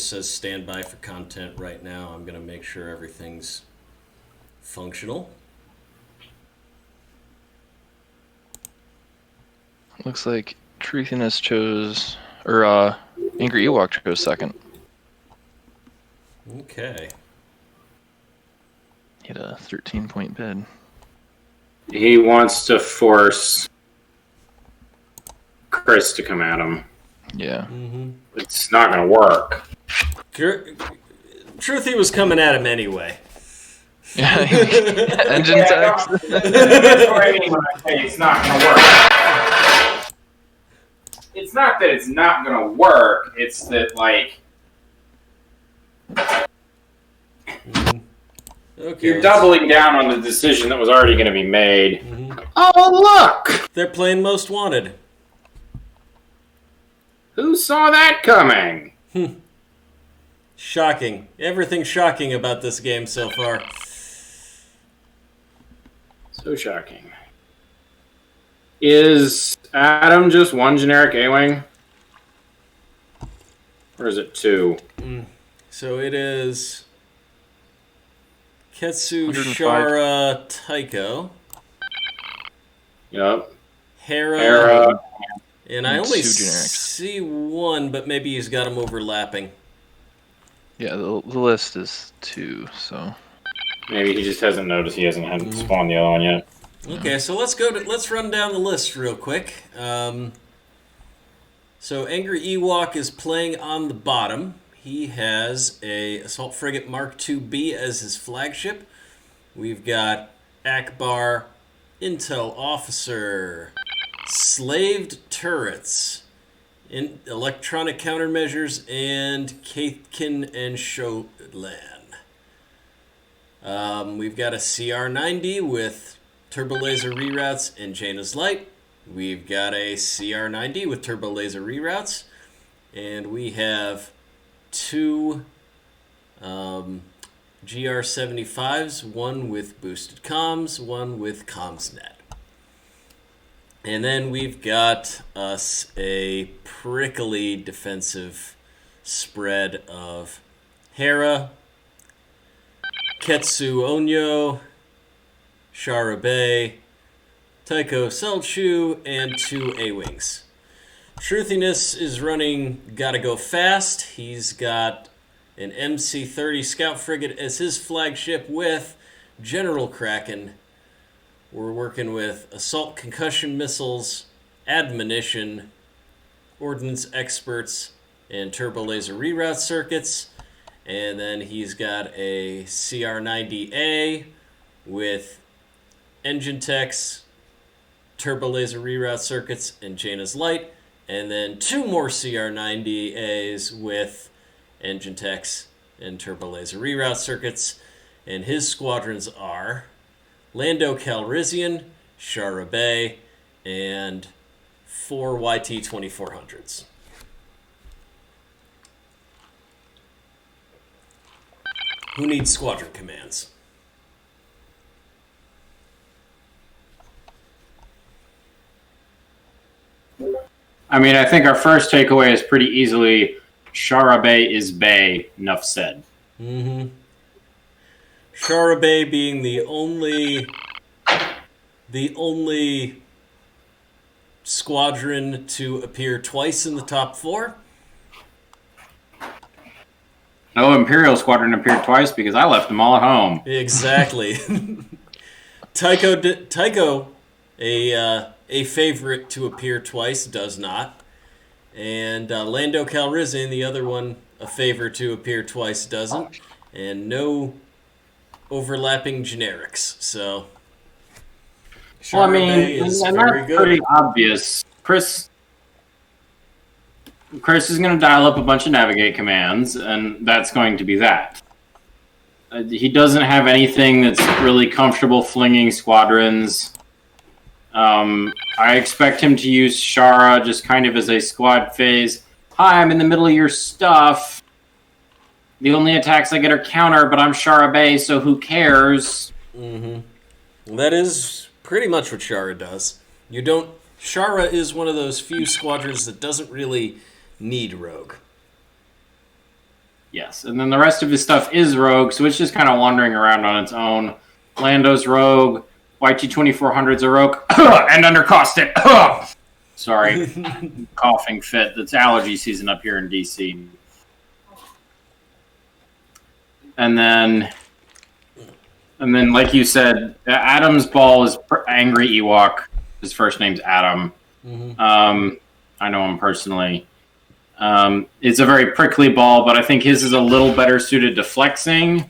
just says standby for content right now. I'm going to make sure everything's functional. Looks like Truthiness chose, or Angry Ewok chose second. Okay. He had a 13-point bid. He wants to force Chris to come at him. Yeah. Mm-hmm. It's not going to work. Truthy was coming at him anyway. Engine text. That's what I mean when I say it's not going to work. It's not that it's not going to work. It's that, like... Okay, you're doubling down on the decision that was already going to be made. Mm-hmm. Oh, look! They're playing Most Wanted. Who saw that coming? Shocking. Everything's shocking about this game so far. So shocking. Is Adam just one generic A-Wing? Or is it two? So it is Ketsu, 105. Shara, Tycho, Yep. Hera, and I And only two generics. see one, but maybe he's got them overlapping. Yeah, the list is 2, so... Maybe he just hasn't noticed he hasn't spawned the other one yet. Okay, so let's run down the list real quick. So Angry Ewok is playing on the bottom. He has a Assault Frigate Mark IIB as his flagship. We've got Akbar, Intel Officer, Slaved Turrets, Electronic Countermeasures, and Kaithkin and Sholan. We've got a CR90 with Turbo Laser Reroutes and Jaina's Light. We've got a CR90 with Turbo Laser Reroutes. And we have 2 GR75s, one with boosted comms, one with CommsNet. And then we've got us a prickly defensive spread of Hera, Ketsu Onyo, Shara Bay, Tycho Selchu, and 2 A-Wings. Truthiness is running Gotta Go Fast. He's got an MC-30 Scout Frigate as his flagship with General Kraken. We're working with Assault Concussion Missiles, Admonition, Ordnance Experts, and Turbo Laser Reroute Circuits. And then he's got a CR90A with Engine Techs, Turbo Laser Reroute Circuits, and Jaina's Light. And then 2 more CR90As with Engine Techs and Turbo Laser Reroute Circuits. And his squadrons are Lando Calrissian, Shara Bay, and 4 YT-2400s. Who needs squadron commands? I mean, I think our first takeaway is pretty easily Shara Bay is Bay. Enough said. Mm-hmm. Shara Bay being the only squadron to appear twice in the top 4. No Imperial Squadron appeared twice because I left them all at home. Exactly. Tycho, a favorite to appear twice, does not. And Lando Calrissian, the other one, a favorite to appear twice, doesn't. And no overlapping generics. So, Well, I mean, Bay is and very that's good. pretty obvious. Chris is going to dial up a bunch of navigate commands, and that's going to be that. He doesn't have anything that's really comfortable flinging squadrons. I expect him to use Shara just kind of as a squad phase. Hi, I'm in the middle of your stuff. The only attacks I get are counter, but I'm Shara Bay, so who cares? Mm-hmm. That is pretty much what Shara does. Shara is one of those few squadrons that doesn't really need rogue. Yes, and then the rest of his stuff is rogue, so it's just kind of wandering around on its own. Lando's rogue, YT-2400's a rogue, and under caustic. Sorry, coughing fit. It's allergy season up here in DC. And then, like you said, Adam's ball is Angry Ewok. His first name's Adam. Mm-hmm. I know him personally. It's a very prickly ball, but I think his is a little better suited to flexing.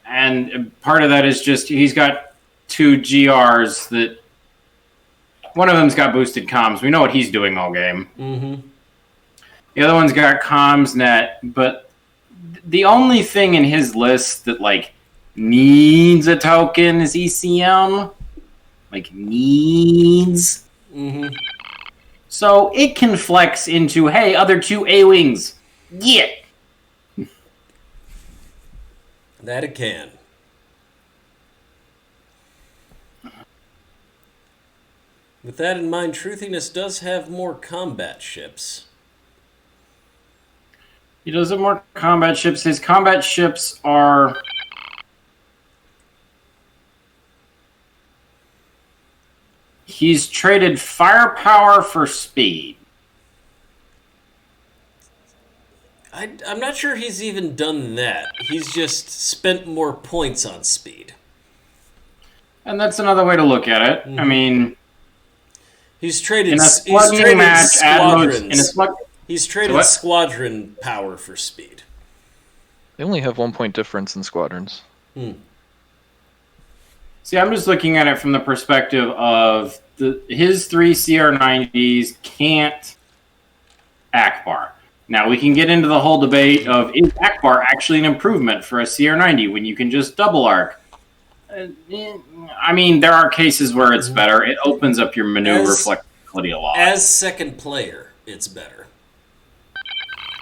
And part of that is just he's got 2 GRs that one of them's got boosted comms. We know what he's doing all game. Mm-hmm. The other one's got comms net, but the only thing in his list that like needs a token is ECM. Like needs. Mm-hmm. So it can flex into, hey, other 2 A-Wings. Yeah. That it can. With that in mind, Truthiness does have more combat ships. He does have more combat ships. His combat ships are... He's traded firepower for speed. I'm not sure he's even done that. He's just spent more points on speed. And that's another way to look at it. Mm-hmm. I mean... He's traded squadrons. He's traded what? Squadron power for speed. They only have 1 point difference in squadrons. See, I'm just looking at it from the perspective of his 3 CR90s can't Akbar. Now, we can get into the whole debate of, is Akbar actually an improvement for a CR90 when you can just double arc? I mean, there are cases where it's better. It opens up your maneuver flexibility a lot. As second player, it's better.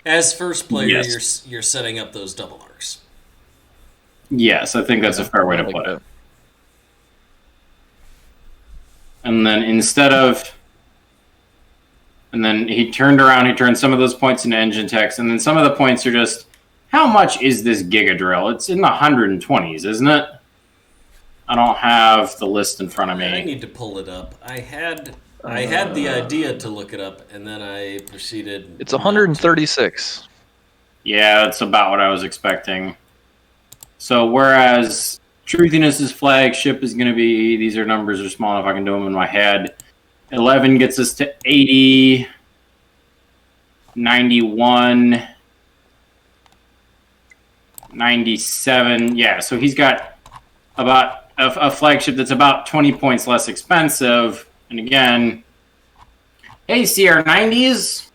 As first player, yes. You're setting up those double arcs. Yes, I think that's a fair way to put it. And then and then he turned around, he turned some of those points into engine techs, and then some of the points are just, how much is this Giga Drill? It's in the 120s, isn't it? I don't have the list in front of me. I need to pull it up. I had the idea to look it up, and then I proceeded... It's 136. Yeah, that's about what I was expecting. So whereas Truthiness' flagship is going to be... These numbers are small enough I can do them in my head. 11 gets us to 80, 91, 97. Yeah, so he's got about a flagship that's about 20 points less expensive. And again, hey, CR90s,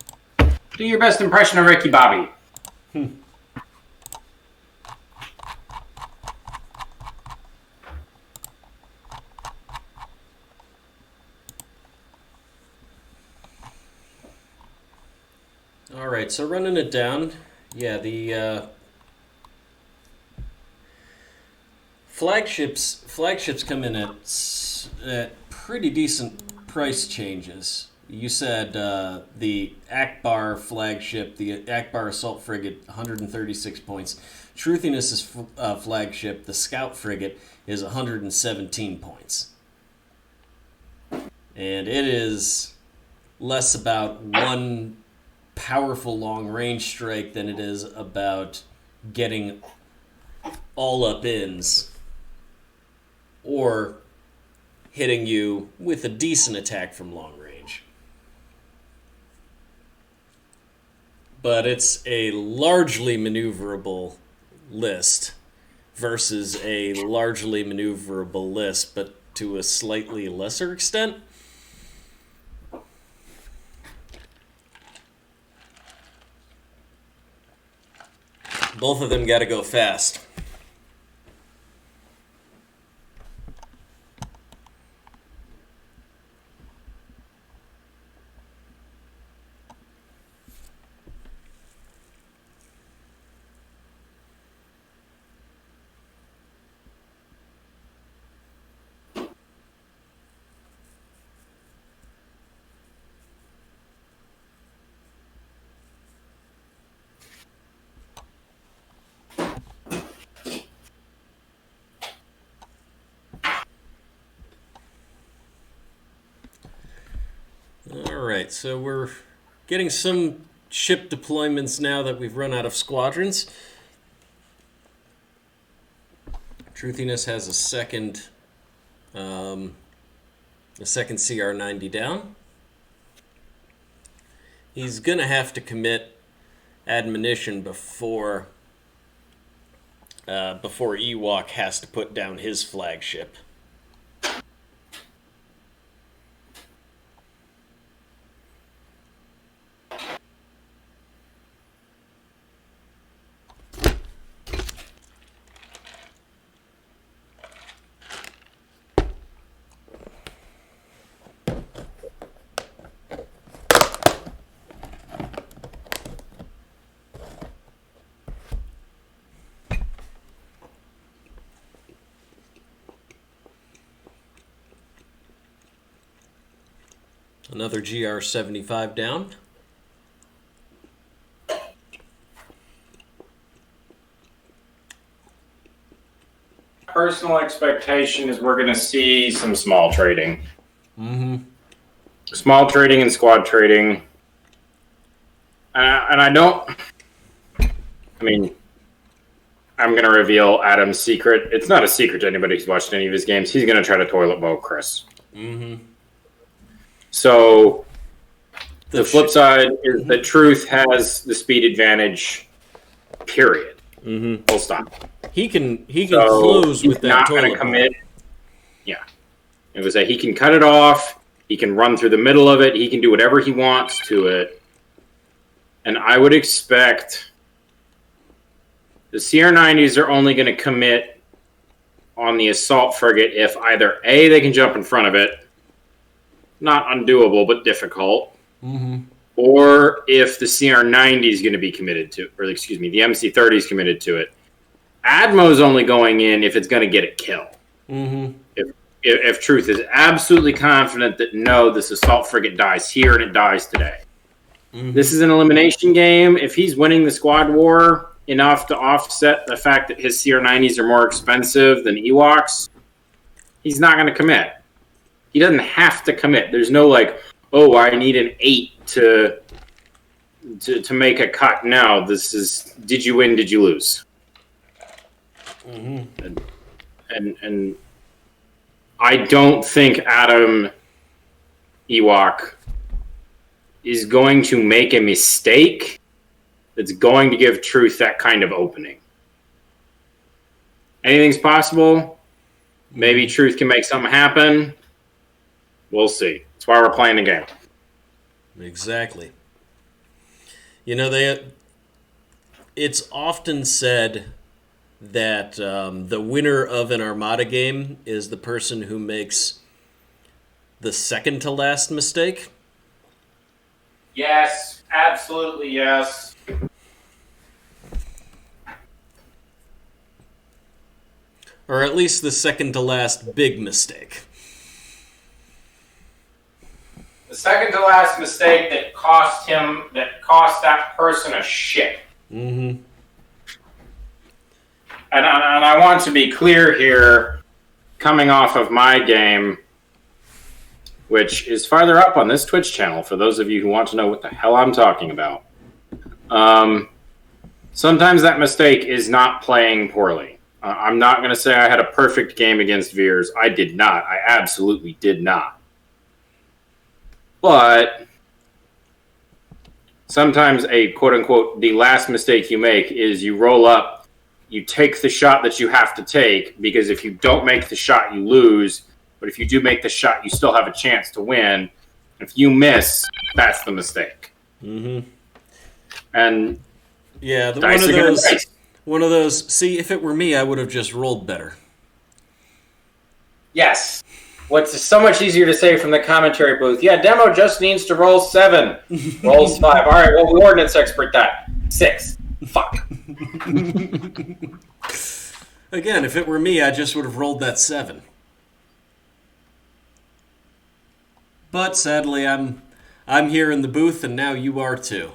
do your best impression of Ricky Bobby. All right, so running it down, yeah, the flagships come in at pretty decent price changes. You said the Akbar flagship, the Akbar assault frigate, 136 points. Truthiness' flagship, the Scout frigate, is 117 points. And it is less about one powerful long-range strike than it is about getting all-up-ins or hitting you with a decent attack from long range. But it's a largely maneuverable list versus a largely maneuverable list, but to a slightly lesser extent. Both of them got to go fast. right, so we're getting some ship deployments now that we've run out of squadrons. Truthiness has a second CR90 down. He's gonna have to commit admonition before Ewok has to put down his flagship. Another GR-75 down. Personal expectation is we're going to see some small trading. Mm-hmm. Small trading and squad trading. And I don't... I mean, I'm going to reveal Adam's secret. It's not a secret to anybody who's watched any of his games. He's going to try to toilet bow Chris. Mm-hmm. So the flip side is that Truth has the speed advantage, period. Mm-hmm. Full stop. He can close with that not toilet going to bowl. commit. Yeah. It was that he can cut it off. He can run through the middle of it. He can do whatever he wants to it. And I would expect the CR90s are only going to commit on the assault frigate if either A, they can jump in front of it, not undoable, but difficult, Mm-hmm. or if the CR90 is going to be committed to, or excuse me, the MC30 is committed to it. Admo's only going in if it's going to get a kill. Mm-hmm. If Truth is absolutely confident that no, this assault frigate dies here and it dies today. Mm-hmm. This is an elimination game. If he's winning the squad war enough to offset the fact that his CR90s are more expensive than Ewoks, he's not going to commit. He doesn't have to commit. There's no like, oh, I need an 8 to make a cut. No, this is, did you win, did you lose? Mm-hmm. And I don't think Adam Ewok is going to make a mistake that's going to give Truth that kind of opening. Anything's possible. Maybe Truth can make something happen. We'll see. That's why we're playing the game. Exactly. You know, it's often said that the winner of an Armada game is the person who makes the second to last mistake. Yes, absolutely yes. Or at least the second to last big mistake. The second to last mistake that cost that person a ship. Mm-hmm. And I want to be clear here, coming off of my game, which is farther up on this Twitch channel, for those of you who want to know what the hell I'm talking about. Sometimes that mistake is not playing poorly. I'm not going to say I had a perfect game against Veers. I did not. I absolutely did not. But sometimes a quote-unquote the last mistake you make is you roll up, you take the shot that you have to take, because if you don't make the shot, you lose. But if you do make the shot, you still have a chance to win. If you miss, that's the mistake. Mm-hmm. And yeah, dice are gonna dice. One of those. See, if it were me, I would have just rolled better. Yes. What's so much easier to say from the commentary booth? Yeah, Demo just needs to roll 7. Rolls 5. All right, well, we ordnance expert that. 6. Fuck. Again, if it were me, I just would have rolled that 7. But sadly, I'm here in the booth, and now you are too.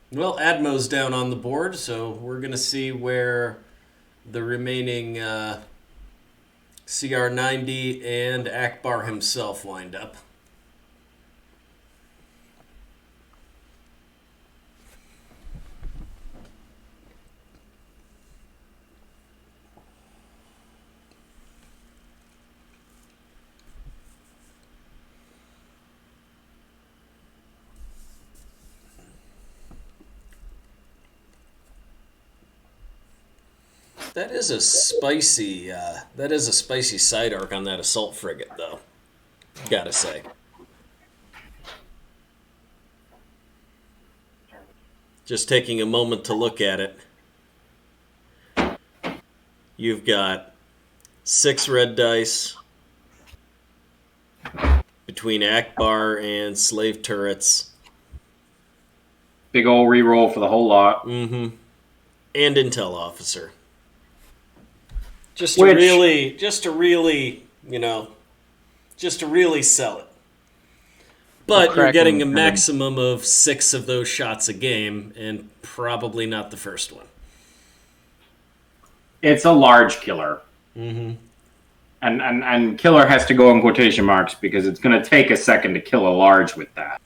Well, Admo's down on the board, so we're going to see where the remaining CR90 and Akbar himself wind up. That is a spicy side arc on that assault frigate, though. Gotta say. Just taking a moment to look at it. You've got 6 red dice between Akbar and slave turrets. Big old reroll for the whole lot. Mm-hmm. And intel officer. Just to really sell it. But you're getting a maximum of 6 of those shots a game, and probably not the first one. It's a large killer. Mm-hmm. And killer has to go in quotation marks because it's going to take a second to kill a large with that.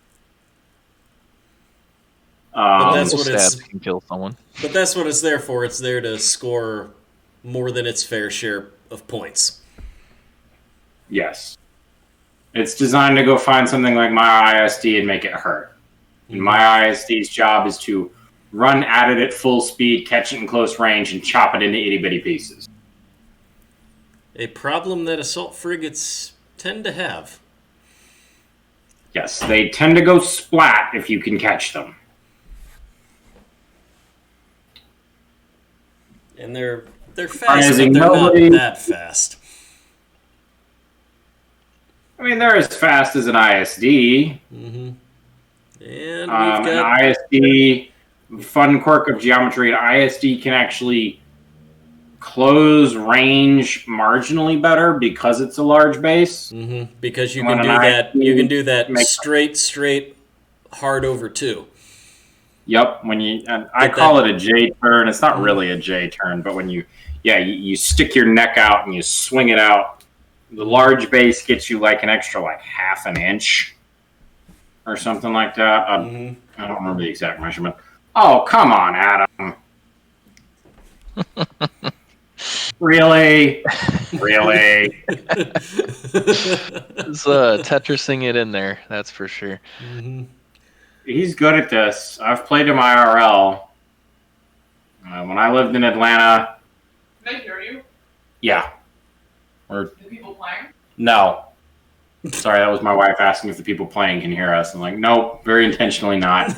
But that's what stats can kill someone. But that's what it's there for. It's there to score more than its fair share of points. Yes. It's designed to go find something like my ISD and make it hurt. And my ISD's job is to run at it at full speed, catch it in close range, and chop it into itty-bitty pieces. A problem that assault frigates tend to have. Yes, they tend to go splat if you can catch them. And they're fast, but they're not that fast. I mean, they're as fast as an ISD. Mm-hmm. And we've got... An ISD, fun quirk of geometry, an ISD can actually close range marginally better because it's a large base. Mm-hmm. Because you can do that. You can do that straight hard over 2. Yep. I call it a J turn. It's not really a J turn, but when you stick your neck out and you swing it out, the large base gets you like an extra half an inch or something like that. I don't remember the exact measurement. Oh, come on, Adam. Really? Really? It's Tetrising it in there, that's for sure. Mm-hmm. He's good at this. I've played him IRL. When I lived in Atlanta... Can I hear you? Yeah. The people playing? No. Sorry, that was my wife asking if the people playing can hear us. I'm like, nope, very intentionally not.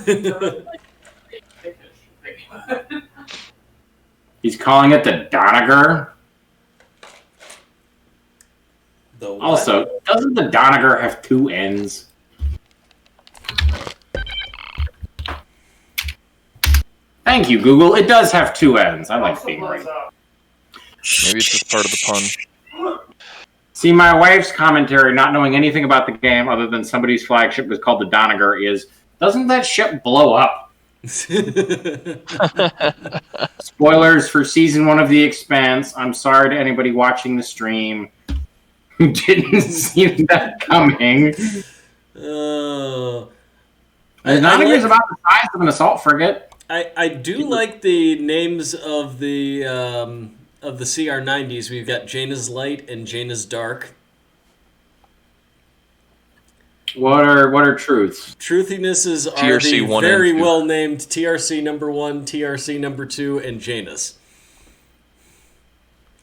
He's calling it the Donegar. Also, doesn't the Donegar have 2 ends? Thank you, Google. It does have 2 ends. I like being right. Maybe it's just part of the pun. See, my wife's commentary, not knowing anything about the game other than somebody's flagship was called the Donegar, is, doesn't that ship blow up? Spoilers for Season 1 of The Expanse. I'm sorry to anybody watching the stream who didn't see that coming. The Donegar is about the size of an assault frigate. I do like the names of the CR90s. We've got Jaina's Light and Jaina's Dark. What are truths? Truthinesses are TRC the 1 very and 2. well named TRC number 1, TRC number 2, and Jaina's.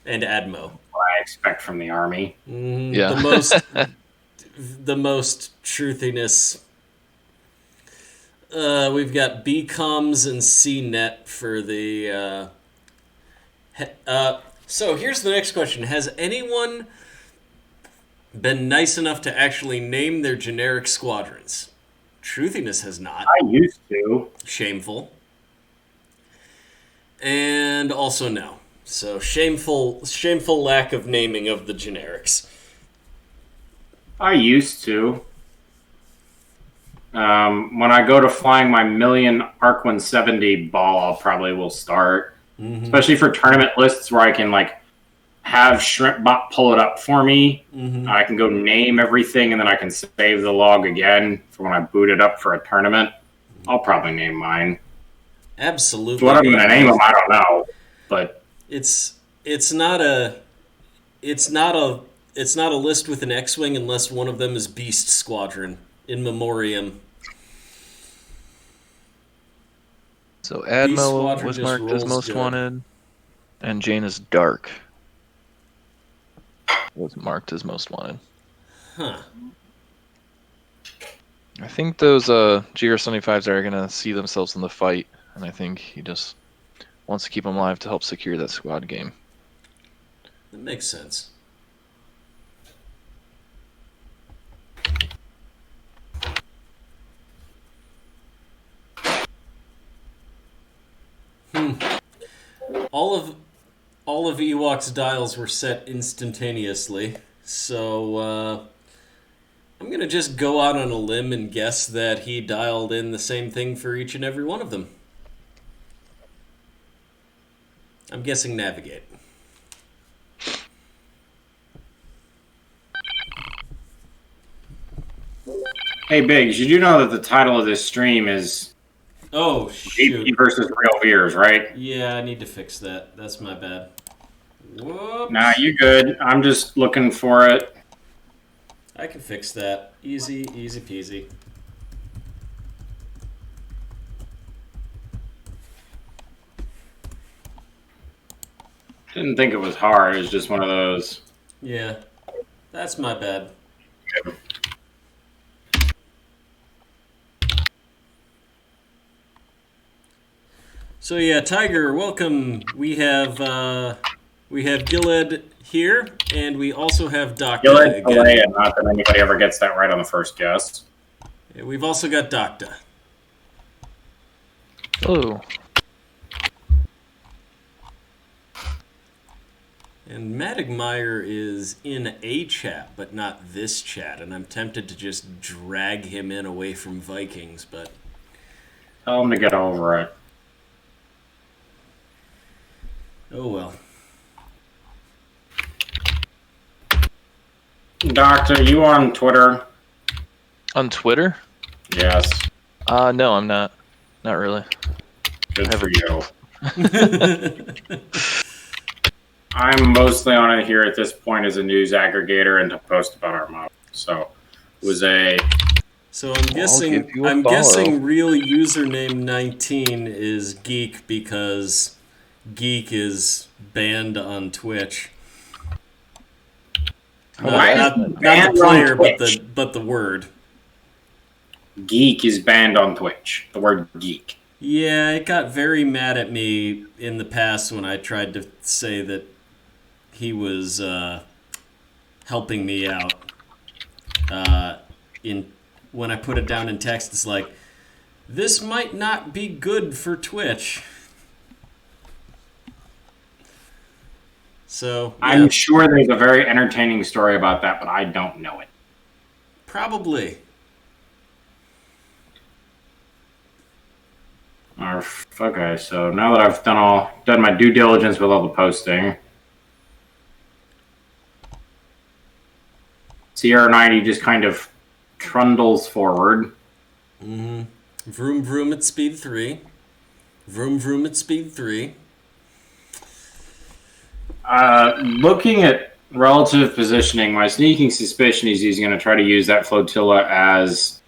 And Admo. What I expect from the army. Mm-hmm. Yeah. The most truthiness. We've got BComs and CNET for the... So here's the next question. Has anyone been nice enough to actually name their generic squadrons? Truthiness has not. I used to. Shameful. And also no. So shameful lack of naming of the generics. I used to. When I go to flying my million Arc 170 ball, I'll probably will start. Mm-hmm. Especially for tournament lists where I can have ShrimpBot pull it up for me. Mm-hmm. I can go name everything, and then I can save the log again for when I boot it up for a tournament. I'll probably name mine. Absolutely. What I'm going to name them, I don't know, but it's not a list with an X-wing unless one of them is Beast Squadron in memoriam. So Beast Admo Squadron was just marked as rolls most good. wanted, and Jaina's Dark was marked as most wanted. Huh. I think those GR-75s are going to see themselves in the fight, and I think he just wants to keep them alive to help secure that squad game. That makes sense. All of Ewok's dials were set instantaneously, so I'm gonna just go out on a limb and guess that he dialed in the same thing for each and every one of them. I'm guessing navigate. hey, Biggs, you do know that the title of this stream is Oh, shoot. VP versus Real Veers, right? Yeah, I need to fix that. That's my bad. Whoops. Nah, you good. I'm just looking for it. I can fix that. Easy, easy peasy. Didn't think it was hard. It was just one of those. Yeah, that's my bad. So yeah, Tiger, welcome. We have Giled here, and we also have Doctor Gillet, again. delay, and not that anybody ever gets that right on the first guess. Yeah, we've also got Doctor. Oh, And Madigmeyer is in a chat, but not this chat, and I'm tempted to just drag him in away from Vikings, but Tell them to get over it. oh well. Doctor, you on Twitter? on Twitter? Yes. No, I'm not. Not really. Good for you. I'm mostly on it here at this point as a news aggregator and to post about Armada. So it was a So I'm guessing give you a I'm follow. guessing real username 19 is Geek because Geek is banned on Twitch. Why is Not he the banned on player, Twitch? but the word. geek is banned on Twitch. The word geek. Yeah, it got very mad at me in the past when I tried to say that he was helping me out. In when I put it down in text, it's like, this might not be good for Twitch. So yeah, I'm sure there's a very entertaining story about that, but I don't know it. probably. Okay, so now that I've done my due diligence with all the posting, Sierra 90 just kind of trundles forward. Mm-hmm. Vroom vroom at speed 3. Vroom vroom at speed 3. Looking at relative positioning, my sneaking suspicion is he's going to try to use that flotilla as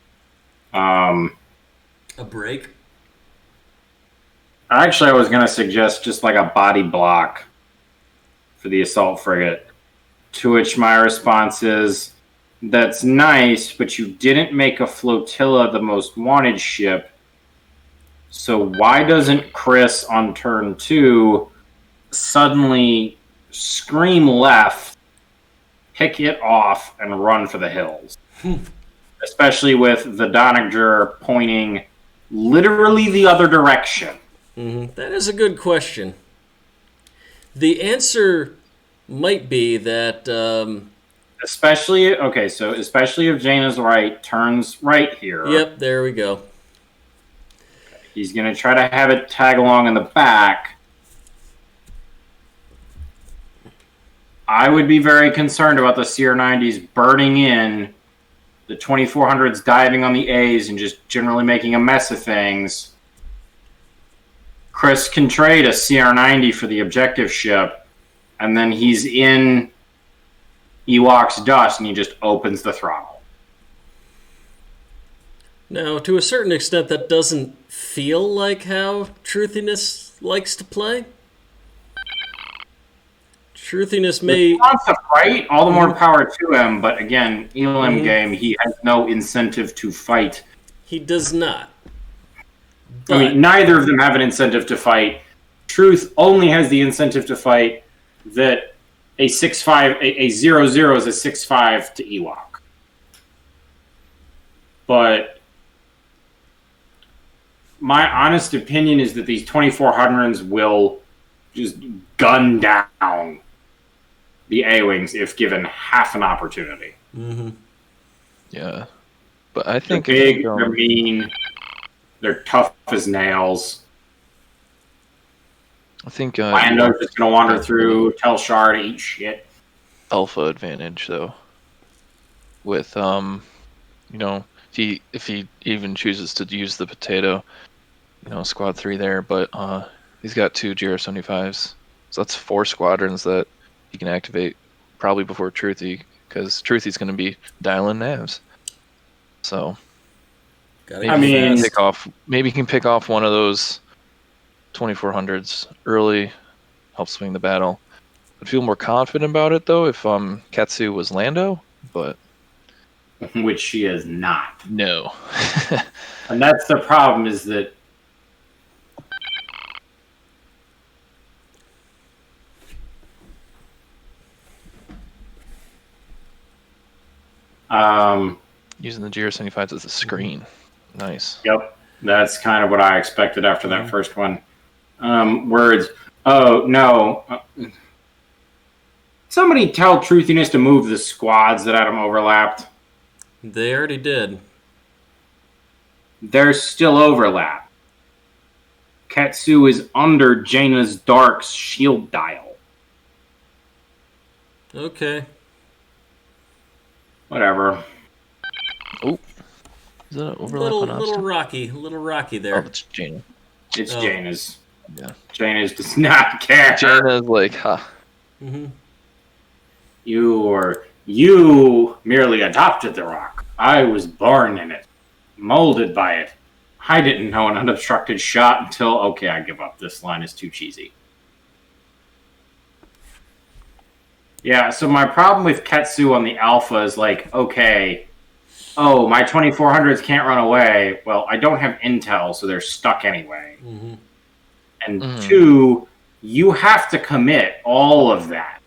A break. actually, I was going to suggest just like a body block for the assault frigate. To which my response is, that's nice, but you didn't make a flotilla the most wanted ship. So why doesn't Chris on turn 2 suddenly scream left, pick it off, and run for the hills? Especially with the Doniger pointing literally the other direction. Mm-hmm. That is a good question. The answer might be that Especially if Jaina's right, turns right here. yep, there we go. He's going to try to have it tag along in the back. I would be very concerned about the CR90s burning in, the 2400s diving on the A's and just generally making a mess of things. Chris can trade a CR90 for the objective ship, and then he's in Ewok's dust, and he just opens the throttle. Now, to a certain extent, that doesn't feel like how Truthiness likes to play. Truthiness may... He wants to fight, all the more power to him, but again, Elam game, he has no incentive to fight. He does not. But... I mean, neither of them have an incentive to fight. Truth only has the incentive to fight that a 6-5, a 0-0 is a 6-5 to Ewok. But my honest opinion is that these 2400s will just gun down the A-Wings if given half an opportunity. Mm-hmm. Yeah. But I think... They're big, they're mean, they're tough as nails. I think... Lando's just going to wander through, tell Shar to eat shit. Alpha advantage, though. With, you know, if he even chooses to use the potato, you know, squad 3 there, but he's got 2 GR75s. So that's 4 squadrons that he can activate probably before Truthy, because Truthy's going to be dialing navs. So maybe he can pick off one of those 2400s early, help swing the battle. I'd feel more confident about it though if Katsu was Lando, but which she is not. No. And that's the problem, is that using the GR75s as a screen. Nice. Yep. That's kind of what I expected after that first one. Words. Oh, no. Somebody tell Truthiness to move the squads that had them overlapped. They already did. There's still overlap. Katsu is under Jaina's Dark's shield dial. Okay. Whatever. Oh. Is that an overlap on Austin? Little rocky there. Oh, it's Jaina. It's Jaina's. Yeah. Jaina's does not care. Jaina's like, huh. Mm-hmm. You merely adopted the rock. I was born in it, molded by it. I didn't know an unobstructed shot until, okay, I give up. This line is too cheesy. Yeah, so my problem with Ketsu on the Alpha is like, okay, oh, my 2400s can't run away. Well, I don't have intel, so they're stuck anyway. Mm-hmm. And 2, you have to commit all of that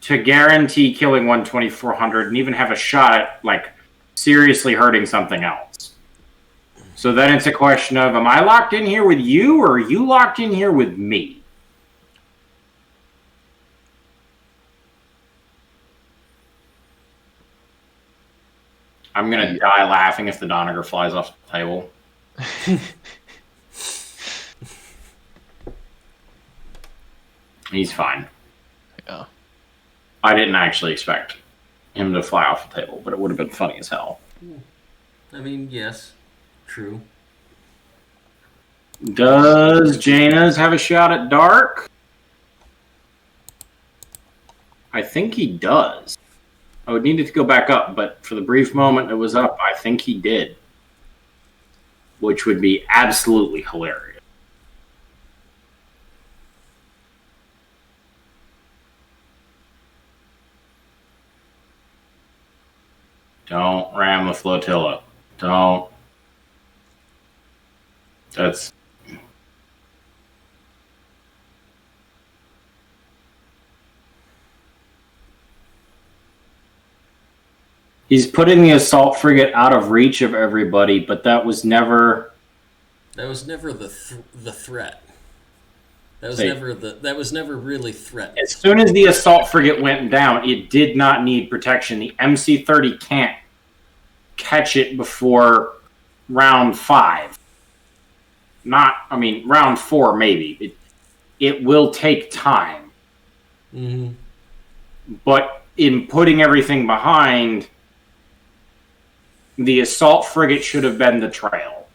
to guarantee killing one 2400 and even have a shot at, like, seriously hurting something else. So then it's a question of, am I locked in here with you, or are you locked in here with me? I'm going to die laughing if the Donegar flies off the table. He's fine. Yeah. I didn't actually expect him to fly off the table, but it would have been funny as hell. I mean, yes. True. Does Jaina's have a shot at Dark? I think he does. I would need it to go back up, but for the brief moment it was up, I think he did. Which would be absolutely hilarious. Don't ram the flotilla. Don't. That's... He's putting the assault frigate out of reach of everybody, but that was never... That was never the threat. That was never really threatened. As soon as the assault frigate went down, it did not need protection. The MC-30 can't catch it before round 5. Round 4 maybe. It will take time. Mm-hmm. But in putting everything behind, the assault frigate should have been the trail.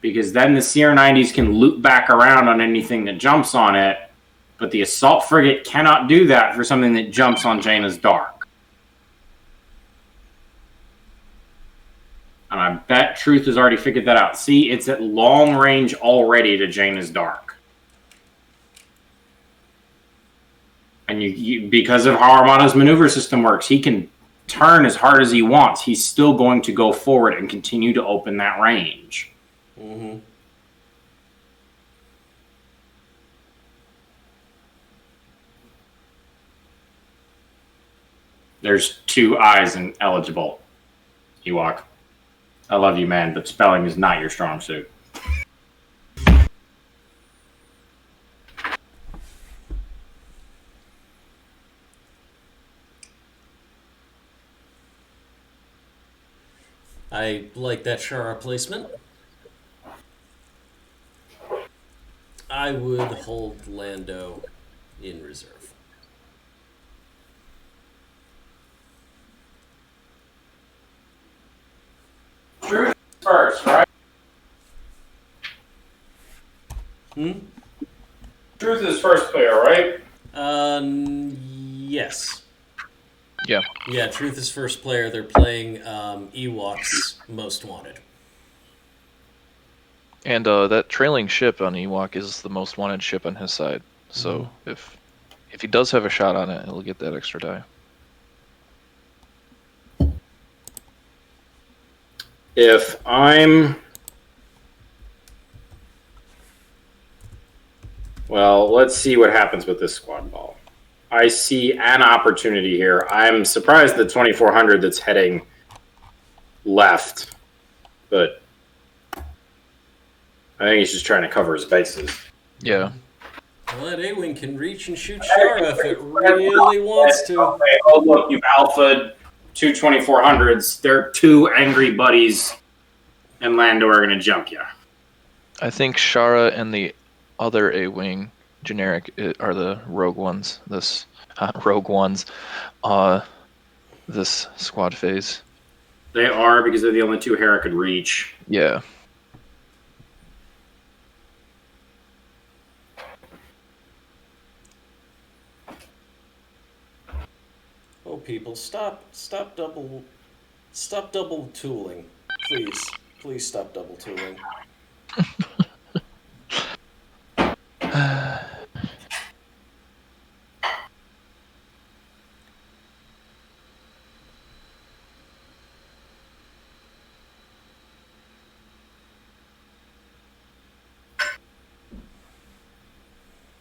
Because then the CR-90s can loop back around on anything that jumps on it, but the assault frigate cannot do that for something that jumps on Jaina's Dark. And I bet Truth has already figured that out. See, it's at long range already to Jaina's Dark. And you because of how Armada's maneuver system works, he can turn as hard as he wants. He's still going to go forward and continue to open that range. Mm-hmm. There's 2 I's in eligible, Ewok. I love you, man, but spelling is not your strong suit. I like that Shara placement. I would hold Lando in reserve. Truth first, right? Truth is first player, right? Yes. Yeah. Yeah, Truth is first player. They're playing Ewoks Most Wanted. And that trailing ship on Ewok is the most wanted ship on his side. So if he does have a shot on it, he'll get that extra die. If I'm... Well, let's see what happens with this squad ball. I see an opportunity here. I'm surprised the 2400 that's heading left, but I think he's just trying to cover his bases. Yeah. Well, that A-Wing can reach and shoot Shara if it really wants to. Okay. Oh, look, you've alphaed 2 2400s. They're 2 angry buddies, and Lando are going to jump you. I think Shara and the other A-Wing generic are the rogue ones. This squad phase. They are, because they're the only 2 Hera could reach. Yeah. Oh, people, stop double tooling, please stop double tooling.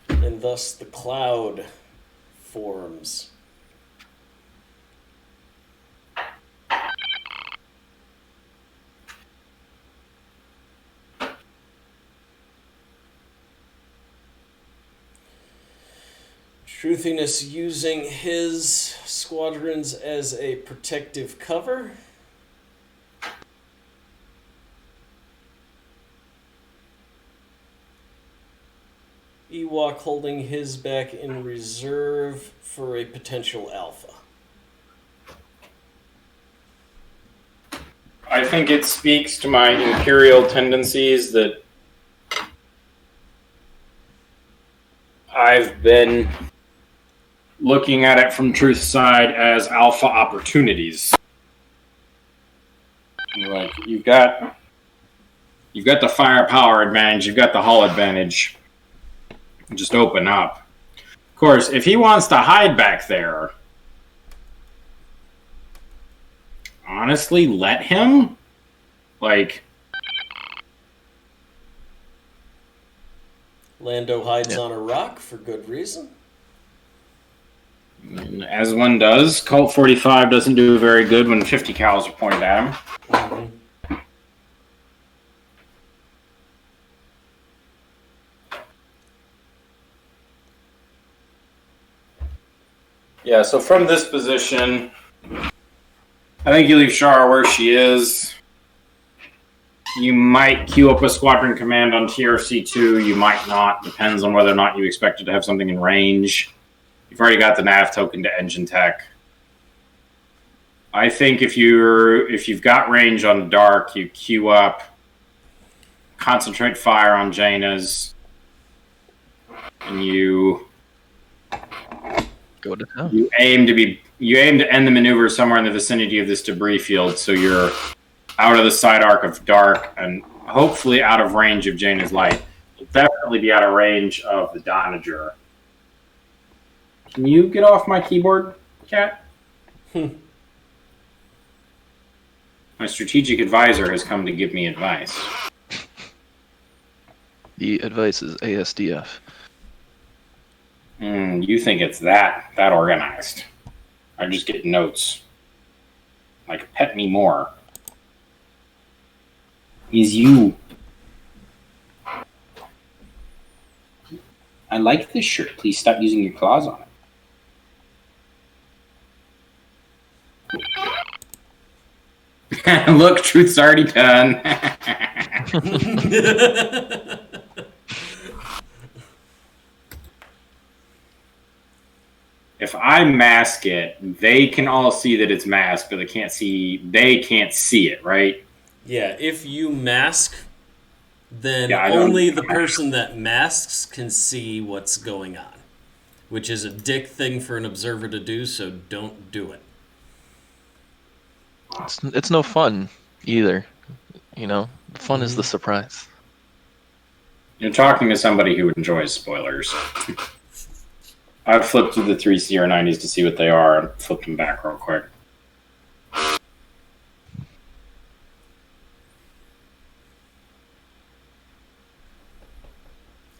And thus the cloud forms. Truthiness using his squadrons as a protective cover. Ewok holding his back in reserve for a potential alpha. I think it speaks to my imperial tendencies that I've been looking at it from Truth's side as alpha opportunities. Like, you've got the firepower advantage, you've got the hull advantage. Just open up. Of course, if he wants to hide back there, honestly, let him. Like, Lando hides on a rock for good reason. as one does. Colt 45 doesn't do very good when 50 cals are pointed at him. Mm-hmm. Yeah, so from this position, I think you leave Shara where she is. You might queue up a squadron command on TRC2. You might not. Depends on whether or not you expected to have something in range. You've already got the nav token to engine tech. I think if you've got range on Dark, you queue up, concentrate fire on Jaina's, and you Go to town. you aim to end the maneuver somewhere in the vicinity of this debris field, so you're out of the side arc of Dark and hopefully out of range of Jaina's light. You'll definitely be out of range of the Donager. Can you get off my keyboard, cat? My strategic advisor has come to give me advice. The advice is ASDF. You think it's that organized? I just get notes. Like, pet me more. Is you. I like this shirt. Please stop using your claws on it. Look, truth's already done. If I mask it, they can all see that it's masked, but they can't see it, right? Yeah, if you mask, then Yeah, I don't- only the person that masks can see what's going on, which is a dick thing for an observer to do, so don't do it. It's no fun either. You know, the fun is the surprise. You're talking to somebody who enjoys spoilers. I've flipped through the 3 CR90s to see what they are and flipped them back real quick.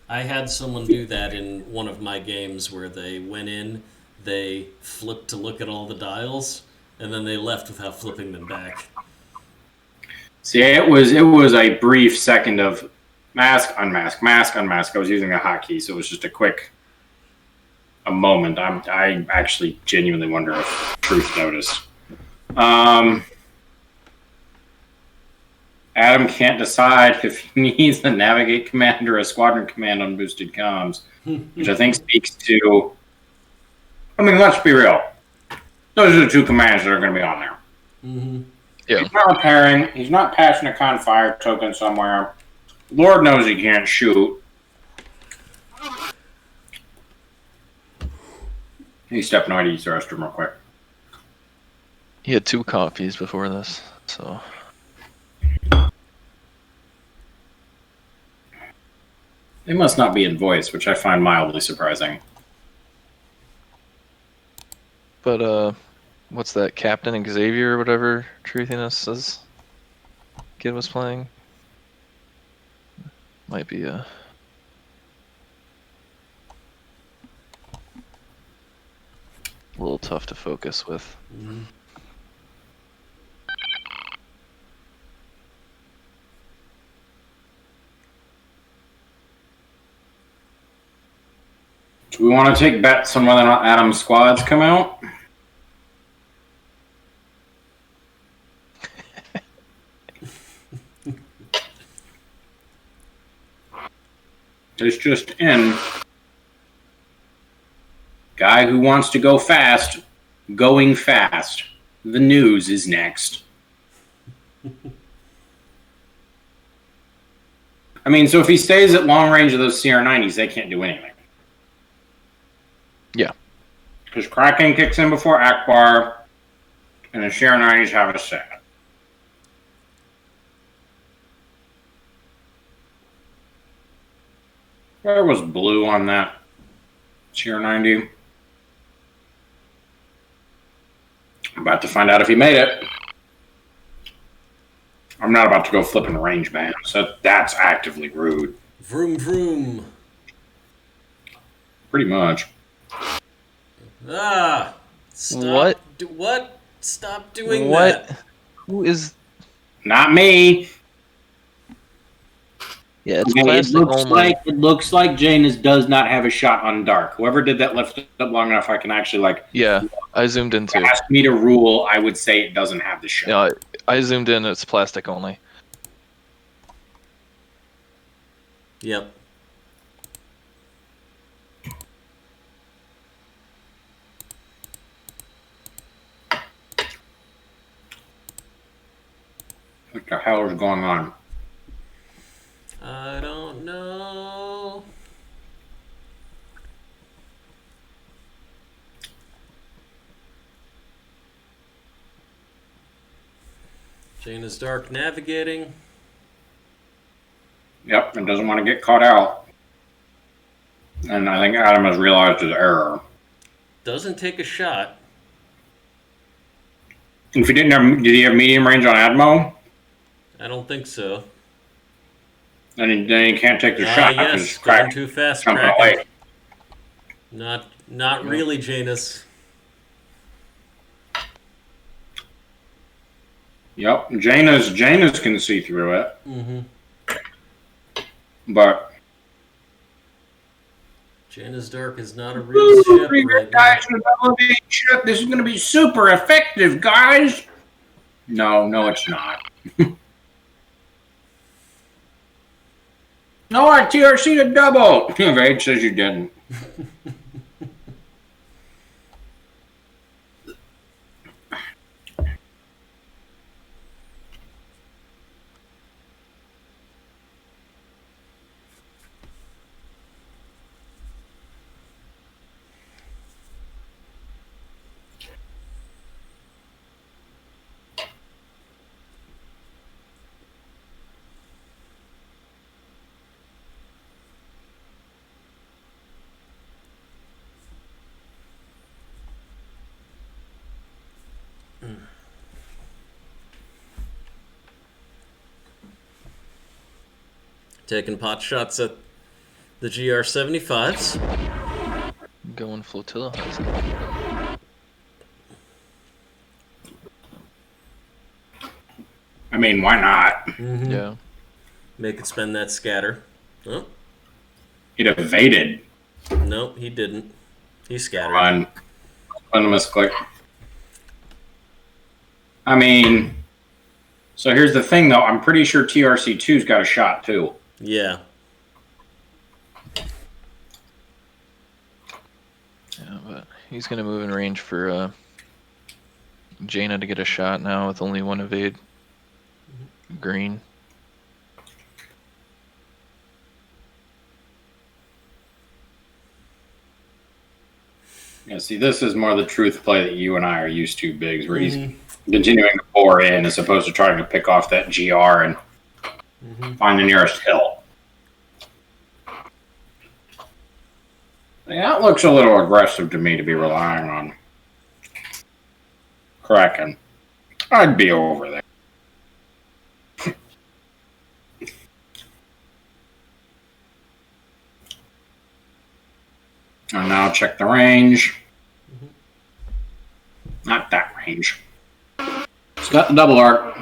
I had someone do that in one of my games where they went in, they flipped to look at all the dials, and then they left without flipping them back. See, it was a brief second of mask, unmask, mask, unmask. I was using a hotkey, so it was just a moment. I actually genuinely wonder if Truth noticed. Adam can't decide if he needs a navigate command or a squadron command on boosted comms, which I think speaks to. I mean, let's be real. Those are the two commands that are going to be on there. Mm-hmm. Yeah. He's not repairing. He's not passing a con fire token somewhere. Lord knows he can't shoot. He's stepping out to use the restroom real quick. He had 2 coffees before this, so. They must not be in voice, which I find mildly surprising. But, what's that? Captain Xavier or whatever Truthiness says kid was playing? Might be a little tough to focus with. Mm-hmm. Do we want to take bets on whether or not Adam's squads come out? It's just in. Guy who wants to go fast, going fast. The news is next. I mean, so if he stays at long range of those CR90s, they can't do anything. Yeah. Because Kraken kicks in before Akbar, and the CR90s have a set. Where was blue on that CR90? I'm about to find out if he made it. I'm not about to go flipping range bands. That's actively rude. Vroom vroom. Pretty much. Ah! Stop. What? What? Stop doing What? that. Who is? Not me. Yeah, it's Okay, plastic only. it looks like Janus does not have a shot on dark. Whoever did that left it up long enough I can actually Yeah, I zoomed in too. ask me to rule, I would say it doesn't have the shot. Yeah, I zoomed in. It's plastic only. Yep. What the hell is going on? I don't know. Jaina's Dark navigating. Yep, and doesn't want to get caught out. And I think Adam has realized his error. Doesn't take a shot. If he didn't have, did he have medium range on Admo? I don't think so. Then he can't take the shot. Yes, going too fast, jumping Kraken. away. Not really, Janus. Yep, Janus can see through it. Mm-hmm. But Jaina's Dark is not a real ship right now. guys, ship. This is going to be super effective, guys. No, it's not. No, I TRC'd a double. Vage says you didn't. Taking pot shots at the GR-75s. Going flotilla hunting. I mean, why not? Mm-hmm. Yeah. Make it spend that scatter. Oh, He'd evaded. no, he didn't. He scattered. On misclick. I mean, so here's the thing, though. I'm pretty sure TRC2's got a shot, too. Yeah. Yeah, but he's gonna move in range for Jaina to get a shot now with only one evade. Green. Yeah, see, this is more the truth play that you and I are used to, Biggs, where he's continuing to pour in as opposed to trying to pick off that GR and find the nearest hill. Yeah, that looks a little aggressive to me to be relying on Kraken. I'd be over there. And now check the range. Not that range. It's got the double arc.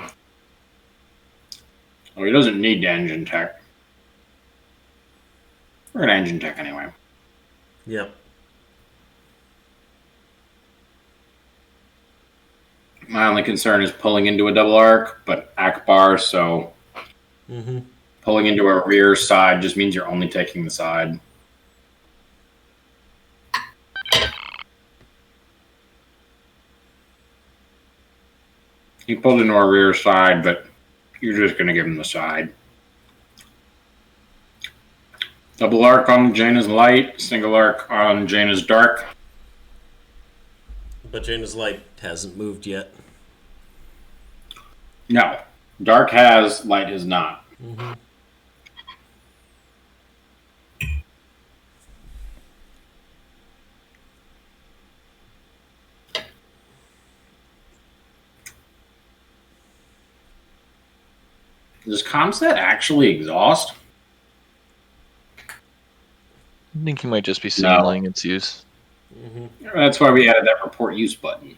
Oh, he doesn't need the engine tech. We're gonna engine tech anyway. Yep. My only concern is pulling into a double arc, but Akbar, so pulling into a rear side just means you're only taking the side. He pulled into our rear side, but you're just going to give him the side. Double arc on Jaina's light, single arc on Jaina's dark. But Jaina's light hasn't moved yet. No. Dark has, light is not. Does Comset actually exhaust? I think he might just be signaling its use. That's why we added that report use button.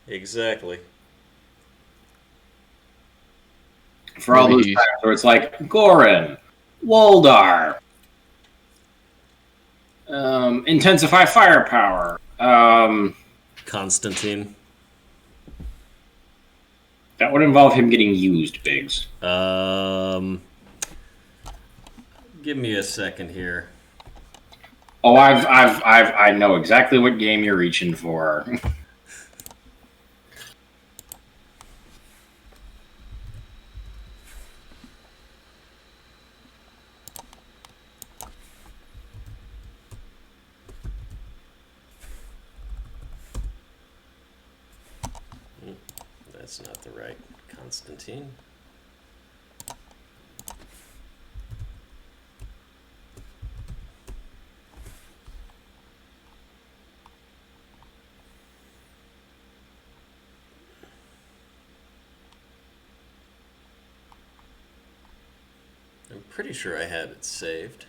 Exactly. For all those times where it's like, Goran, Woldar, intensify firepower. Constantine. That would involve him getting used, Biggs. Give me a second here. Oh, I know exactly what game you're reaching for. That's not the right Constantine. I'm pretty sure I had it saved.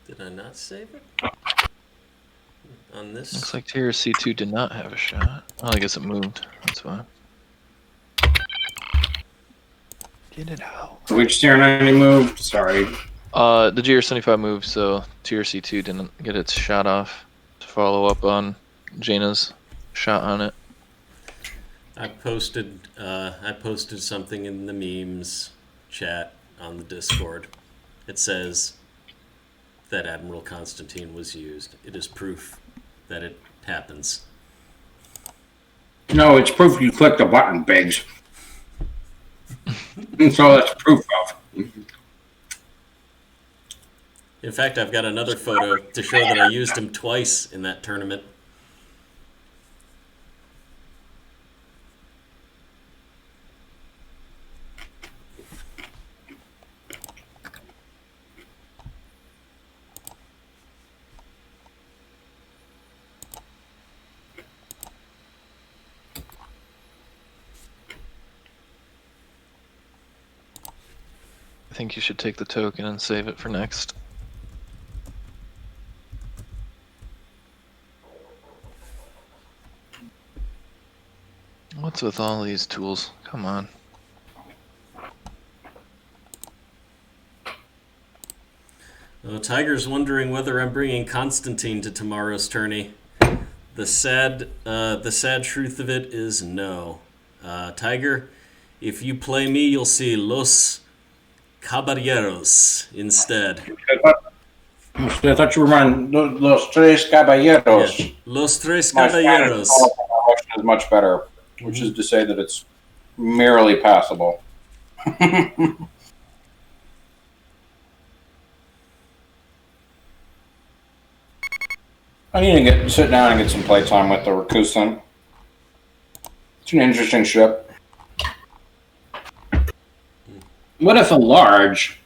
Did I not save it? On this? Looks like tier C2 did not have a shot. Oh, I guess it moved. That's fine. Get it out. Which tier 90 moved? Sorry. The GR75 moved, so tier C2 didn't get its shot off to follow up on Jaina's shot on it. I posted something in the memes chat on the Discord. It says that Admiral Constantine was used. It is proof that it happens. No, it's proof you clicked a button, Biggs. That's all that's proof of. In fact, I've got another photo to show that I used him twice in that tournament. I think you should take the token and save it for next. What's with all these tools? Come on. Tiger's wondering whether I'm bringing Constantine to tomorrow's tourney. The sad truth of it is no. Tiger, if you play me, you'll see Los Caballeros instead. I thought you were running Los Tres Caballeros. Yeah. Los Tres My Caballeros. Spanish is much better, which is to say that it's merely passable. I need to sit down and get some playtime with the Rakusan. It's an interesting ship. What if a large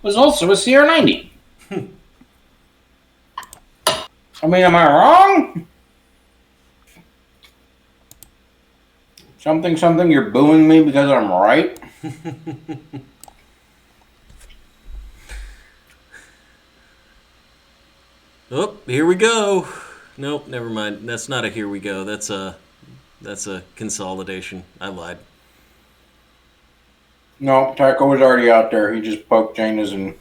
was also a CR90? I mean, am I wrong? Something, you're booing me because I'm right? Oh, here we go. Nope, never mind. That's not a here we go. That's a consolidation. I lied. No, Taco was already out there. He just poked Jaina's and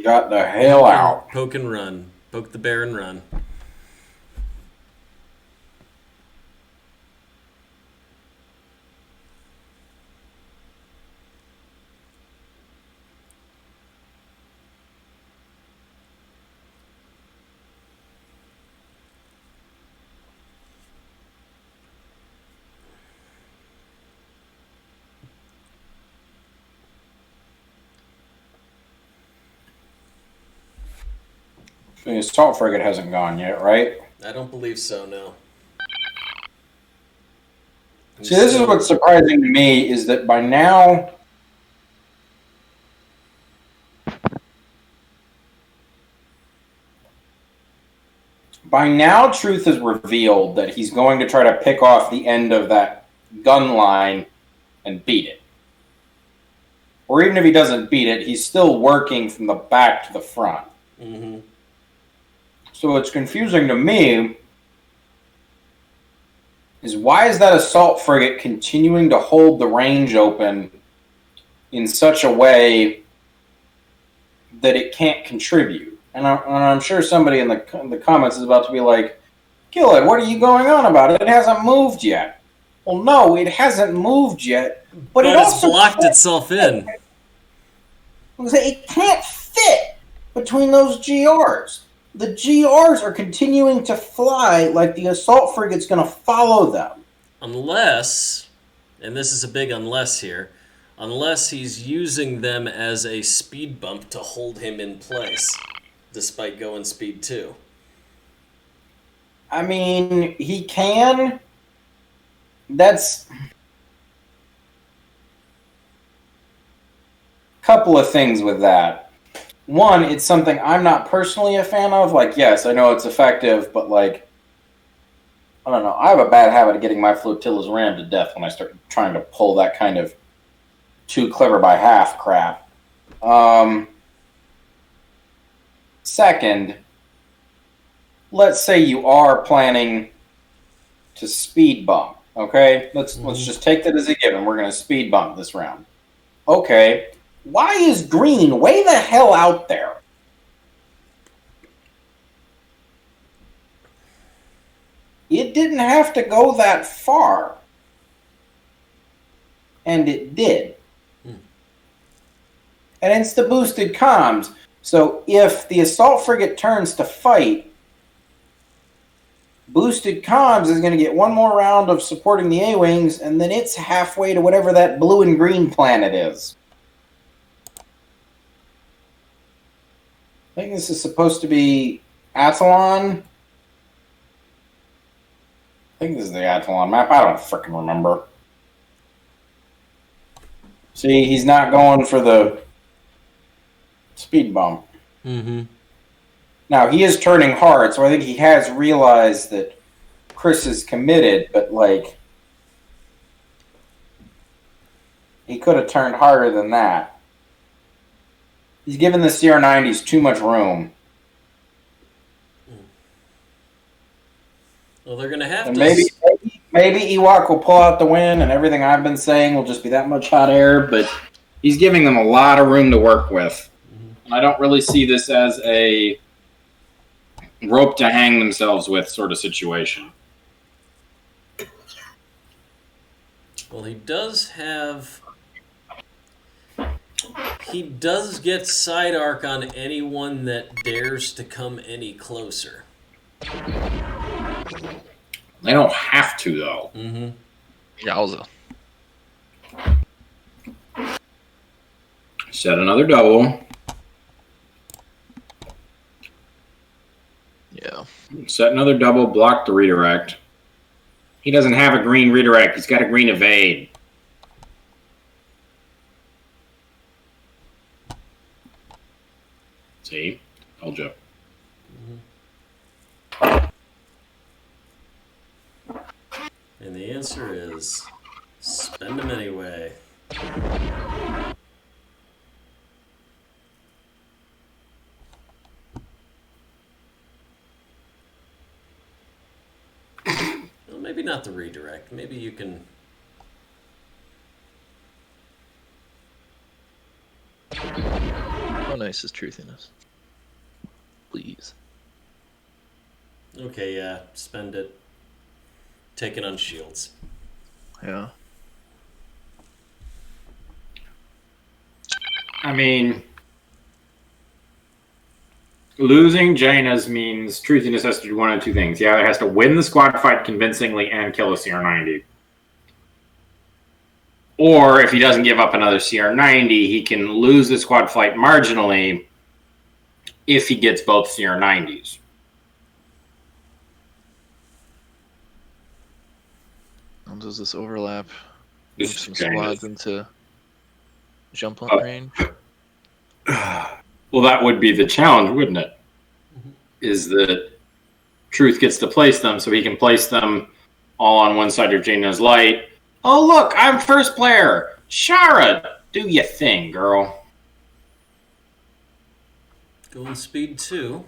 got the hell out. Poke and run. Poke the bear and run. The assault frigate hasn't gone yet, right? I don't believe so, no. See, this is what's surprising to me is that by now, Truth has revealed that he's going to try to pick off the end of that gun line and beat it. Or even if he doesn't beat it, he's still working from the back to the front. Mm-hmm. So what's confusing to me is why is that assault frigate continuing to hold the range open in such a way that it can't contribute? And I'm sure somebody in the comments is about to be like, Gillett, what are you going on about? It hasn't moved yet. Well, no, it hasn't moved yet, but it it's also blocked itself in. It can't fit between those GRs. The GRs are continuing to fly like the assault frigate's going to follow them. Unless, and this is a big unless here, unless he's using them as a speed bump to hold him in place, despite going speed 2. I mean, he can. That's a couple of things with that. One, it's something I'm not personally a fan of. Like, yes, I know it's effective, but like, I don't know. I have a bad habit of getting my flotillas rammed to death when I start trying to pull that kind of too clever by half crap. Second, let's say you are planning to speed bump. Okay, let's just take that as a given. We're going to speed bump this round. Okay, why is green way the hell out there? It didn't have to go that far. And it did. And it's the boosted comms. So if the assault frigate turns to fight, boosted comms is going to get one more round of supporting the A-Wings, and then it's halfway to whatever that blue and green planet is. I think this is supposed to be Athlon. I think this is the Athlon map. I don't frickin' remember. See, he's not going for the speed bump. Mm-hmm. Now, he is turning hard, so I think he has realized that Chris is committed, but, like, he could have turned harder than that. He's given the CR90s too much room. Well, they're going to have And to... maybe Ewok will pull out the win, and everything I've been saying will just be that much hot air, but he's giving them a lot of room to work with. I don't really see this as a rope to hang themselves with sort of situation. Well, he does have... He does get side arc on anyone that dares to come any closer. They don't have to, though. Mm-hmm. Yowza. Set another double. Yeah. Set another double, block the redirect. He doesn't have a green redirect. He's got a green evade. See? Told you. And the answer is spend them anyway. Well, maybe not the redirect. Maybe you can... How nice is Truthiness? Please. Okay, yeah, spend it. Take it on shields. Yeah. I mean, losing Jaina's means Truthiness has to do one of two things. He either has to win the squad fight convincingly and kill a CR90. Or if he doesn't give up another CR90, he can lose the squad fight marginally if he gets both CR90s. How does this overlap? Move This some is Jaina's. squads into jump on range? Well, that would be the challenge, wouldn't it? Is that Truth gets to place them, so he can place them all on one side of Jaina's light. Oh, look, I'm first player. Shara, do your thing, girl. Going speed 2.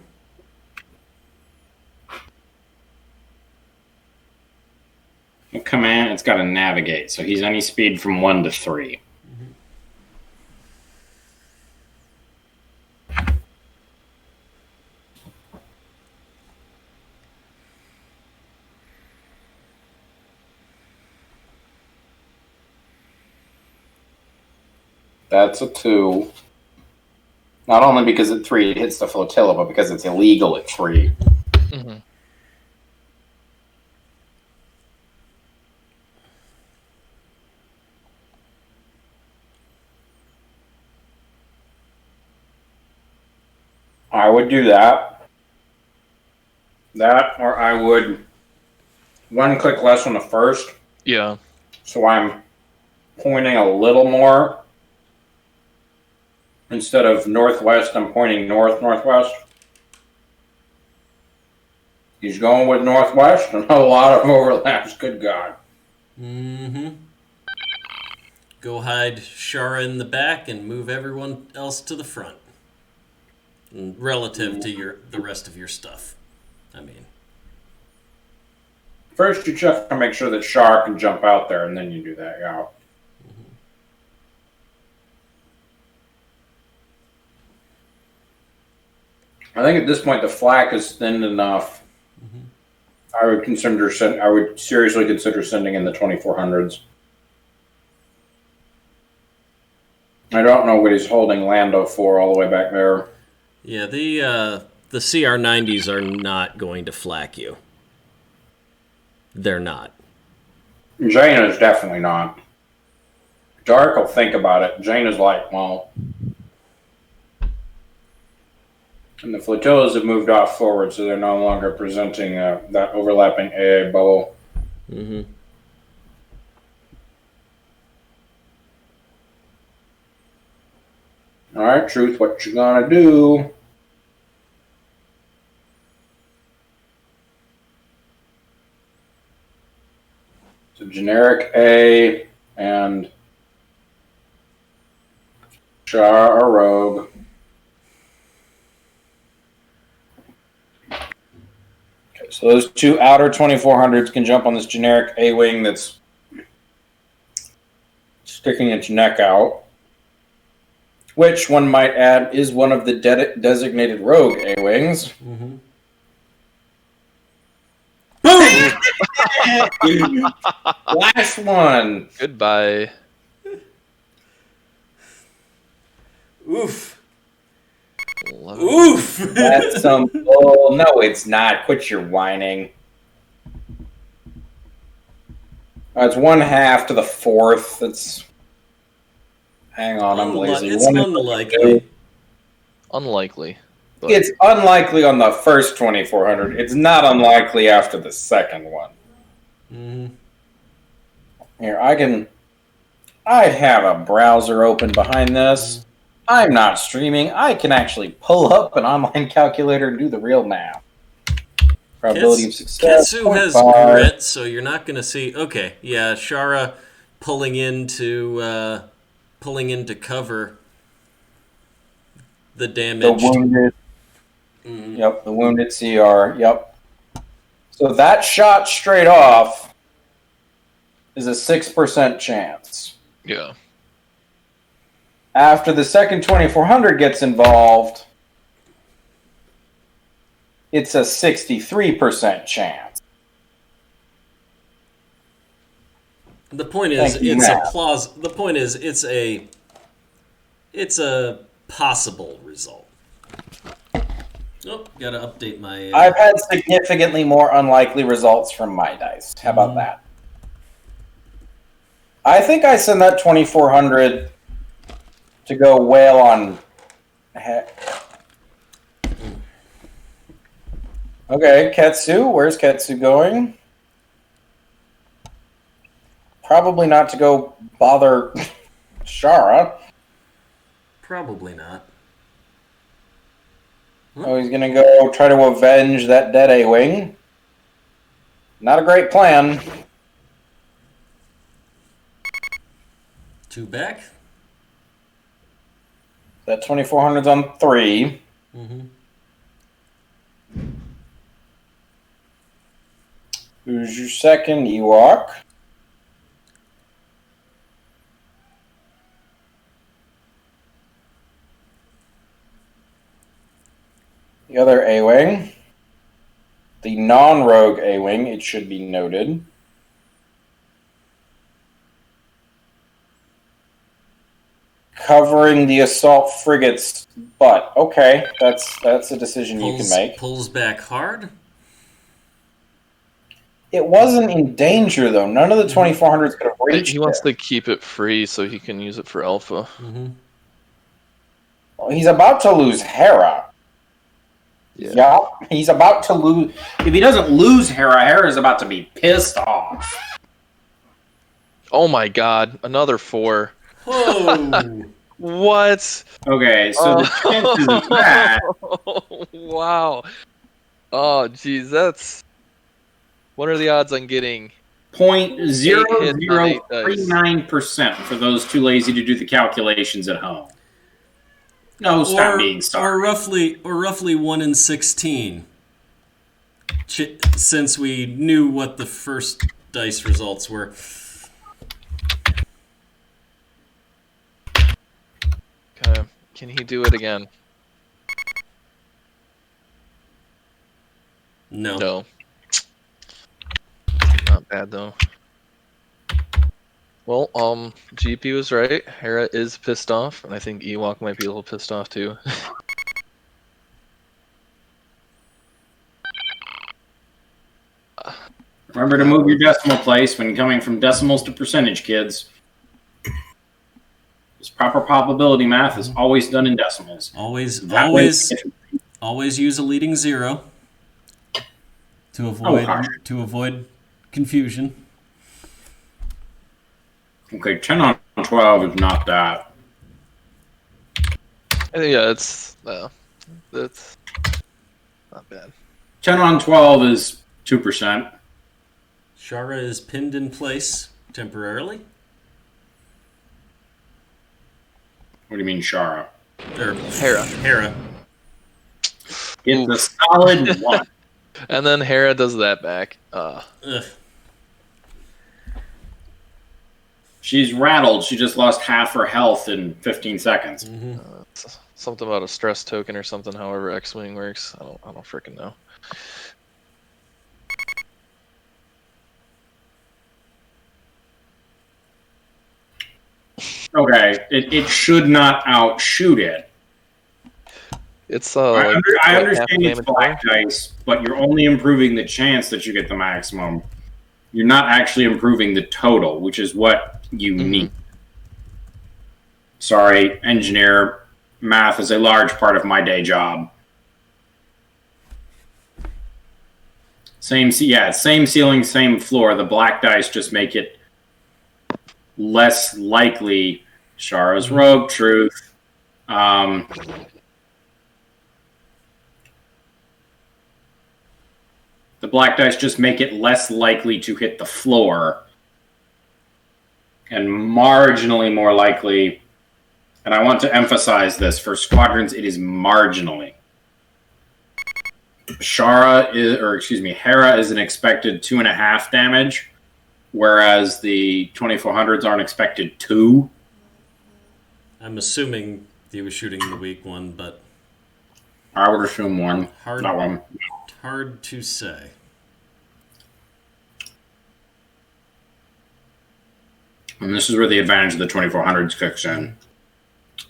Command, it's got to navigate, so he's any speed from 1 to 3. That's a 2. Not only because at 3 it hits the flotilla, but because it's illegal at 3. Mm-hmm. I would do that. That, or I would 1 click less on the first. Yeah. So I'm pointing a little more. Instead of northwest, I'm pointing north-northwest. He's going with northwest, and a lot of overlaps. Good God. Mm-hmm. Go hide Shara in the back and move everyone else to the front. Relative to the rest of your stuff. I mean. First, you check to make sure that Shar can jump out there, and then you do that, yeah. I think at this point the flak is thin enough. I would seriously consider sending in the 2400s. I don't know what he's holding Lando for all the way back there. Yeah, the CR90s are not going to flak you. They're not. Jaina's definitely not. Dark will think about it. Jaina's like, well... And the flotillas have moved off forward, so they're no longer presenting that overlapping AA bubble. Mm-hmm. All right, Truth, what you gonna do? So generic A and Char or Rogue. Okay, so those 2 outer 2400s can jump on this generic A wing that's sticking its neck out. Which, one might add, is one of the designated rogue A-wings. Mm-hmm. Last one. Goodbye. Oof. Love it. Oof. That's some bull. No, it's not. Quit your whining. It's 1/2 to the 4th. That's... Hang on, I'm lazy. It's unlikely. Unlikely. But... It's unlikely on the first 2400. It's not unlikely after the second one. Mm-hmm. Here, I have a browser open behind this. I'm not streaming. I can actually pull up an online calculator and do the real math. Probability of success. Ketsu has 0.5. grit, so you're not going to see... Okay, yeah, Shara pulling into cover the damage. The wounded. Yep, the wounded CR. Yep. So that shot straight off is a 6% chance. Yeah. After the second 2400 gets involved, it's a 63% chance. The point is, The point is, it's a possible result. Oh, gotta update my. I've had significantly more unlikely results from my dice. How about that? I think I send that 2400 to go whale on. Okay, Ketsu. Where's Ketsu going? Probably not to go bother Shara. Probably not. Oh, he's gonna go try to avenge that dead A-wing. Not a great plan. 2 back. That 2400's on 3. Mm-hmm. Who's your second Ewok? The other A-Wing. The non-rogue A-Wing, it should be noted. covering the assault frigate's butt. Okay, that's a decision you can make. Pulls back hard. It wasn't in danger, though. None of the 2400s could have reached He wants it. to keep it free so he can use it for alpha. Mm-hmm. Well, he's about to lose Hera. Yeah. Yup. He's about to lose. If he doesn't lose Hera, Hera's about to be pissed off. Oh my god, another 4. Whoa! What? Okay, so the chances of that. Wow. Oh, geez, that's. What are the odds on getting 0.0039% for those too lazy to do the calculations at home. No, stop being sorry. Or roughly 1 in 16. Since we knew what the first dice results were. Okay. Can he do it again? No. No. Not bad though. Well, GP was right. Hera is pissed off, and I think Ewok might be a little pissed off too. Remember to move your decimal place when coming from decimals to percentage, kids. This proper probability math is always done in decimals. Always That use a leading 0 to avoid confusion. Okay, 10 on 12 is not that. Yeah, that's not bad. 10 on 12 is 2%. Shara is pinned in place temporarily. What do you mean, Shara? Or Hera. It's a solid 1. And then Hera does that back. Ugh. She's rattled. She just lost half her health in 15 seconds. Mm-hmm. Something about a stress token or something. However, X-wing works. I don't freaking know. Okay, it should not outshoot it. It's I like understand it's black dice, but you're only improving the chance that you get the maximum. You're not actually improving the total, which is what you need. Sorry, engineer. Math is a large part of my day job. Same ceiling, same floor. The black dice just make it less likely. Shara's Rogue Truth. The black dice just make it less likely to hit the floor and marginally more likely. And I want to emphasize this. For squadrons, it is marginally. Hera is an expected 2.5 damage, whereas the 2400s aren't expected 2. I'm assuming he was shooting the weak one, but I would assume 1. Not 1. Hard to say. And this is where the advantage of the 2400s kicks in.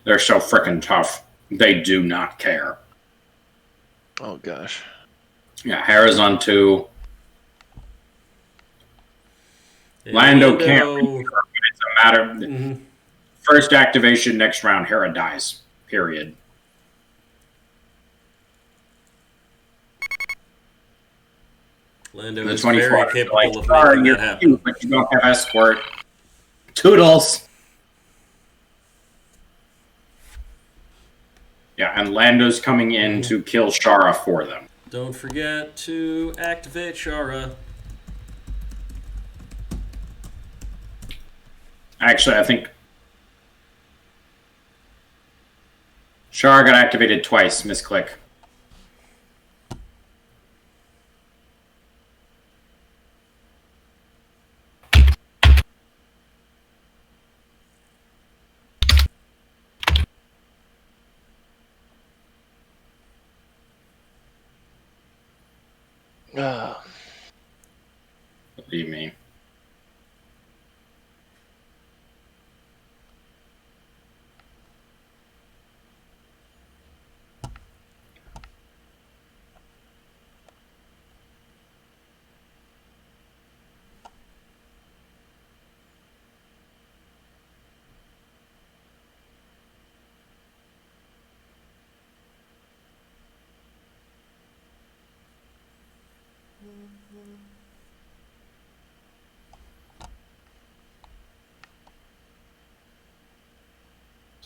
They're so frickin' tough. They do not care. Oh gosh. Yeah, Hera's on 2. Lando can't. It's a matter. Mm-hmm. First activation, next round, Hera dies. Period. Lando The is very 24 capable like, of sorry, making you're that happen. cute, but you don't have escort. Toodles. Yeah, and Lando's coming in to kill Shara for them. Don't forget to activate Shara. Actually, I think Shara got activated twice. Misclick. Believe me.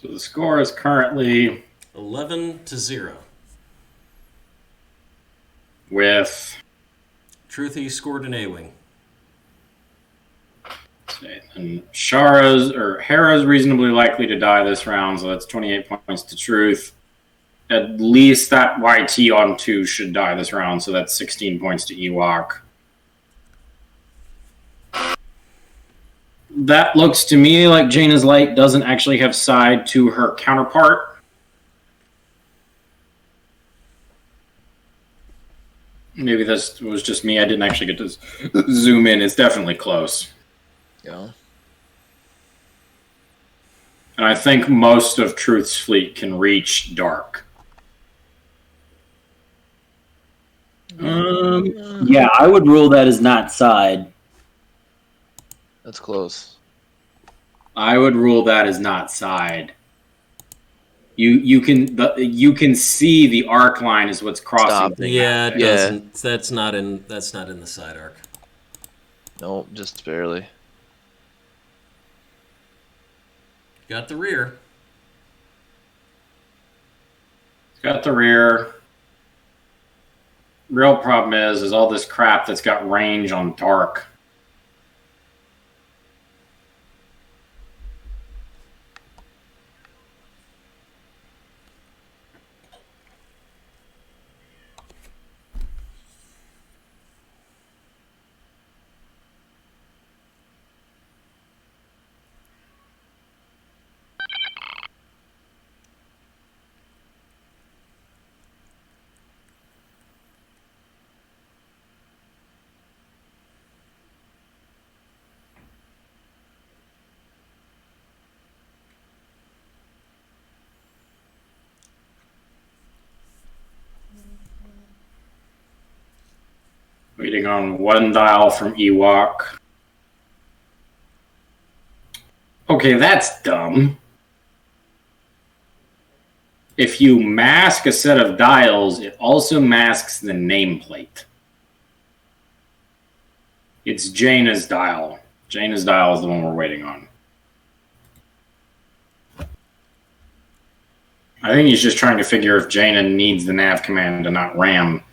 So the score is currently 11-0. with... Truthy scored an A-wing. And Hera's reasonably likely to die this round, so that's 28 points to Truth. At least that YT on 2 should die this round, so that's 16 points to Ewok. That looks to me like Jaina's Light doesn't actually have side to her counterpart. Maybe this was just me. I didn't actually get to zoom in. It's definitely close. Yeah. And I think most of Truth's fleet can reach Dark. Yeah, I would rule that as not side. That's close. I would rule that as not side. You can see the arc line is what's crossing. Stop. the Yeah, it Yeah. doesn't. That's not in the side arc. No, just barely. Got the rear. Got the rear. Real problem is all this crap that's got range on Dark. Waiting on one dial from Ewok. Okay, that's dumb. If you mask a set of dials, it also masks the nameplate. It's Jaina's dial. Jaina's dial is the one we're waiting on. I think he's just trying to figure if Jaina needs the nav command to not ram.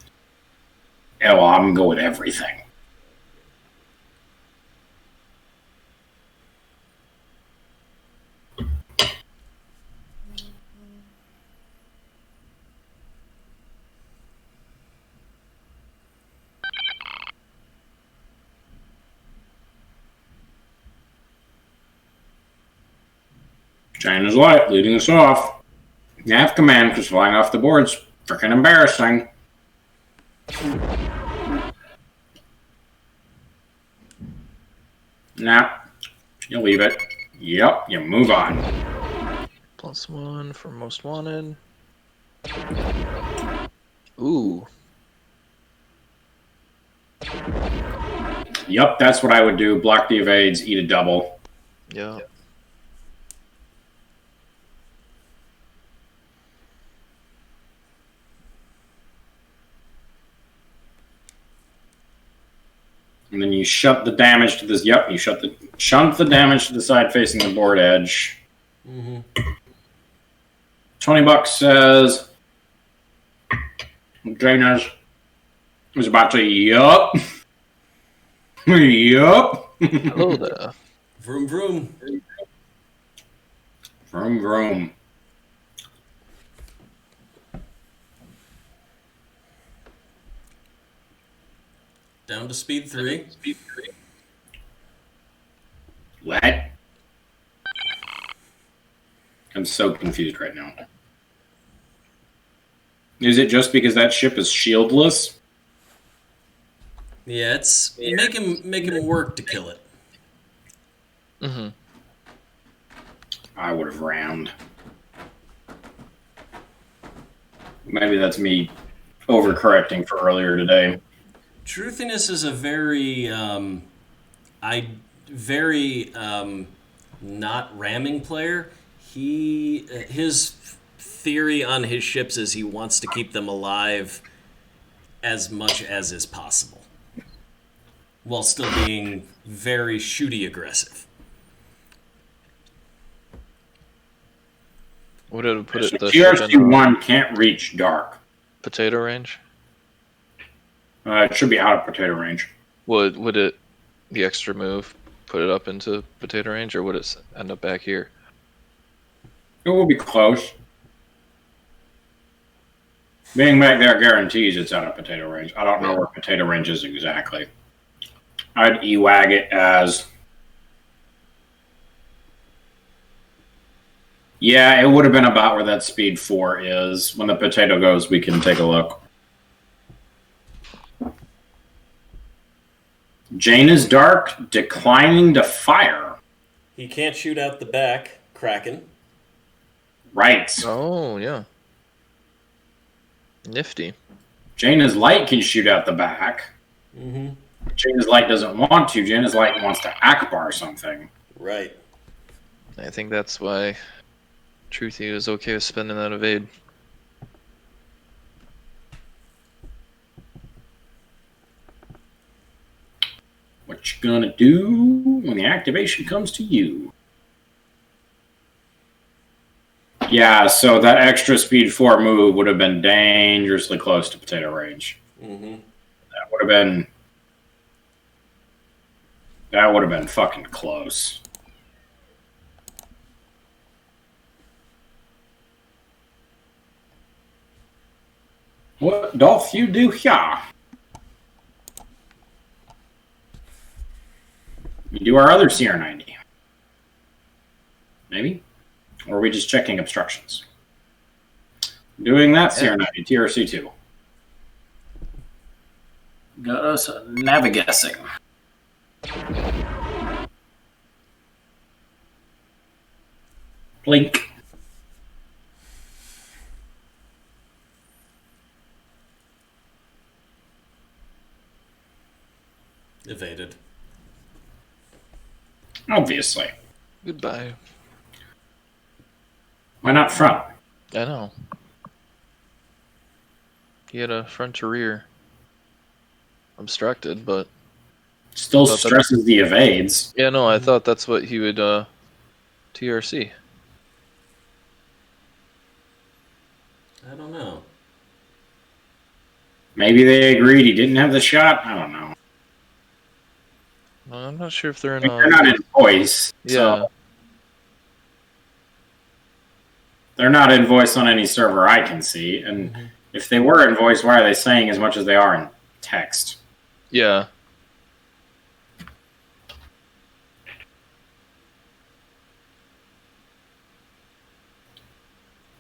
Yeah, well, I'm going to go with everything. China's Light leading us off. Nav command because flying off the board's freaking embarrassing. Nah, you leave it. Yep, you move on. +1 for most wanted. Ooh. Yep, that's what I would do. Block the evades, eat a double. Yeah. And then you shunt the damage to this. Yep, you shunt the damage to the side facing the board edge. Mm-hmm. $20 says Jaina's was about to yup. Yup. Hello there. Vroom vroom. Vroom vroom. Down to speed 3. What? I'm so confused right now. Is it just because that ship is shieldless? Yeah, it's make him work to kill it. Mm-hmm. I would have rammed. Maybe that's me overcorrecting for earlier today. Truthiness is a very not ramming player. His theory on his ships is he wants to keep them alive as much as is possible, while still being very shooty aggressive. Would it put it the ship in TRC-1 can't reach dark. potato range? It should be out of potato range. Would it the extra move put it up into potato range, or would it end up back here? It will be close. Being back there guarantees it's out of potato range. I don't know where potato range is exactly. I'd Ewag it as... Yeah, it would have been about where that speed 4 is. When the potato goes, we can take a look. Jane is dark, declining to fire. He can't shoot out the back, Kraken. Right. Oh, yeah. Nifty. Jane is light can shoot out the back. Mm-hmm. Jane is light doesn't want to. Jane is light wants to Akbar something. Right. I think that's why Truthy was okay with spending that evade. What you gonna do when the activation comes to you? Yeah, so that extra speed 4 move would have been dangerously close to potato range. Mm-hmm. That would have been... That would have been fucking close. What doth you do here? We do our other CR90. Maybe? Or are we just checking obstructions? Doing that CR90, TRC2. Got us navigating. Blink. Evaded. Obviously. Goodbye. Why not front? I know. He had a front to rear obstructed, but Still stresses the evades. yeah, no, I thought that's what he would TRC. I don't know. Maybe they agreed he didn't have the shot. I don't know. I'm not sure if they're in They're not in voice. yeah. So they're not in voice on any server I can see. And if they were in voice, why are they saying as much as they are in text? Yeah.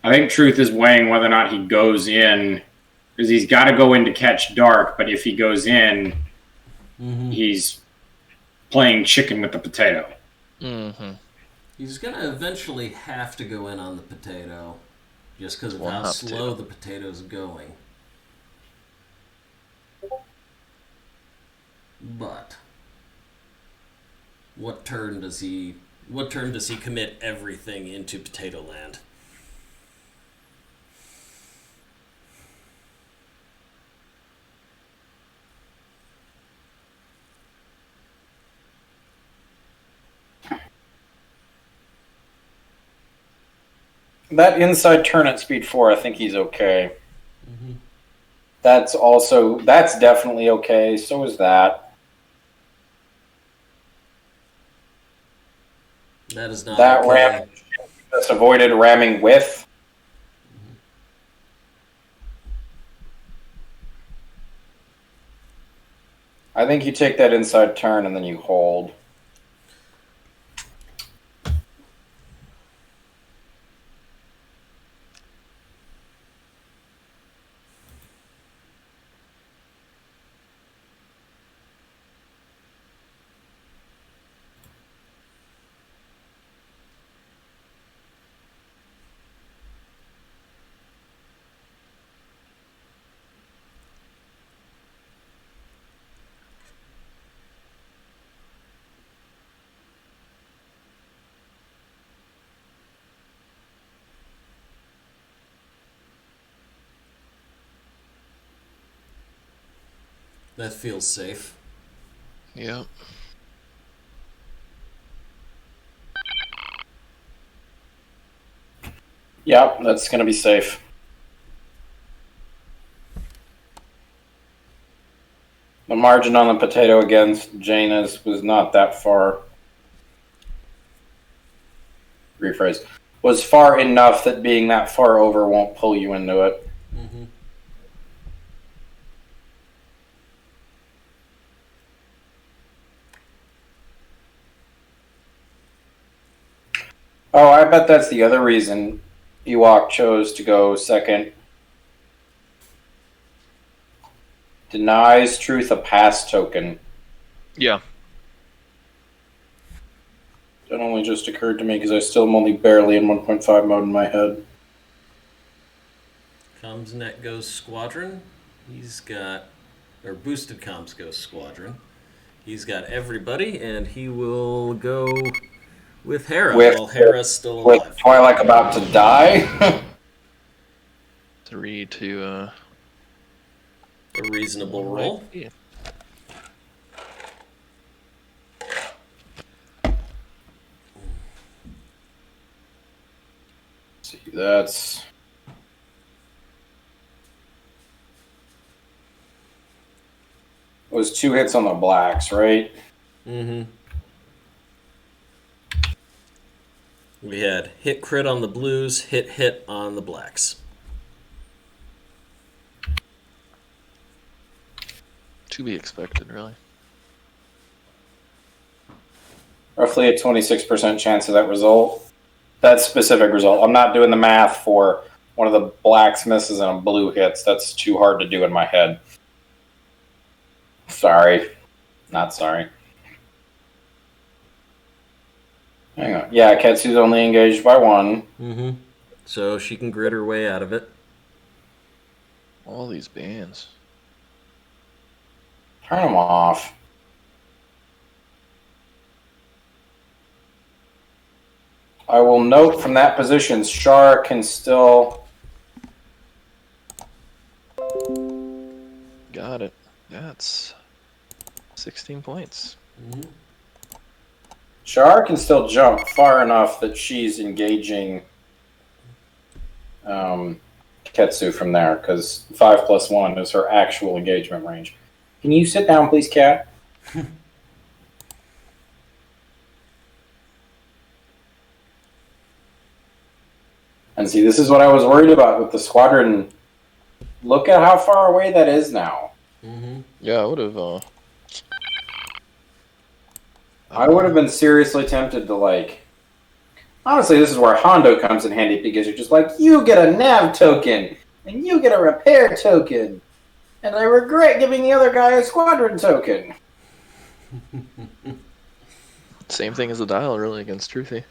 I think Truth is weighing whether or not he goes in, because he's got to go in to catch dark, but if he goes in, he's playing chicken with the potato. Mm-hmm. He's going to eventually have to go in on the potato, just because of Well, how not slow potato. the potato's going. But what turn does he commit everything into Potato Land? That inside turn at speed 4, I think he's okay. That's definitely okay. So is that. That is not That okay. ram just avoided ramming with. I think you take that inside turn and then you hold. That feels safe. Yep. Yep, that's going to be safe. The margin on the potato against Jaina's was not that far. Rephrase. Was far enough that being that far over won't pull you into it. Mm-hmm. Oh, I bet that's the other reason Ewok chose to go second. Denies Truth a pass token. Yeah. That only just occurred to me because I still am only barely in 1.5 mode in my head. Comms net goes Squadron. He's got, or boosted comms goes Squadron. He's got everybody, and he will go with Hera while Hera's still alive. With Twilight about to die? 3 to A reasonable roll. Yeah. See, that's... It was 2 hits on the blacks, right? Mm-hmm. We had hit crit on the blues, hit on the blacks. To be expected, really. Roughly a 26% chance of that result. That specific result. I'm not doing the math for one of the blacks misses and a blue hits. That's too hard to do in my head. Sorry. Not sorry. Hang on. Yeah, Ketsu's only engaged by 1. Mm-hmm. So she can grit her way out of it. All these bands. Turn them off. I will note from that position, Shar can still... Got it. That's 16 points. Mm-hmm. Shar can still jump far enough that she's engaging Ketsu from there, because 5+1 is her actual engagement range. Can you sit down, please, Kat? And see, this is what I was worried about with the squadron. Look at how far away that is now. Mm-hmm. Yeah, I would have. I would have been seriously tempted to, like... Honestly, this is where Hondo comes in handy, because you're just like, you get a nav token, and you get a repair token, and I regret giving the other guy a squadron token. Same thing as the dial, really, against Truthy.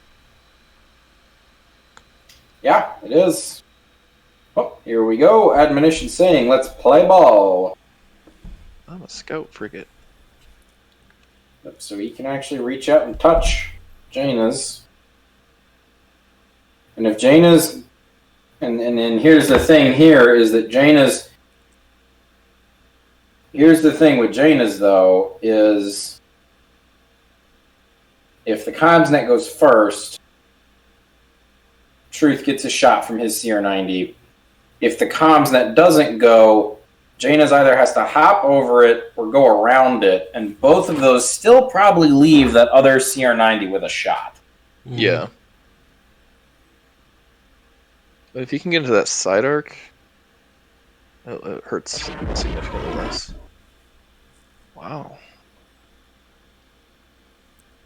Yeah, it is. Oh, here we go. Admonition saying, let's play ball. I'm a scout frigate. So he can actually reach out and touch Jaina's. And if Jaina's... And here's the thing here, is that Jaina's... Here's the thing with Jaina's, though, is... If the comms net goes first, Truth gets a shot from his CR90. If the comms net doesn't go, Jaina's either has to hop over it or go around it, and both of those still probably leave that other CR90 with a shot. Mm-hmm. Yeah. But if you can get into that side arc, it hurts significantly less. Wow.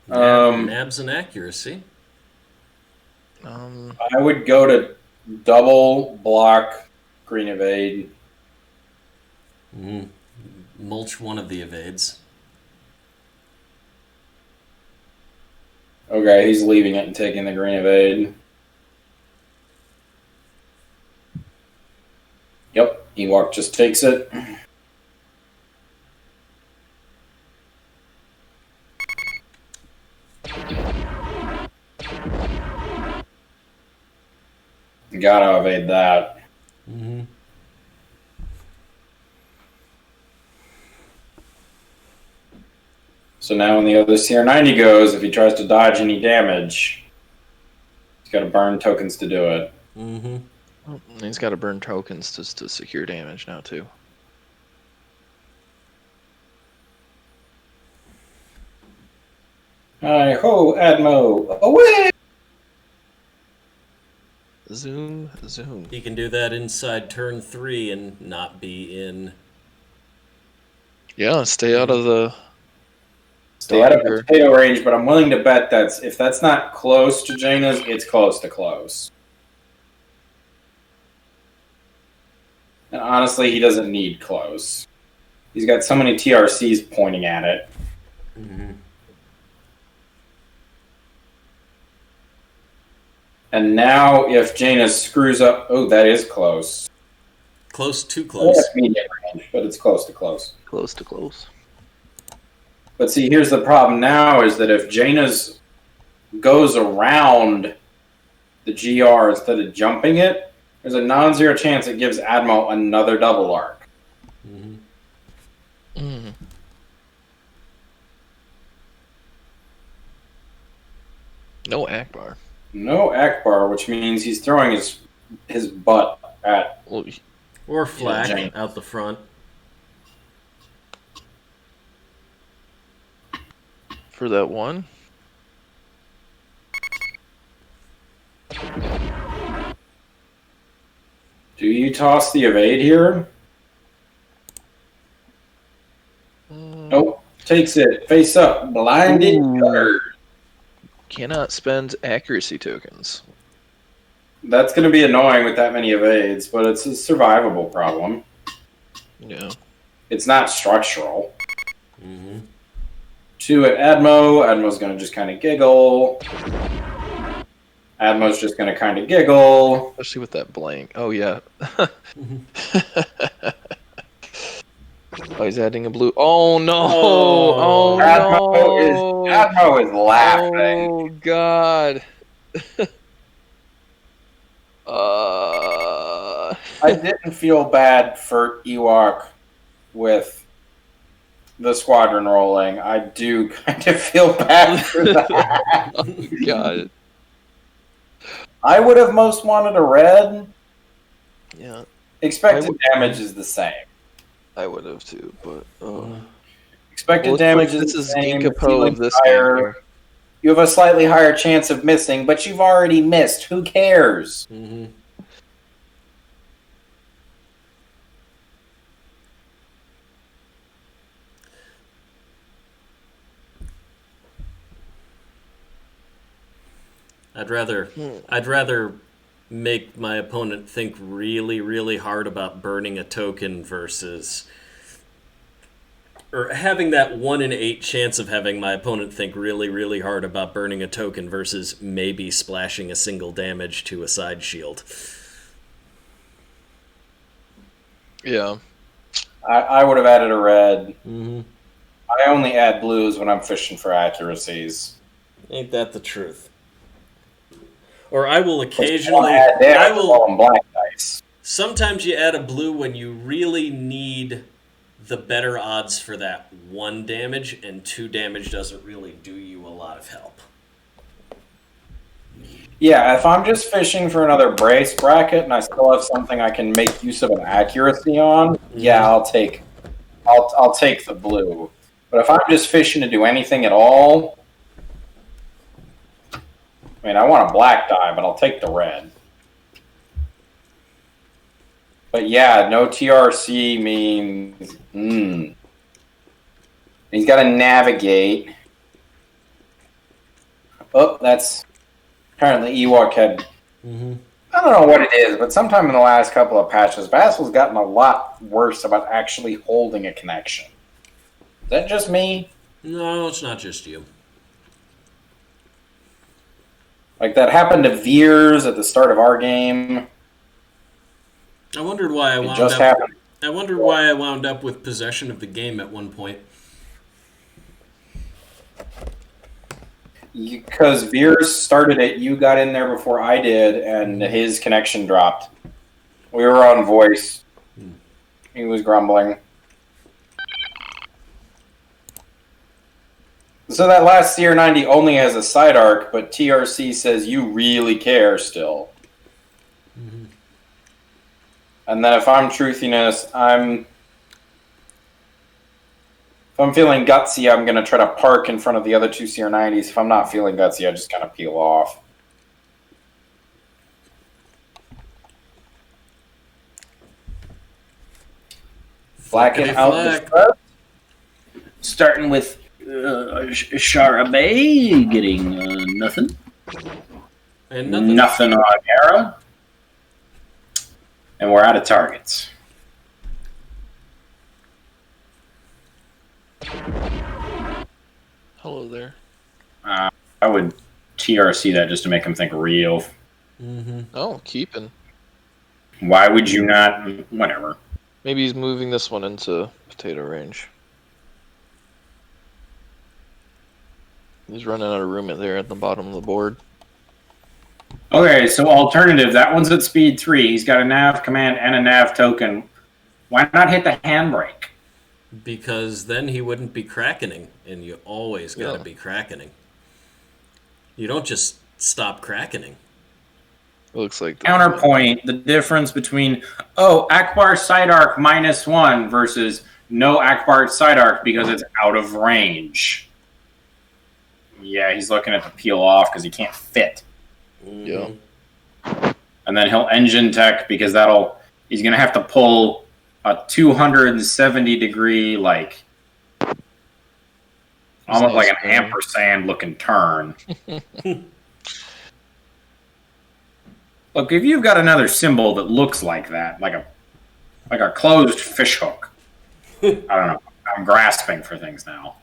Nabs and accuracy. I would go to double block green evade. Mm-hmm. Mulch one of the evades. Okay, he's leaving it and taking the green evade. Yep, Ewok just takes it. Gotta evade that. Mm-hmm. So now when the other CR90 goes, if he tries to dodge any damage, he's got to burn tokens to do it. Mm-hmm. And he's got to burn tokens just to secure damage now too. Hi ho, Admo, away! Zoom, zoom. He can do that inside turn 3 and not be in. Yeah, stay out of the. Stay out of danger. potato range, but I'm willing to bet if that's not close to Jaina's, it's close to close. And honestly, he doesn't need close. He's got so many TRCs pointing at it. Mm-hmm. And now, if Jaina screws up, oh, that is close. Close to Oh, close. that's medium range, but it's close to close. Close to close. But see, here's the problem now: is that if Jaina's goes around the GR instead of jumping it, there's a non-zero chance it gives Admo another double arc. Mm-hmm. Mm. No Akbar. No Akbar, which means he's throwing his butt at. Well, Or Flak Jaina. out the front. for that one. Do you toss the evade here? Nope. Takes it face up. Blinded Ooh. gutter. Cannot spend accuracy tokens. That's going to be annoying with that many evades, but it's a survivable problem. Yeah. It's not structural. Mm-hmm. 2 at Admo. Admo's going to just kind of giggle. Admo's just going to kind of giggle. Especially with that blank. Oh, yeah. Oh, he's adding a blue. Oh, no. Oh, no. Admo is laughing. Oh, God. I didn't feel bad for Ewok with the squadron rolling. I do kind of feel bad for that. Oh, God. I would have most wanted a red. Yeah, Expected damage is the same. I would have too, but Expected well, damage like, is this the is same. Ginkgo of Ceiling's this higher. game. You have a slightly higher chance of missing, but you've already missed. Who cares? Mm-hmm. I'd rather make my opponent think really, really hard about burning a token versus, or having that 1 in 8 chance of having my opponent think really, really hard about burning a token versus maybe splashing a single damage to a side shield. Yeah. I would have added a red. Mm-hmm. I only add blues when I'm fishing for accuracies. Ain't that the truth? Or I will occasionally. I will call them black dice. Sometimes you add a blue when you really need the better odds for that 1 damage, and 2 damage doesn't really do you a lot of help. Yeah, if I'm just fishing for another brace bracket and I still have something I can make use of an accuracy on, yeah, I'll take the blue. But if I'm just fishing to do anything at all, I mean, I want a black die, but I'll take the red. But yeah, no TRC means... He's got to navigate. Oh, that's... Apparently Ewok had... Mm-hmm. I don't know what it is, but sometime in the last couple of patches, Bassel's gotten a lot worse about actually holding a connection. Is that just me? No, it's not just you. Like, that happened to Veers at the start of our game. I wondered why I It wound just up. happened. I wondered why I wound up with possession of the game at one point. Because Veers started it, you got in there before I did, and his connection dropped. We were on voice. He was grumbling. So that last CR90 only has a side arc, but TRC says you really care still. And then if I'm Truthiness, if I'm feeling gutsy, I'm going to try to park in front of the other two CR90s. If I'm not feeling gutsy, I just kind of peel off. Blacking out the front. Starting with Shara Bay, getting nothing. And nothing. Nothing on Era. And we're out of targets. Hello there. I would TRC that just to make him think real. Mm-hmm. Oh, keeping. Why would you not? Whatever. Maybe he's moving this one into potato range. He's running out of room there at the bottom of the board. Okay, so alternative. That one's at speed 3. He's got a nav command and a nav token. Why not hit the handbrake? Because then he wouldn't be crackening, and you always got to be crackening. You don't just stop crackening. It looks like Counterpoint, the difference between, Akbar side arc -1 versus no Akbar side arc because it's out of range. Yeah, he's looking at the peel off because he can't fit. Yeah. And then he'll engine tech because he's going to have to pull a 270-degree, almost like an ampersand-looking turn. Look, if you've got another symbol that looks like that, like a closed fishhook, I don't know. I'm grasping for things now.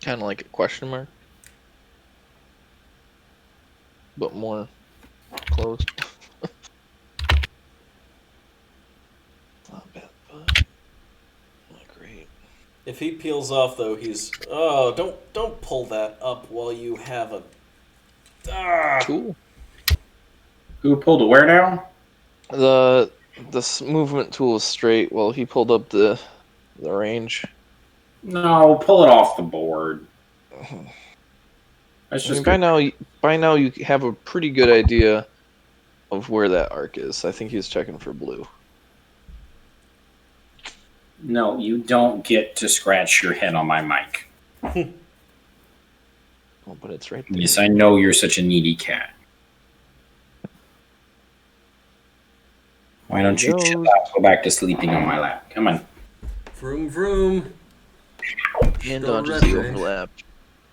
kind of like a question mark, but more closed. Not bad, but not great. If he peels off, though, he's don't pull that up while you have a Cool. Who pulled a where down? The movement tool is straight. Well, he pulled up the range. No, pull it off the board. That's just by now you have a pretty good idea of where that arc is. I think he was checking for blue. No, you don't get to scratch your head on my mic. Oh, but it's right there. Yes, I know you're such a needy cat. Why don't you chill out? Go back to sleeping on my lap. Come on. vroom vroom. And Still dodges red the range. overlap,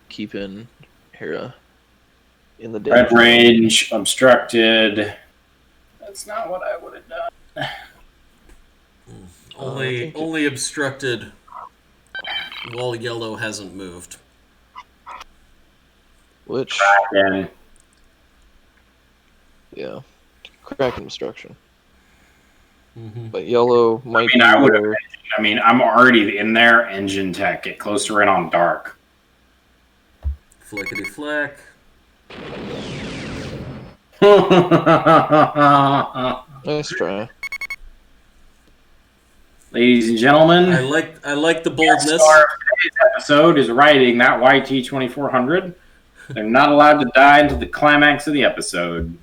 keeping Hera in the Red danger. range, obstructed. That's not what I would have done. Only obstructed while yellow hasn't moved. Which, Again. yeah, Kraken obstruction. Mm-hmm. But yellow might be I would have. where... I mean, I'm already in there. Engine tech. Get closer in on dark. Flickety flack. Nice try. Ladies and gentlemen, I like the the boldness. star of today's episode is riding that YT2400. They're not allowed to die until the climax of the episode.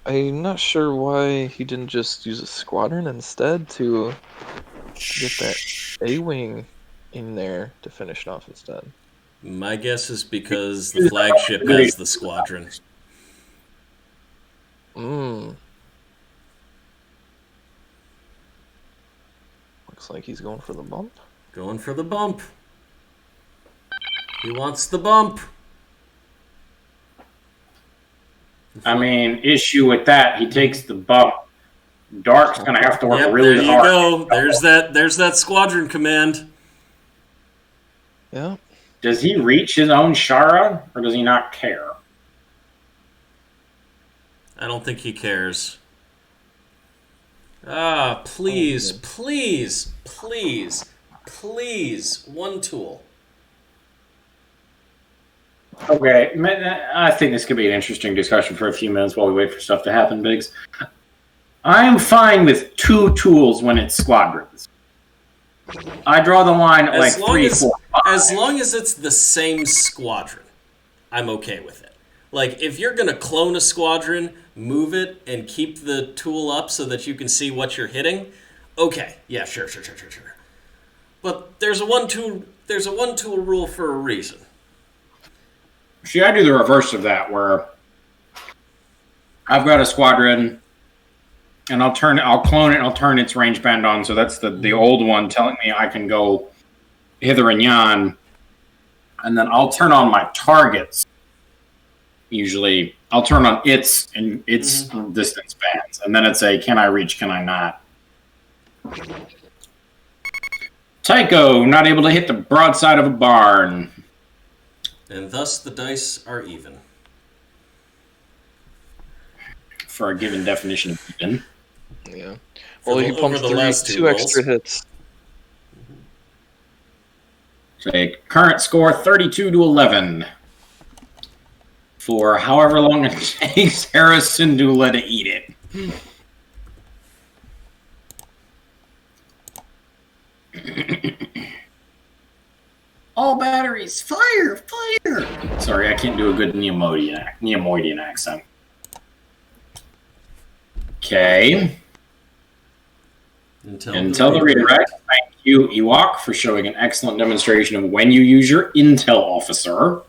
I'm not sure why he didn't just use a squadron instead to get that A-wing in there to finish it off instead. My guess is because the flagship has the squadron. Looks like he's going for the bump. Going for the bump. He wants the bump. I mean, issue with that, he takes the bump. Dark's going to have to work Yep, really there you hard. go. There's that squadron command. Yeah. Does he reach his own Shara, or does he not care? I don't think he cares. Please, please, please, please, one tool. Okay, I think this could be an interesting discussion for a few minutes while we wait for stuff to happen, Biggs. I am fine with 2 tools when it's squadrons. I draw the line at like 3, 4, 5. As long as it's the same squadron, I'm okay with it. Like, if you're going to clone a squadron, move it, and keep the tool up so that you can see what you're hitting, okay, yeah, sure. But there's a one-tool rule for a reason. See, I do the reverse of that, where I've got a squadron, and I'll clone it, and I'll turn its range band on. So that's the old one telling me I can go hither and yon, and then I'll turn on my targets. Usually, I'll turn on its distance bands, and then it's a can I reach, can I not? Tycho, not able to hit the broadside of a barn. And thus the dice are even. For a given definition of even. Yeah. For Well, he over pumped the last two two rolls. extra hits. So a current score 32-11. For however long it takes Harris Syndulla to eat it. All batteries, fire! Sorry, I can't do a good Neomoidian accent. Okay. Intel the redirect. Thank you, Ewok, for showing an excellent demonstration of when you use your Intel officer.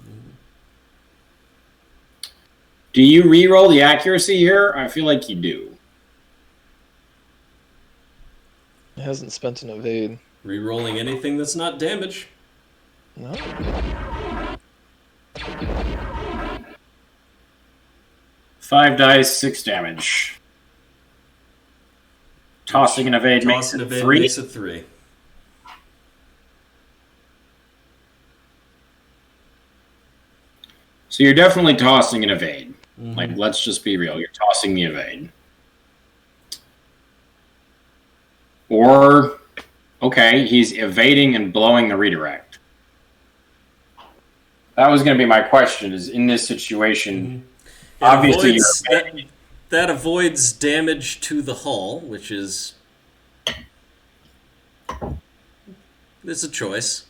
Do you re-roll the accuracy here? I feel like you do. He hasn't spent an evade. Rerolling anything that's not damage. No. 5 dice, 6 damage. Tossing an evade makes it 3. Makes it 3. So you're definitely tossing an evade. Like, let's just be real. You're tossing the evade. Or, okay, he's evading and blowing the redirect. That was going to be my question, is in this situation, obviously that avoids damage to the hull, which is... It's a choice.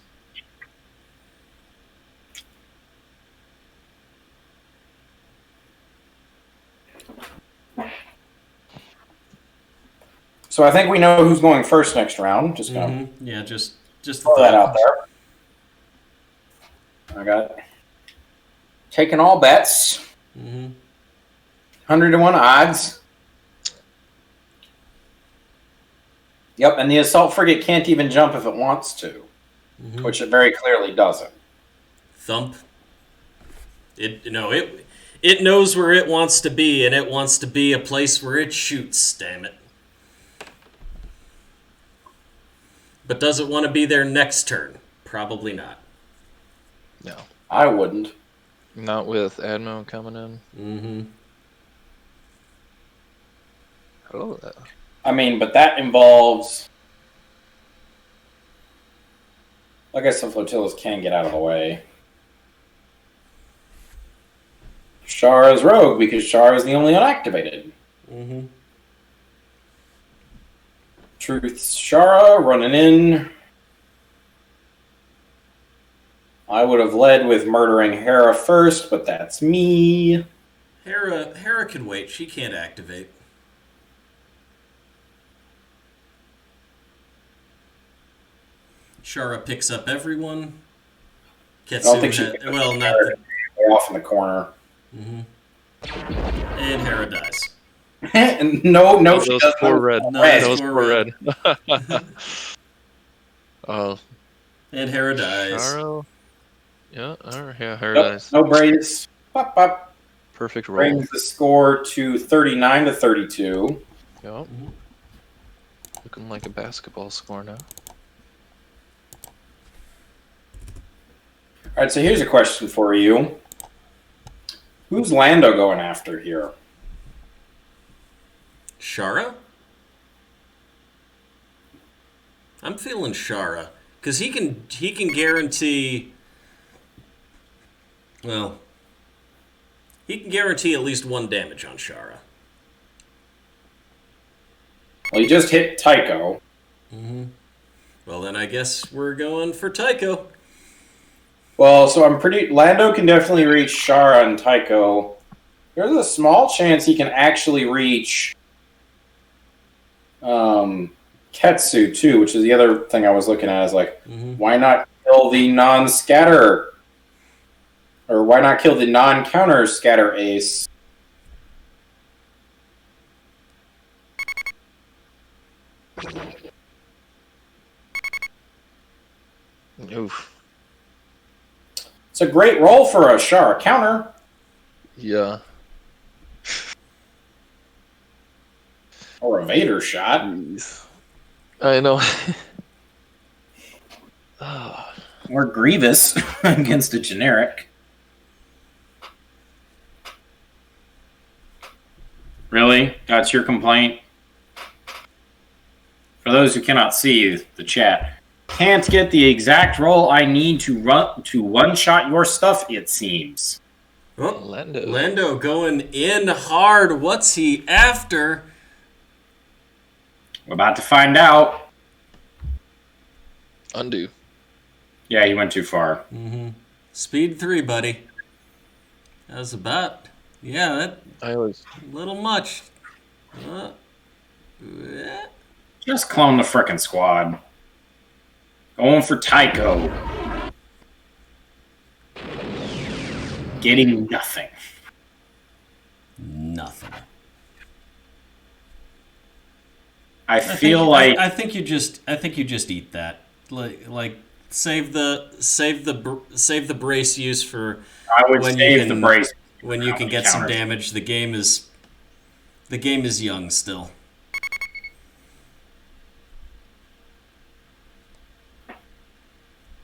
So I think we know who's going first next round. Just gonna Yeah, just throw that out there. I got taking all bets. 100-1 odds. Yep, and the assault frigate can't even jump if it wants to, which it very clearly doesn't. Thump. It knows where it wants to be, and it wants to be a place where it shoots. Damn it. But does it want to be there next turn? Probably not. No. I wouldn't. Not with Admo coming in. Hello there. I mean, but that involves... I guess the flotillas can get out of the way. Shara's rogue, because Shara is the only unactivated. Truth's Shara running in. I would have led with murdering Hera first, but that's me. Hera can wait. She can't activate. Shara picks up everyone. I don't think she not off in the corner. And Hera dies. no, she doesn't. Poor red. Nice, Those poor poor red. red. Oh. And Hera dies. Sharo. Yeah, Hera dies. No brace. Pop, pop. Perfect roll. Brings the score to 39-32. Yep. Looking like a basketball score now. All right, so here's a question for you. Who's Lando going after here? Shara? I'm feeling Shara. Because he can guarantee... Well... He can guarantee at least 1 damage on Shara. Well, he just hit Tycho. Well, then I guess we're going for Tycho. Well, so I'm pretty. Lando can definitely reach Shara and Tycho. There's a small chance he can actually reach Ketsu too, which is the other thing I was looking at. Is like, why not kill the non-scatter, or why not kill the non-counter scatter ace? Oof. It's a great roll for a Shara counter. Yeah. Or a Vader shot. Jeez. I know. Ah. Or Grievous against a generic. Really? That's your complaint? For those who cannot see the chat, can't get the exact roll I need to one-shot your stuff, it seems. Oh, Lando. Lando going in hard. What's he after? We're about to find out. Undo. Yeah, he went too far. Speed 3, buddy. That was about... Yeah, that... I was. A little much. Yeah. Just clone the frickin' squad. Going for Tycho. Getting nothing. Nothing. I feel like I think you just eat that. Like save the brace use for I would when save the brace when you can get some damage. The game is young still.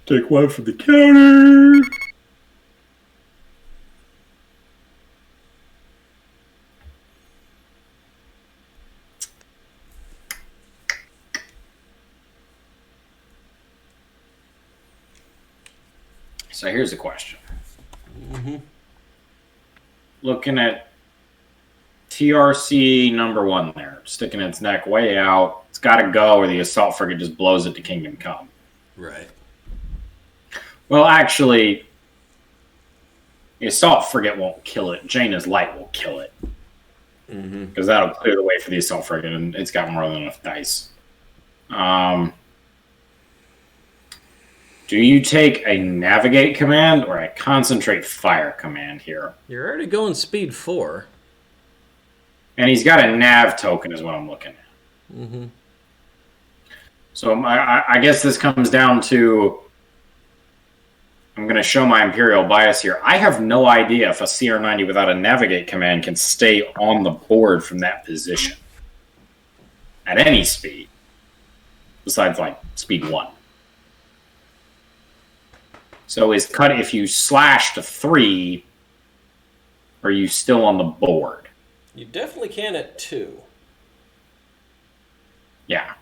take one for the counter. So here's the question. Looking at TRC number 1 there, sticking its neck way out. It's got to go, or the assault frigate just blows it to Kingdom Come. Right. Well, actually, the assault frigate won't kill it. Jaina's Light will kill it. Because that'll clear the way for the assault frigate, and it's got more than enough dice. Do you take a navigate command or a concentrate fire command here? You're already going speed 4. And he's got a nav token is what I'm looking at. So I guess this comes down to, I'm going to show my Imperial bias here. I have no idea if a CR90 without a navigate command can stay on the board from that position. At any speed. Besides, like, speed 1. So if you slash to 3, are you still on the board? You definitely can at 2. Yeah.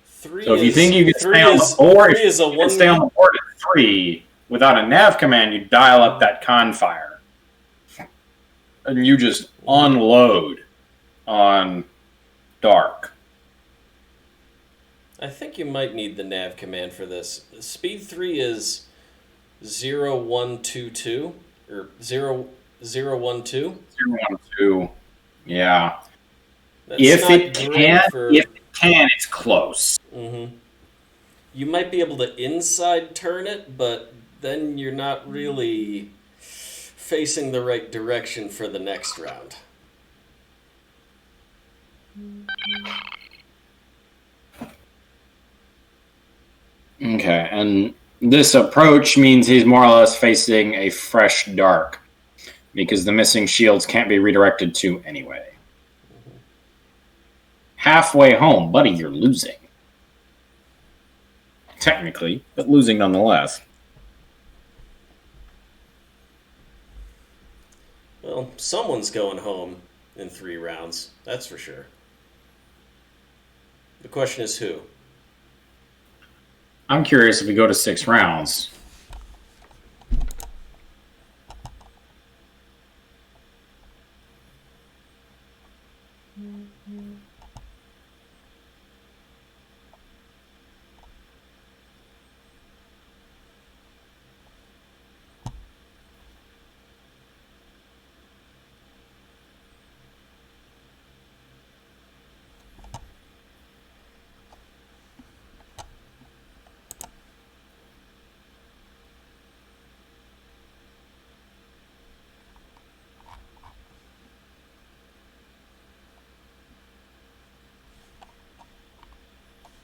3 So if you think you can stay on the board, if you can stay on the board at 3 without a nav command, you dial up that con fire. And you just unload on Dark. I think you might need the nav command for this. Speed 3 is 0122 or 0012. 012. Yeah. That's If not it great can, it's close. You might be able to inside turn it, but then you're not really facing the right direction for the next round. Okay, and this approach means he's more or less facing a fresh Dark, because the missing shields can't be redirected to anyway. Halfway home, buddy, you're losing. Technically, but losing nonetheless. Well, someone's going home in 3 rounds, that's for sure. The question is who? I'm curious if we go to 6 rounds.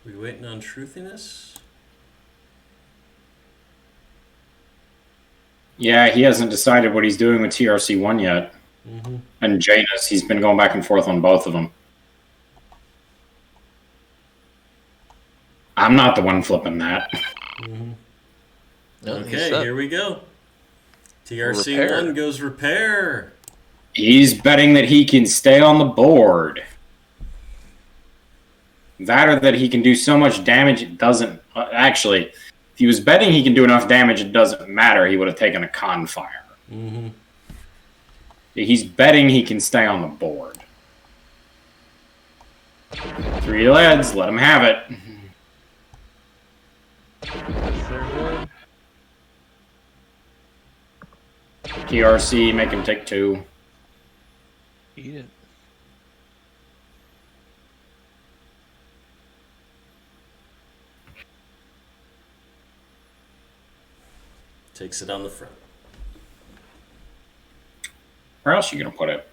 We waiting on Truthiness? Yeah, he hasn't decided what he's doing with TRC1 yet. Mm-hmm. And Janus, he's been going back and forth on both of them. I'm not the one flipping that. Mm-hmm. No, he's Okay, set. here we go. TRC1 Repair. goes repair. He's betting that he can stay on the board. That or that he can do so much damage it doesn't... Actually, if he was betting he can do enough damage it doesn't matter, he would have taken a Confire. Mm-hmm. He's betting he can stay on the board. 3 leads, let him have it. TRC, make him take 2. Eat it. Takes it on the front. Where else are you going to put it?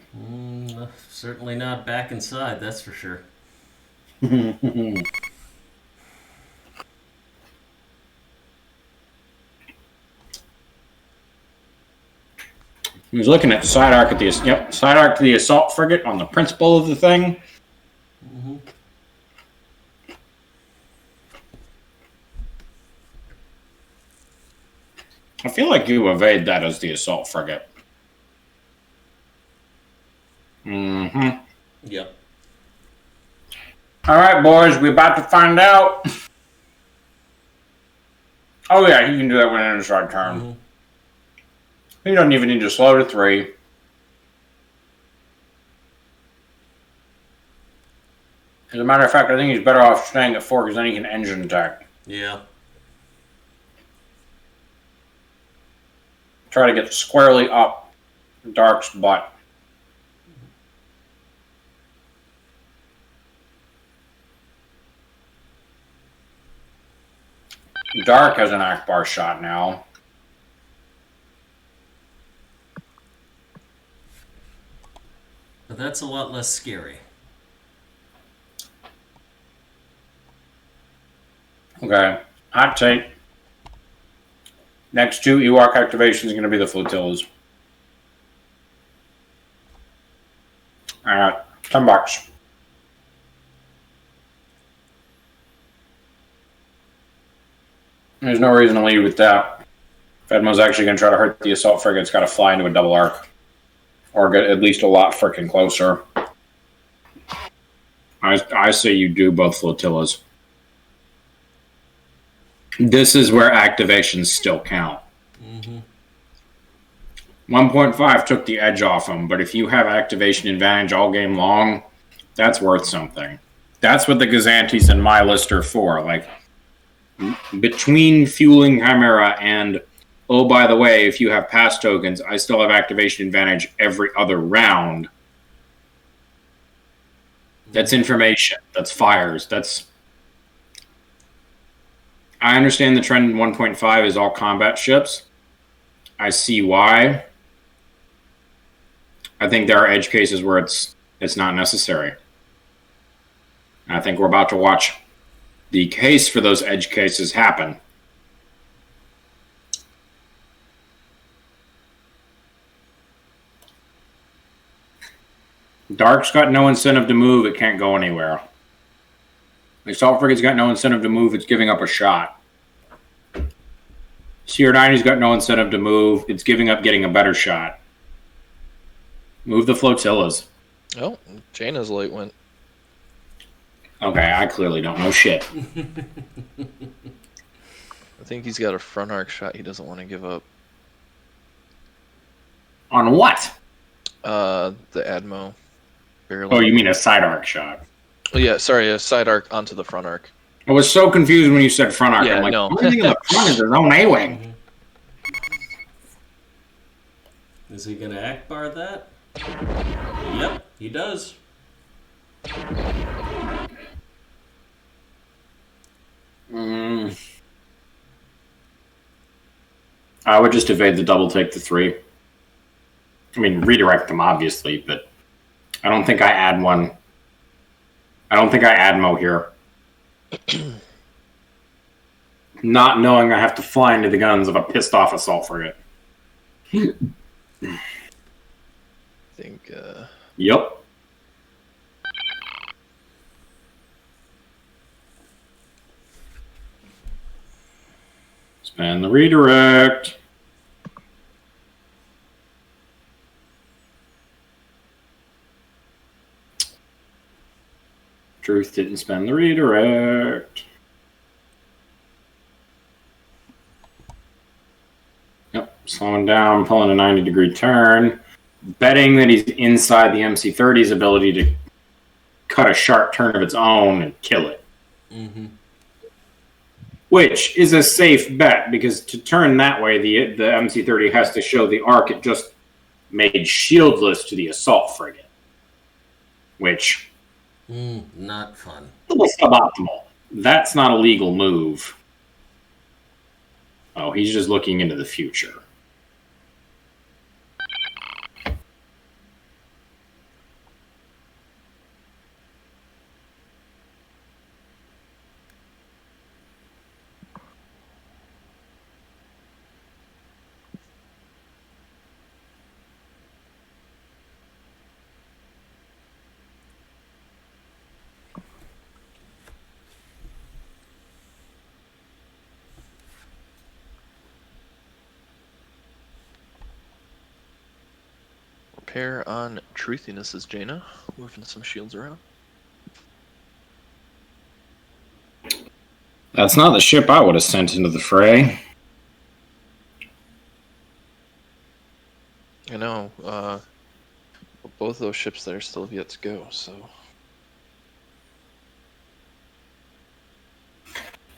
Certainly not back inside, that's for sure. He was looking at side arc at the side arc to the assault frigate on the principle of the thing. Mm-hmm. I feel like you evade that as the assault frigate. Mm-hmm. Yep. All right, boys, we're about to find out. Oh yeah, he can do that when in his right turn. Mm-hmm. He doesn't even need to slow to 3. As a matter of fact, I think he's better off staying at 4 because then he can engine attack. Yeah. Try to get squarely up Dark's butt. Dark has an Akbar shot now. But that's a lot less scary. Okay. Hot take. Next 2 Ewok activations are going to be the flotillas. Alright. $10. There's no reason to lead with that. Fedmo's actually going to try to hurt the assault frigate. It's got to fly into a double arc. Or get at least a lot freaking closer. I say you do both flotillas. This is where activations still count. Mm-hmm. 1.5 took the edge off him, but if you have activation advantage all game long, that's worth something. That's what the Gazantes in my list are for. Like, between fueling Chimera and, oh, by the way, if you have pass tokens, I still have activation advantage every other round. That's information. That's fires. I understand the trend in 1.5 is all combat ships. I see why. I think there are edge cases where it's not necessary. I think we're about to watch the case for those edge cases happen. Dark's got no incentive to move. It can't go anywhere. The assault frigate's got no incentive to move. It's giving up a shot. CR90's got no incentive to move. It's giving up getting a better shot. Move the flotillas. Oh, Jaina's light went. Okay, I clearly don't know shit. I think he's got a front arc shot he doesn't want to give up. On what? The Admo. Barely. Oh, you mean a side arc shot? Oh, yeah, sorry, a side arc onto the front arc. I was so confused when you said front arc. Yeah, I'm like, no. the only thing in the front is his own A-wing. Is he going to Akbar that? Yep, he does. I would just evade the double take to 3. I mean, redirect them, obviously, but I don't think I add one. I don't think I add Mo here. Not knowing I have to fly into the guns of a pissed off assault frigate. I think. Yep. Spend the redirect. Truth didn't spend the redirect. Yep, slowing down, pulling a 90-degree turn. Betting that he's inside the MC-30's ability to cut a sharp turn of its own and kill it. Mm-hmm. Which is a safe bet, because to turn that way, the MC-30 has to show the arc it just made shieldless to the assault frigate. Which... not fun. a little suboptimal. That's not a legal move. Oh, he's just looking into the future. Repair on Truthiness is Jaina, moving some shields around. That's not the ship I would have sent into the fray. I know. Both those ships there still have yet to go, so.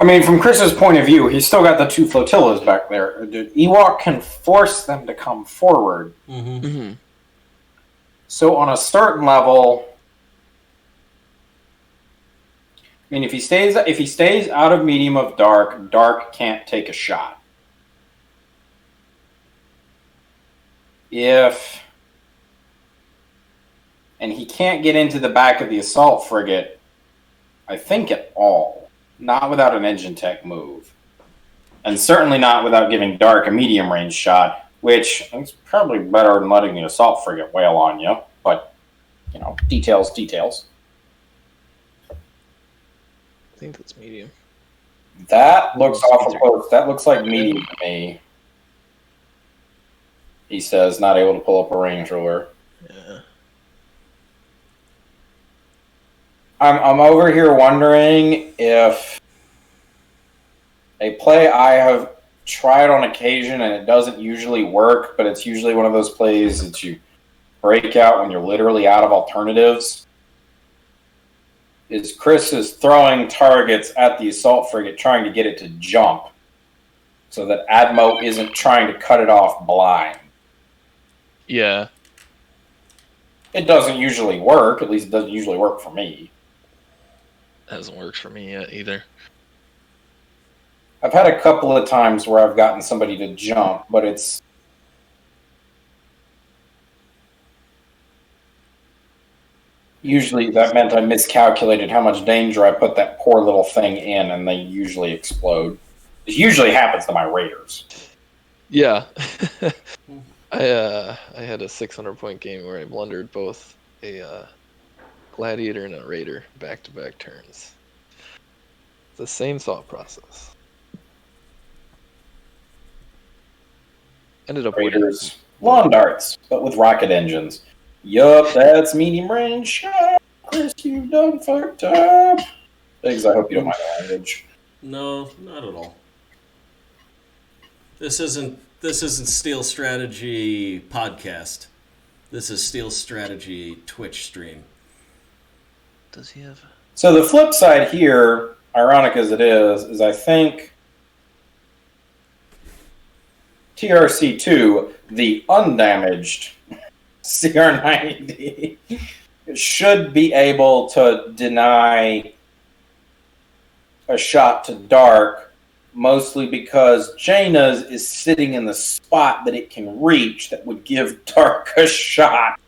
I mean, from Chris's point of view, he's still got the 2 flotillas back there. The Ewok can force them to come forward. Mm-hmm. Mm-hmm. So on a certain level, I mean, if he stays out of medium of dark, dark can't take a shot. And he can't get into the back of the assault frigate, I think, at all. Not without an engine tech move. And certainly not without giving dark a medium range shot, which is probably better than letting the assault frigate wail on you. But, details. I think that's medium. That looks awful close. That looks like medium to me. He says, not able to pull up a range ruler. Yeah. I'm over here wondering if a play I have tried on occasion and it doesn't usually work, but it's usually one of those plays that you break out when you're literally out of alternatives, is Chris is throwing targets at the assault frigate trying to get it to jump so that Admo isn't trying to cut it off blind. Yeah. It doesn't usually work. At least it doesn't usually work for me. Hasn't worked for me yet either. I've had a couple of times where I've gotten somebody to jump, but it's usually that meant I miscalculated how much danger I put that poor little thing in, and they usually explode. It usually happens to my raiders. Yeah. I had a 600-point game where I blundered both a gladiator and a raider back-to-back turns. It's the same thought process. Ended up winning. Raiders, lawn darts, but with rocket engines. Yup, that's medium range. Chris, you done fucked up. Thanks, I hope you don't mind the language. No, not at all. This isn't Steel Strategy podcast. This is Steel Strategy Twitch stream. Does he have? So the flip side here, ironic as it is I think TRC2, the undamaged CR90, should be able to deny a shot to Dark, mostly because Jaina's is sitting in the spot that it can reach that would give Dark a shot.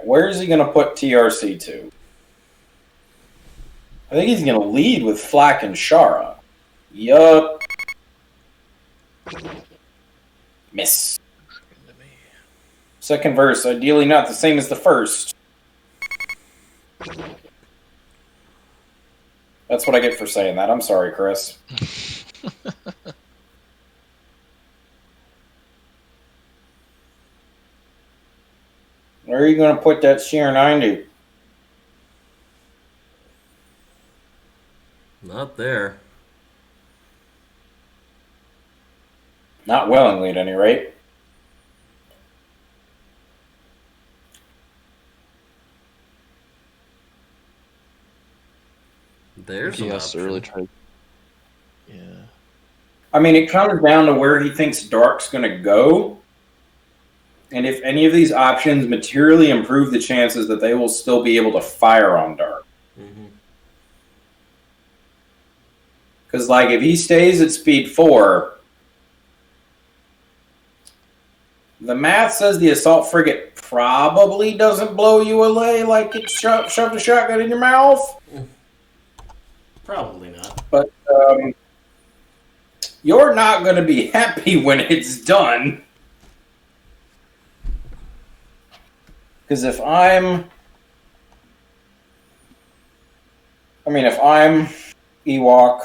where is he going to put TRC to? I think he's going to lead with Flack and Shara. Yup. Miss. Second verse, ideally not the same as the first. That's what I get for saying that. I'm sorry, Chris. Where are you going to put that CR90? Not there. Not willingly, at any rate. There's He an has to option. really try. Yeah. I mean, it comes down to where he thinks Dark's going to go. And if any of these options materially improve the chances that they will still be able to fire on Dark. Because, like, if he stays at speed 4, the math says the assault frigate probably doesn't blow you away like it shoved a shotgun in your mouth. Probably not. But you're not going to be happy when it's done. Because if I'm Ewok,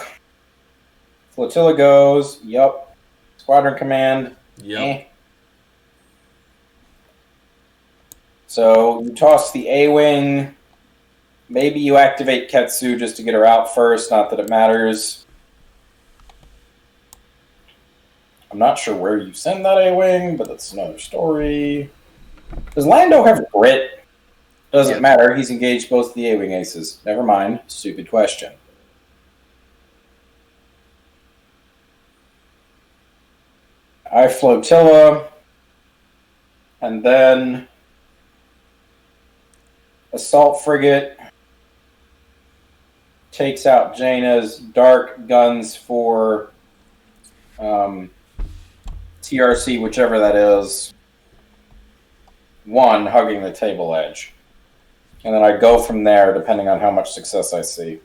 flotilla goes, yup. Squadron command, Yep. eh. So you toss the A-Wing. Maybe you activate Ketsu just to get her out first, not that it matters. I'm not sure where you send that A-Wing, but that's another story. Does Lando have grit? Doesn't matter. He's engaged both the A-Wing aces. Never mind. Stupid question. I flotilla. And then assault frigate takes out Jaina's. Dark guns for TRC, whichever that is. 1, hugging the table edge. And then I go from there, depending on how much success I see.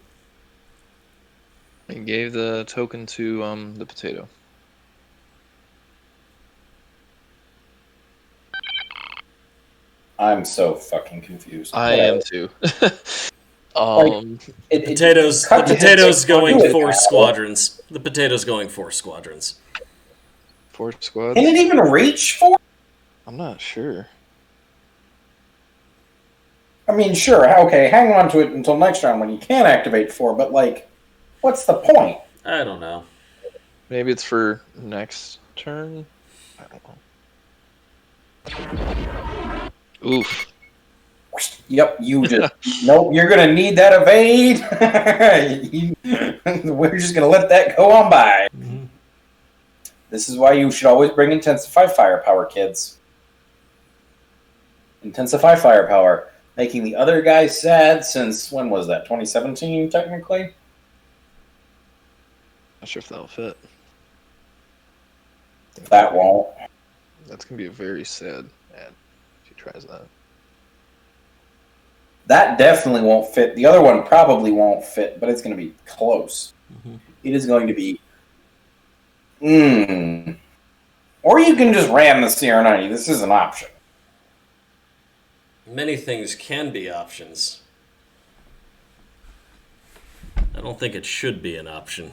He gave the token to the potato. I'm so fucking confused. I am too. The potato's going 4 squadrons. The potato's going 4 squadrons. 4 squads? Can it even reach 4? I'm not sure. I mean, sure, okay, hang on to it until next round when you can activate 4, but, like, what's the point? I don't know. Maybe it's for next turn? I don't know. Oof. Yep, you just... Nope, you're going to need that evade. We're just going to let that go on by. Mm-hmm. This is why you should always bring Intensify Firepower, kids. Intensify Firepower. Making the other guy sad since, when was that, 2017, technically? Not sure if that'll fit. That won't. That's going to be a very sad ad if he tries that. That definitely won't fit. The other one probably won't fit, but it's going to be close. Mm-hmm. It is going to be... Or you can just ram the CR90. This is an option. Many things can be options. I don't think it should be an option.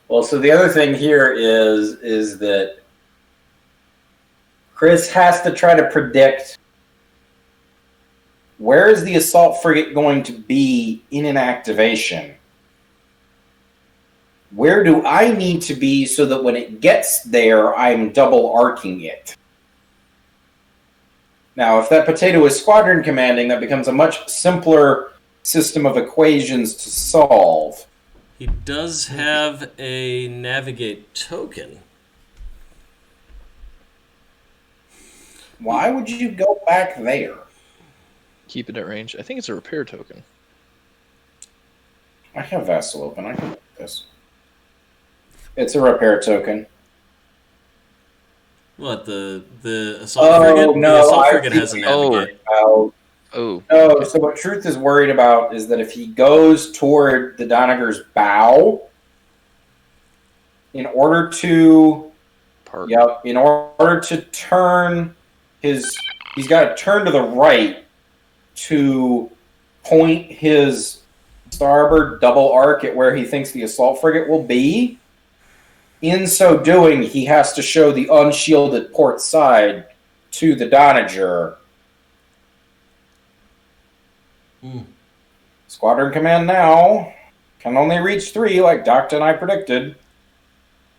Well, so the other thing here is that Chris has to try to predict where is the assault frigate going to be in an activation. Where do I need to be so that when it gets there, I'm double arcing it? Now, if that potato is squadron commanding, that becomes a much simpler system of equations to solve. He does have a navigate token. Why would you go back there? Keep it at range. I think it's a repair token. I have Vassal open. I can look at this. It's a repair token. What the assault frigate? no, The assault I frigate think has a Oh. navigate. Oh, Oh. no. So what Truth is worried about is that if he goes toward the Doniger's bow, in order to Park. in order to turn he's got to turn to the right to point his starboard double arc at where he thinks the assault frigate will be. In so doing, he has to show the unshielded port side to the Doniger. Squadron command now can only reach 3, like Doctor and I predicted.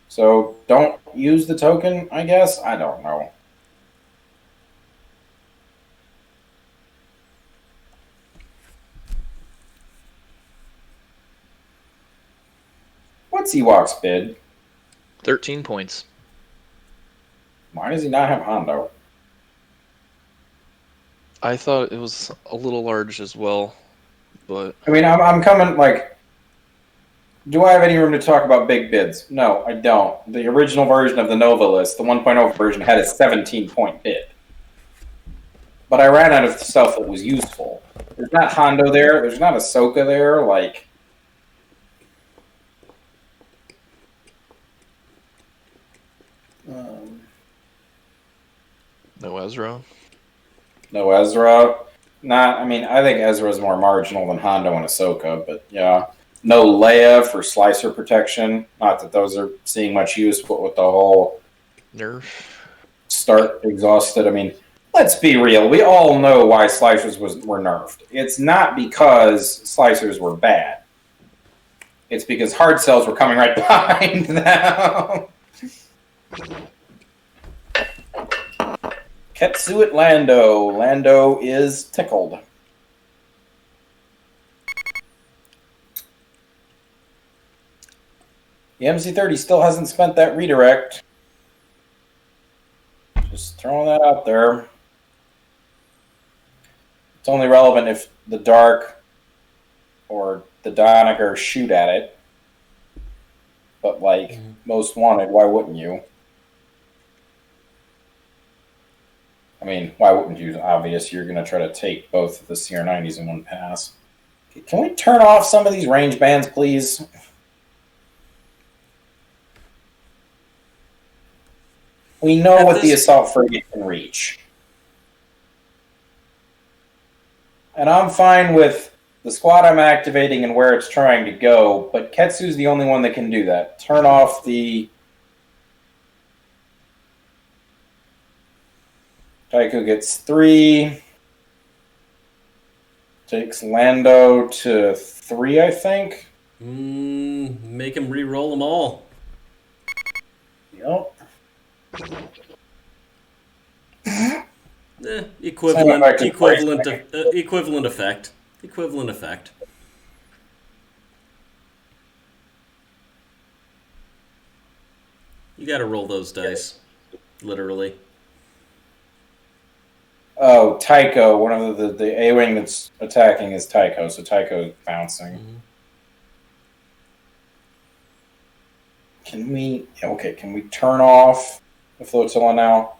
So don't use the token, I guess? I don't know. What's Ewok's bid? 13 points. Why does he not have Hondo? I thought it was a little large as well, but I mean, I'm coming, like... Do I have any room to talk about big bids? No, I don't. The original version of the Nova list, the 1.0 version, had a 17-point bid. But I ran out of stuff that was useful. There's not Hondo there. There's not Ahsoka there. Like... no Ezra. No Ezra. Not. I mean, I think Ezra's more marginal than Hondo and Ahsoka, but yeah. No Leia for slicer protection. Not that those are seeing much use, but with the whole Nerf. start exhausted. I mean, let's be real. We all know why slicers were nerfed. It's not because slicers were bad. It's because hard cells were coming right behind them. Ketsuit Lando. Lando is tickled. The MC-30 still hasn't spent that redirect. Just throwing that out there. It's only relevant if the Dark or the Doniger shoot at it. But, like, most wanted, why wouldn't you? I mean, why wouldn't you? Obvious, you're going to try to take both of the CR90s in one pass. Can we turn off some of these range bands, please? We know what the assault frigate can reach. And I'm fine with the squad I'm activating and where it's trying to go, but Ketsu's the only one that can do that. Turn off the... Tycho gets 3. Takes Lando to 3, I think. Make him re-roll them all. Yep. Equivalent effect. Equivalent effect. You got to roll those dice, literally. Oh, Tycho. One of the A-wing that's attacking is Tycho, so Tycho's bouncing. Mm-hmm. Can we turn off the flotilla now?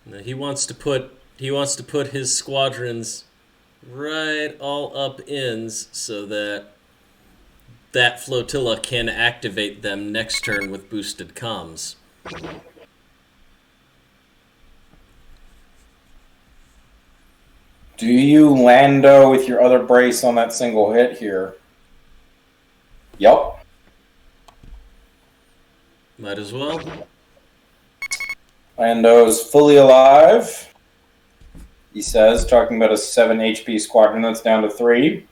Now, he wants to put his squadrons right all up ends so that flotilla can activate them next turn with boosted comms. Do you Lando with your other brace on that single hit here? Yep. Might as well. Lando's fully alive, he says, talking about a 7 HP squadron that's down to 3.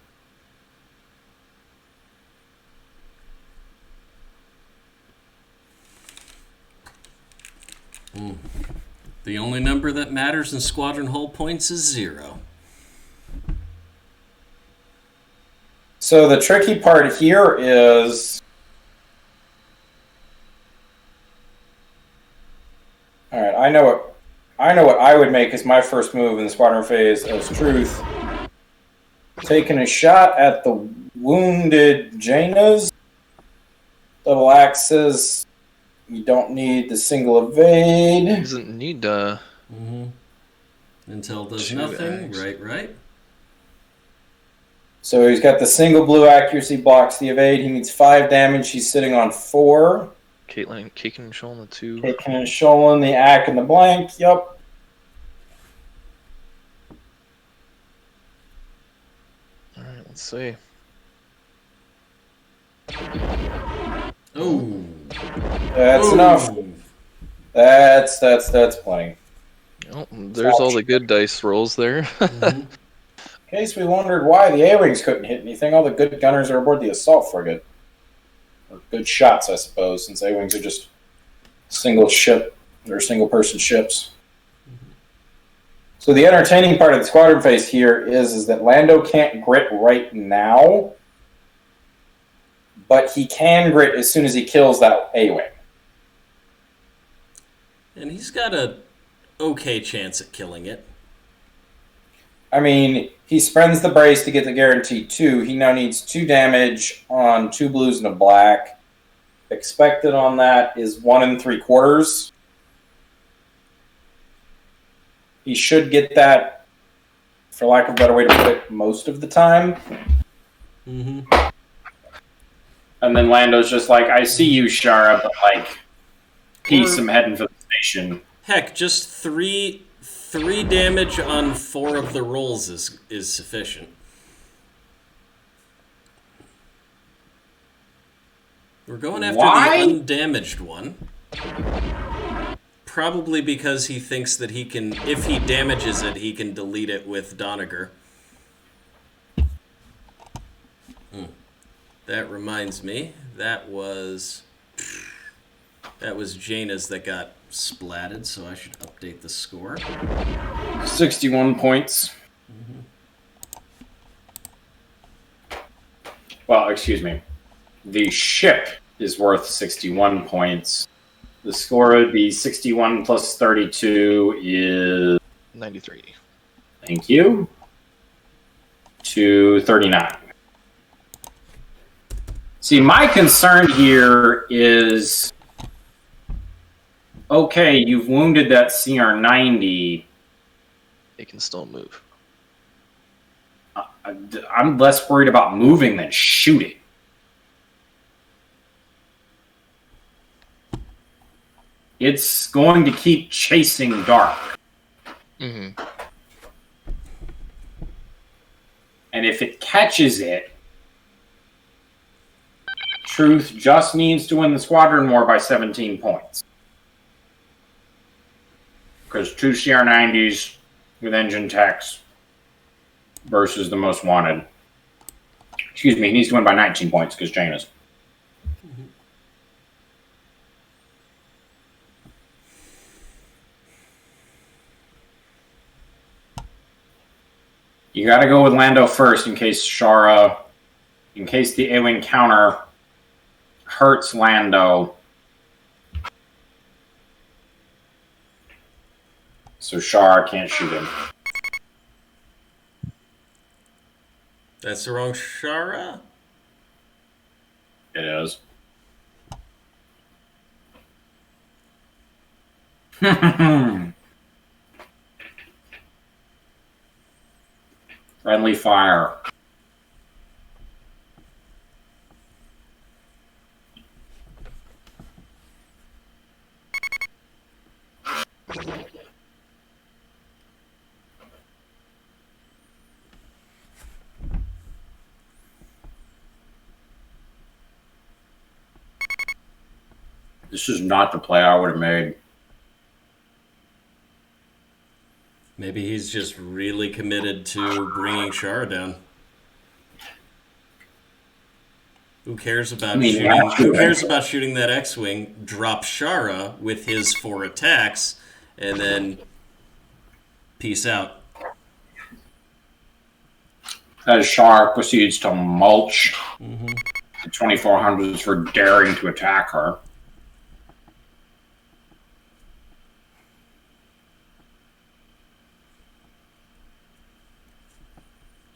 The only number that matters in squadron hull points is 0. So the tricky part here is... All right, I know what I would make as my first move in the squadron phase as Truth. Taking a shot at the wounded Jaina's. Double axes. You don't need the single evade. Doesn't need Until it does Two nothing. eggs. Right. So he's got the single blue accuracy, blocks the evade. He needs 5 damage. He's sitting on 4. Caitlin, Caken and Shoal on the 2. Taking and Sholin, the Ack, and the blank. Yep. Alright, let's see. Oh. That's enough. That's plenty. Oh, there's all the good dice rolls there. In case we wondered why the A-Wings couldn't hit anything, all the good gunners are aboard the assault frigate. Or good shots, I suppose, since A-Wings are just single ship or single person ships. So the entertaining part of the squadron phase here is that Lando can't grit right now, but he can grit as soon as he kills that A-Wing. And he's got a okay chance at killing it. I mean, he spends the brace to get the guaranteed 2. He now needs 2 damage on 2 blues and a black. Expected on that is 1 3/4. He should get that, for lack of a better way to put it, most of the time. Mm-hmm. And then Lando's just like, I see you, Shara, but like, peace, I'm heading for the station. Heck, just three damage on 4 of the rolls is sufficient. We're going after Why? the undamaged one. Probably because he thinks that he can, if he damages it, he can delete it with Doniger. That reminds me, that was Jaina's that got splatted, so I should update the score. 61 points. Well, excuse me. The ship is worth 61 points. The score would be 61 plus 32 is... 93. Thank you. To 39. See, my concern here is... Okay, you've wounded that CR-90. It can still move. I'm less worried about moving than shooting. It's going to keep chasing dark. Mm-hmm. And if it catches it, Truth just needs to win the squadron war by 17 points. Because 2 CR-90s with engine techs versus the most wanted. Excuse me, he needs to win by 19 points because Jaina's. You got to go with Lando first in case in case the A-Wing counter hurts Lando. So Shara can't shoot him. That's the wrong Shara? It is. Friendly fire. This is not the play I would have made. Maybe he's just really committed to bringing Shara down. Who cares about shooting? Who cares about shooting that X-wing? Drop Shara with his 4 attacks, and then peace out. As Shara proceeds to mulch the 2400s for daring to attack her.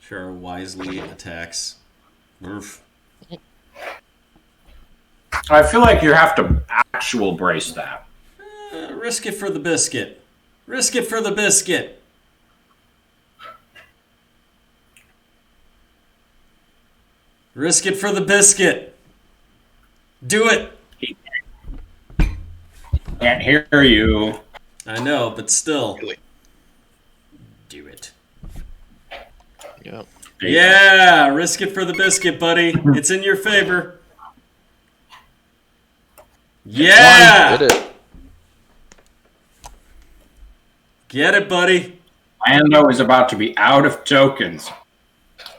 Shara wisely attacks. Oof. I feel like you have to actual brace that. Risk it for the biscuit. Risk it for the biscuit. Risk it for the biscuit. Do it. Can't hear you. I know, but still. Do it. Yep. Yeah, risk it for the biscuit, buddy. It's in your favor. Yeah! Did it. Get it, buddy. Lando is about to be out of tokens.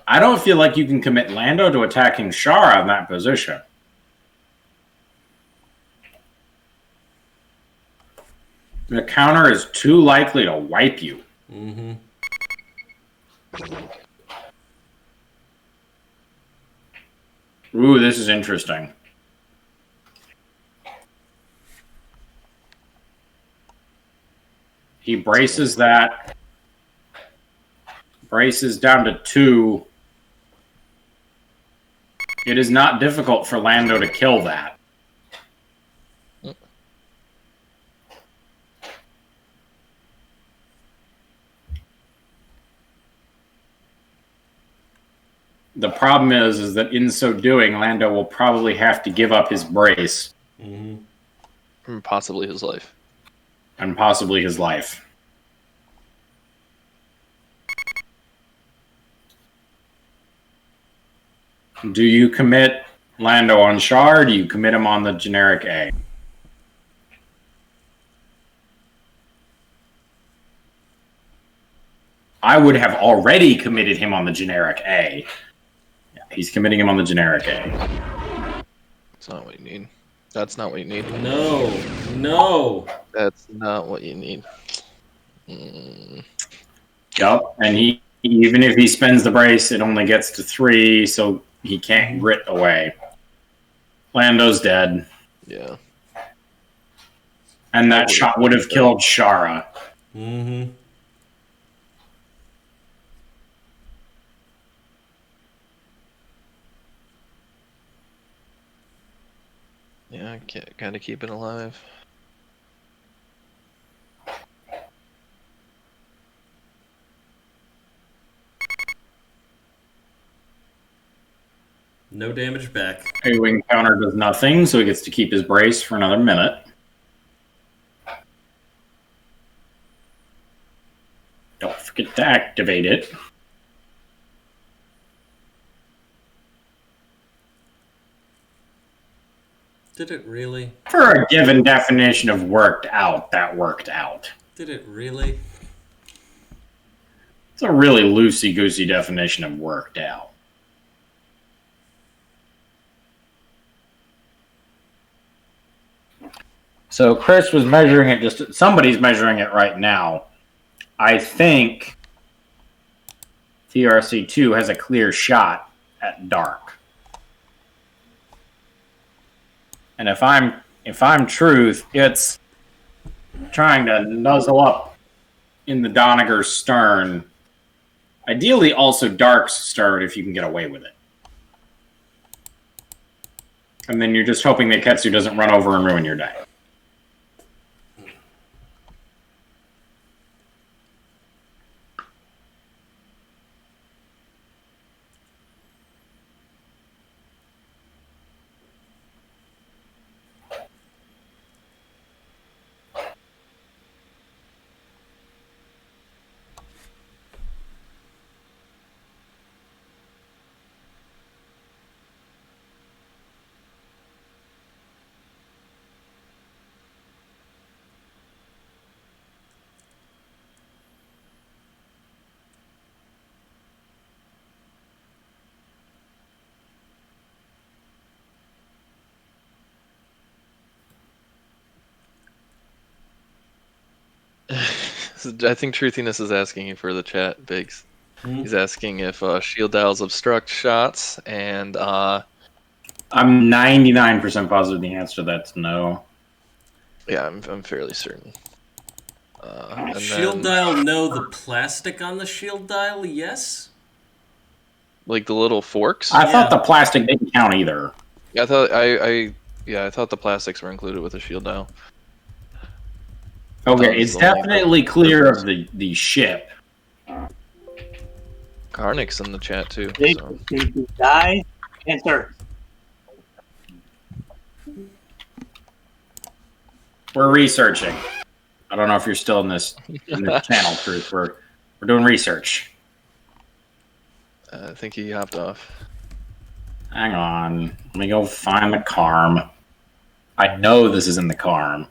I don't feel like you can commit Lando to attacking Shara in that position. The counter is too likely to wipe you. Mm-hmm. Ooh, this is interesting. He braces that. Braces down to 2. It is not difficult for Lando to kill that. The problem is that in so doing, Lando will probably have to give up his brace. Mm-hmm. And possibly his life. And possibly his life. Do you commit Lando on Char, or do you commit him on the generic A? I would have already committed him on the generic A. Yeah, he's committing him on the generic A. That's not what you need. That's not what you need. No. No. That's not what you need. Mm. Yup, and he even if he spends the brace, it only gets to 3, so he can't grit away. Lando's dead. Yeah. And that shot would have killed Shara. Mm-hmm. Yeah, gotta keep it alive. No damage back. A-wing counter does nothing, so he gets to keep his brace for another minute. Don't forget to activate it. Did it really? For a given definition of worked out, that worked out. Did it really? It's a really loosey-goosey definition of worked out. So Chris was measuring it, somebody's measuring it right now. I think TRC2 has a clear shot at dark. And if I'm truth, it's trying to nuzzle up in the Doneger's stern. Ideally also Dark's stern if you can get away with it. And then you're just hoping that Ketsu doesn't run over and ruin your day. I think Truthiness is asking you for the chat, Biggs. He's asking if shield dials obstruct shots, and I'm 99% positive the answer to that's no. yeah, I'm fairly certain. And Shield dial, no. The plastic on the shield dial, yes. like the little forks. I thought the plastic didn't count either. I thought I Yeah, I thought the plastics were included with the shield dial. Okay, it's definitely clear of the ship. Karnik's in the chat too. Did So. you die? Answer. We're researching. I don't know if you're still in this channel, Truth. We're doing research. I think he hopped off. Hang on. Let me go find the Carm. I know this is in the Carm.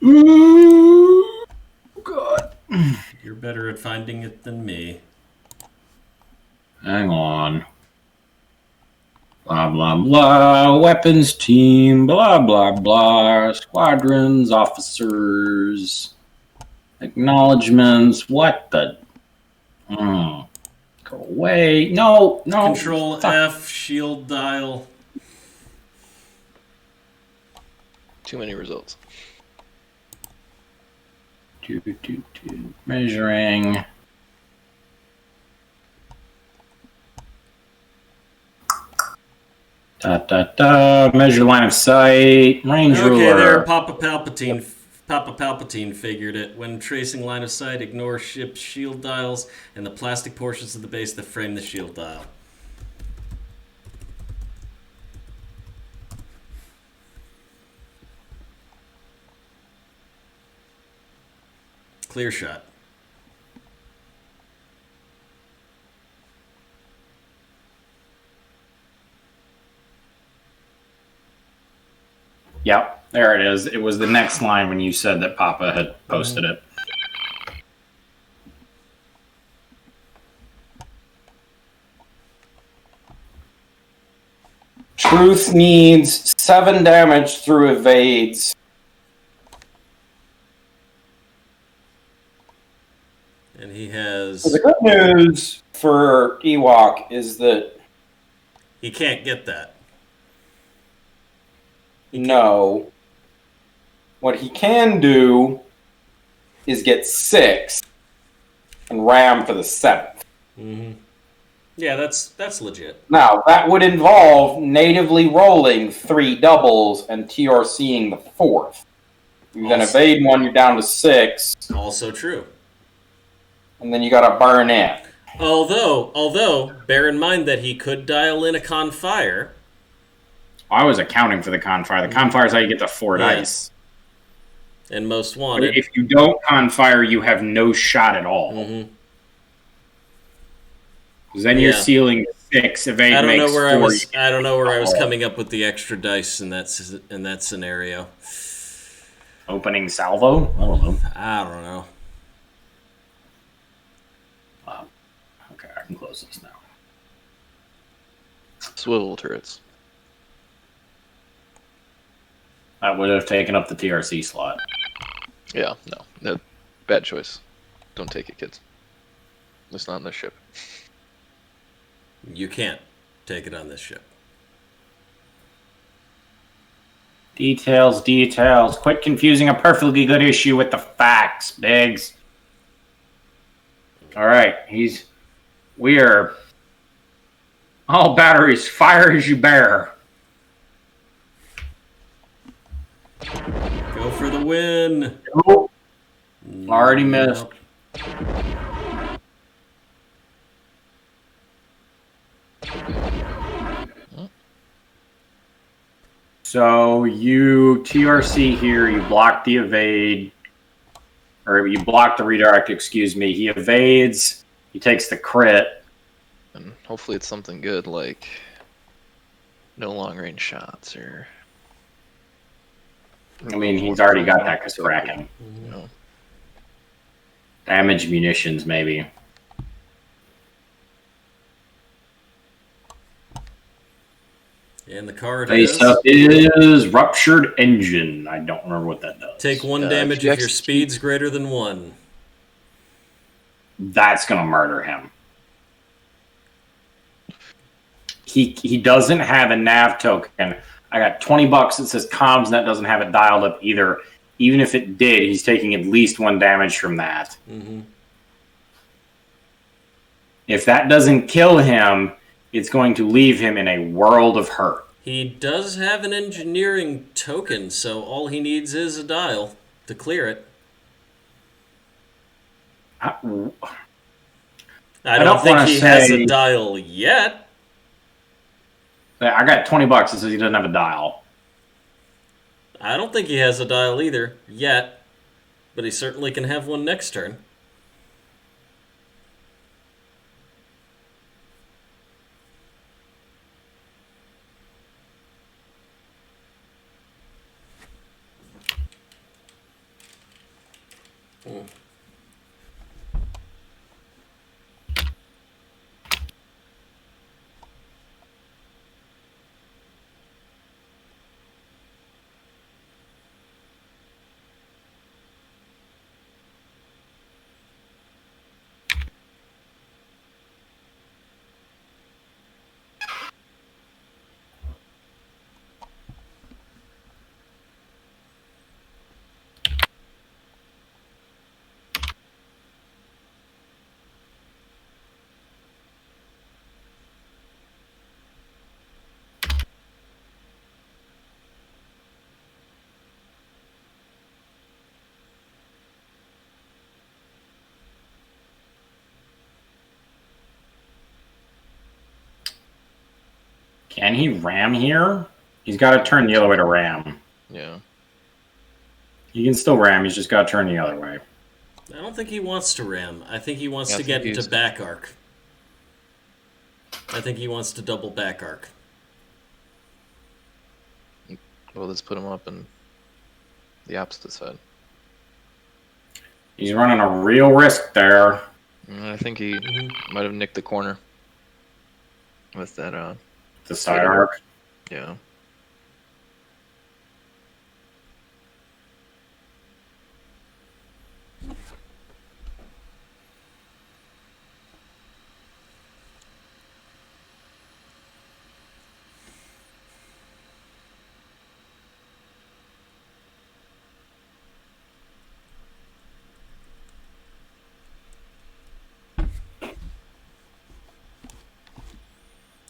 Ooh, God. You're better at finding it than me. Hang on. Blah, blah, blah. Weapons team. Blah, blah, blah. Squadrons, officers. Acknowledgements. What the? Go away. No. Control Fuck. F, shield dial. Too many results. Measuring. Measure line of sight. Range Okay, ruler. there, Papa Palpatine figured it. When tracing line of sight, ignore ship's shield dials and the plastic portions of the base that frame the shield dial. Clear shot. Yep, there it is. It was the next line when you said that Papa had posted it. Truth needs 7 damage through evades. And he has... So the good news for Ewok is that He can't get that. no. What he can do is get 6 and ram for the 7th. Mm-hmm. Yeah, that's legit. Now, that would involve natively rolling 3 doubles and TRCing the 4th. You then Also- evade one, you're down to 6, Also true. and then you gotta burn in. Although, bear in mind that he could dial in a confire. I was accounting for the confire. The confire is how you get the 4 Yeah. dice. And most But wanted. if you don't confire, you have no shot at all. Mm-hmm. Because then you're Yeah. sealing 6. Evade I don't makes know where 4. I don't know where I was coming up with the extra dice in that scenario. Opening salvo? I don't know. I don't know. Okay, I can close this now. Swivel turrets. That would have taken up the TRC slot. Yeah, no. Bad choice. Don't take it, kids. It's not in the ship. You can't take it on this ship. Details. Quit confusing a perfectly good issue with the facts, Biggs. Alright, we are all batteries, fire as you bear. Go for the win. Nope. Already missed. So you TRC here, you block the evade, or you block the redirect, excuse me. He evades, he takes the crit. And hopefully it's something good like no long range shots or. I mean, he's already got that because cracking. You know. Damage munitions, maybe. And the card Face is up is ruptured engine. I don't remember what that does. take 1 if damage you if your execute- speed's greater than 1. That's gonna murder him. He doesn't have a nav token. I got $20 that says comms, and that doesn't have it dialed up either. Even if it did, he's taking at least 1 damage from that. Mm-hmm. If that doesn't kill him, it's going to leave him in a world of hurt. He does have an engineering token, so all he needs is a dial to clear it. I I don't don't think wanna he has say- a dial yet. I got $20 that says he doesn't have a dial. I don't think he has a dial either yet, but he certainly can have one next turn. Can he ram here? He's got to turn the other way to ram. Yeah. He can still ram. He's just got to turn the other way. I don't think he wants to ram. I think he wants Yeah, I to think get into he's- back arc. I think he wants to double back arc. Well, let's put him up in the opposite side. He's running a real risk there. I think he might have nicked the corner with that. The side arc. Yeah.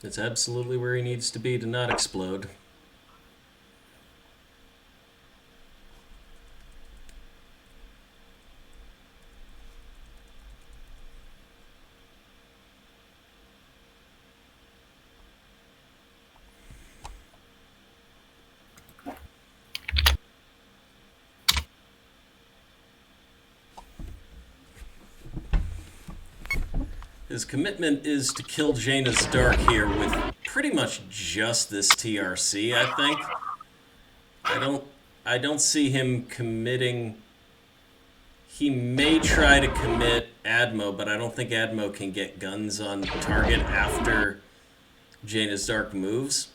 It's absolutely where he needs to be to not explode. His commitment is to kill Jaina's Dark here with pretty much just this TRC, I think. I don't see him committing. He may try to commit Admo, but I don't think Admo can get guns on target after Jaina's Dark moves.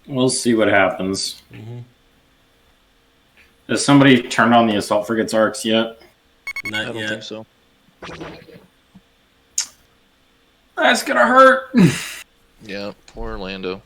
We'll see what happens. Has somebody turned on the assault frigates arcs yet? I Not don't yet. think so. That's gonna hurt. Yeah, poor Orlando.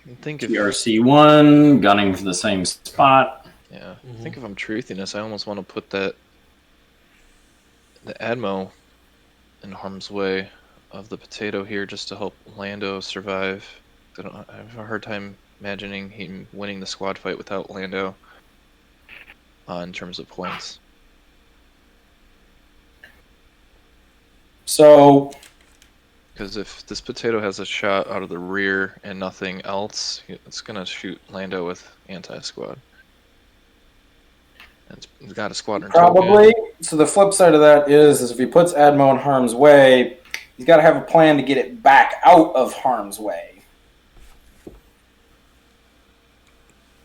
I think if TRC1, gunning for the same spot. I think if I'm Truthiness, I almost want to put that the Admo in harm's way of the potato here just to help Lando survive. I have a hard time imagining him winning the squad fight without Lando in terms of points. So, Because if this potato has a shot out of the rear and nothing else, it's going to shoot Lando with anti-squad. He's got a squadron probably. token. So the flip side of that is if he puts Admo in harm's way, he's got to have a plan to get it back out of harm's way.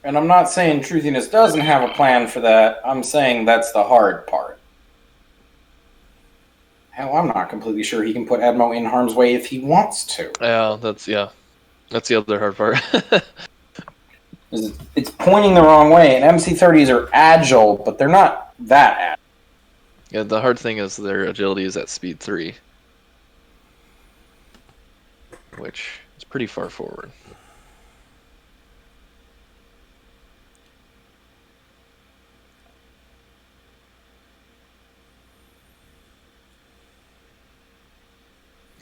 And I'm not saying Truthiness doesn't have a plan for that. I'm saying that's the hard part. Hell, I'm not completely sure he can put Admo in harm's way if he wants to. That's the other hard part. It's pointing the wrong way, and MC30s are agile, but they're not that agile. Yeah, the hard thing is their agility is at speed 3, which is pretty far forward.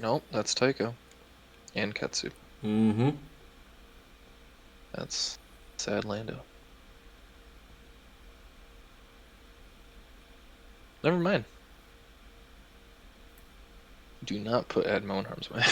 Nope, that's Taiko and Ketsu. Mm-hmm. That's sad Lando. Never mind. Do not put Admo in harm's way.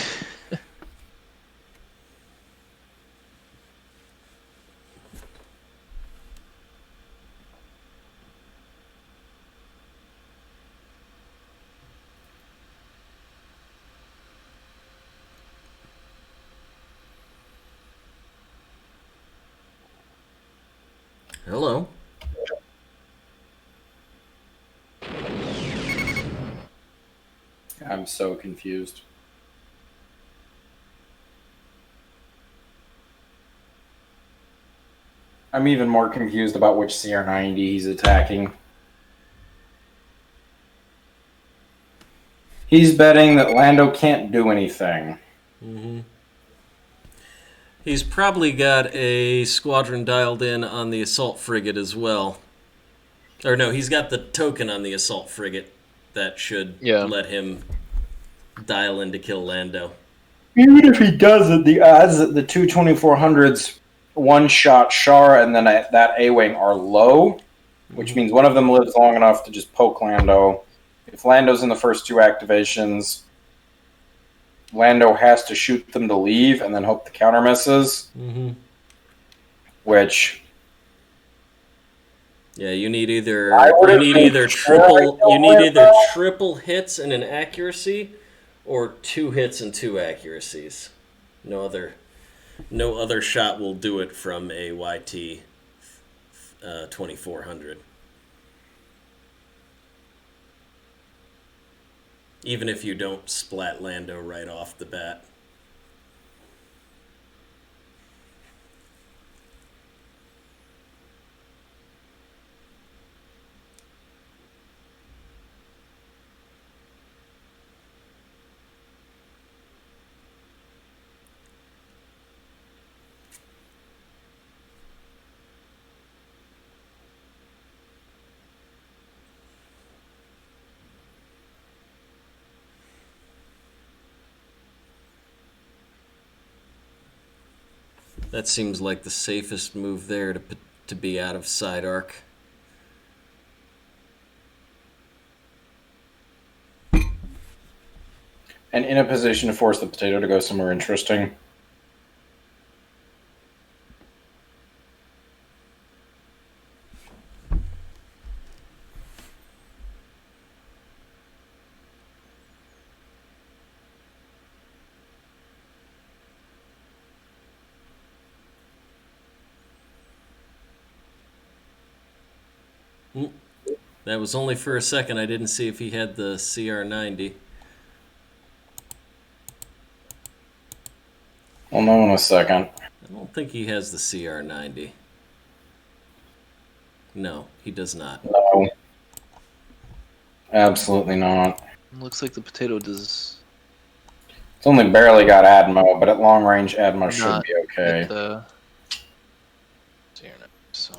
Hello. I'm so confused. I'm even more confused about which CR90 he's attacking. He's betting that Lando can't do anything. Mm-hmm. He's probably got a squadron dialed in on the assault frigate as well. Or no, he's got the token on the assault frigate that should let him dial in to kill Lando. Even if he doesn't, the odds that the two 2400s one-shot Shara and then that A-Wing are low, which means one of them lives long enough to just poke Lando. If Lando's in the first two activations, Lando has to shoot them to leave and then hope the counter misses. Mm-hmm. Which... Yeah, you need either triple hits and an accuracy, or 2 hits and 2 accuracies. No other shot will do it from a YT 2400. Even if you don't splat Lando right off the bat. That seems like the safest move there to be out of side arc. And in a position to force the potato to go somewhere interesting. That was only for a second. I didn't see if he had the CR90. We'll know in a second. I don't think he has the CR90. No, he does not. No. Absolutely not. Looks like the potato does. It's only barely got Admo, but at long range, Admo should be okay. So.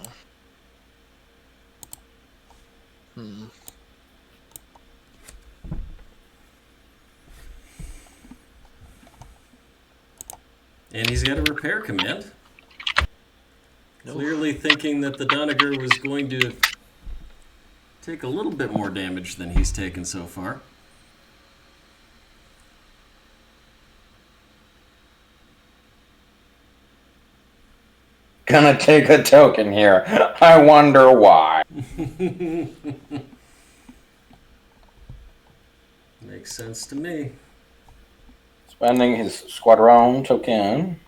And he's got a repair command. Nope. Clearly thinking that the Donegal was going to take a little bit more damage than he's taken so far. Gonna take a token here. I wonder why. Makes sense to me. Spending his squadron token.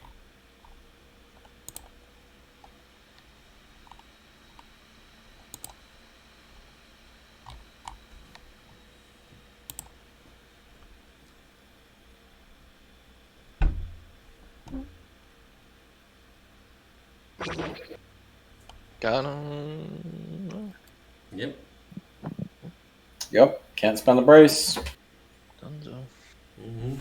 Got him. Yep. Yep, can't spend the brace. Dunzo. Mm-hmm.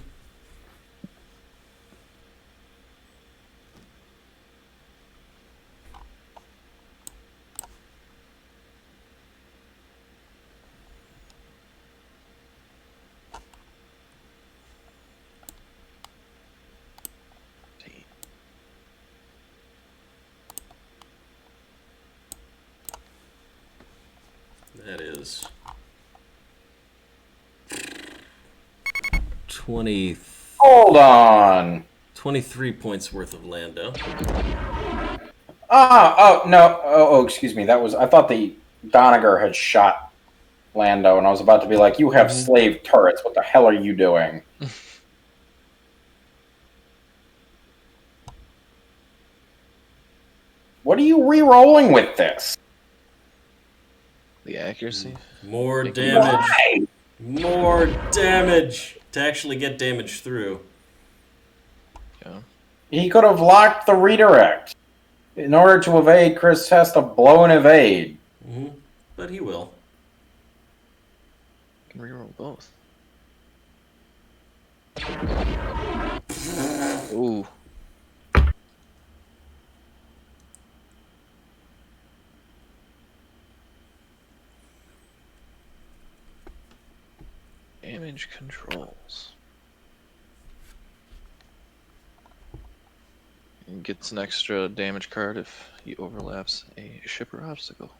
That is 20, Hold on. 23 points worth of Lando. No. Excuse me. That was. I thought the Donegal had shot Lando, and I was about to be like, "You have slave turrets. What the hell are you doing?" What are you re-rolling with this? The accuracy. More Thank you. damage. Why? More damage to actually get damage through. Yeah. He could have locked the redirect. In order to evade, Chris has to blow and evade. Mm-hmm. But he will. Can reroll both. Ooh. Damage controls. And gets an extra damage card if he overlaps a ship or obstacle.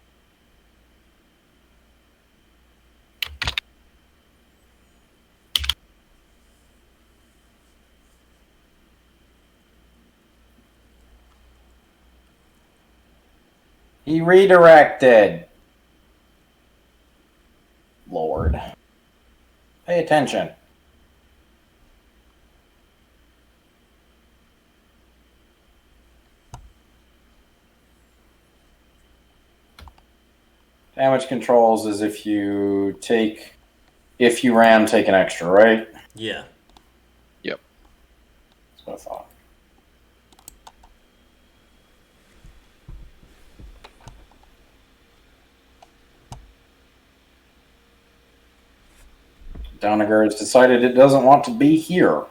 He redirected. Lord. Pay attention. Damage controls is if you ram, take an extra, right? Yeah. Yep. That's what I thought. Donegal has decided it doesn't want to be here.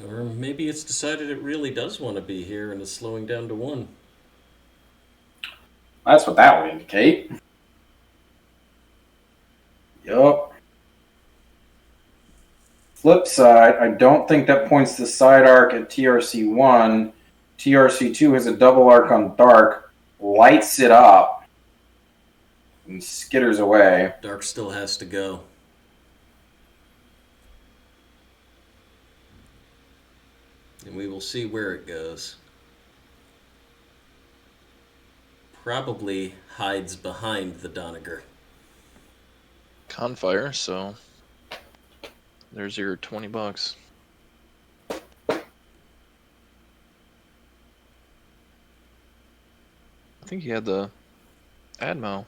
Or maybe it's decided it really does want to be here and is slowing down to 1. That's what that would indicate. Yup. Flip side, I don't think that points the side arc at TRC1. TRC2 has a double arc on dark, lights it up, and skitters away. Dark still has to go. And we will see where it goes. Probably hides behind the Donegal. Confire, so there's your $20. I think he had the Admo.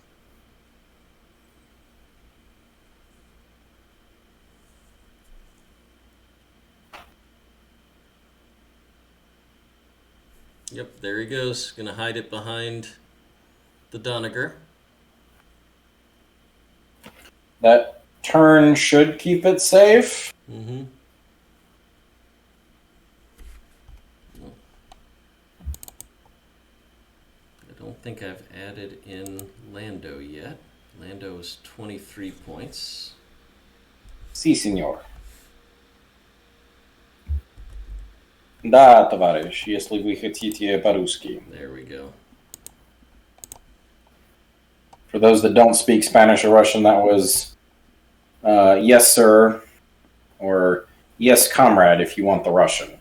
Yep, there he goes. Gonna hide it behind the Donegal. That turn should keep it safe. Mm-hmm. I don't think I've added in Lando yet. Lando is 23 points. Si, senor. Da, товарищ, если вы хотите по-русски. There we go. For those that don't speak Spanish or Russian, that was yes, sir, or yes, comrade, if you want the Russian.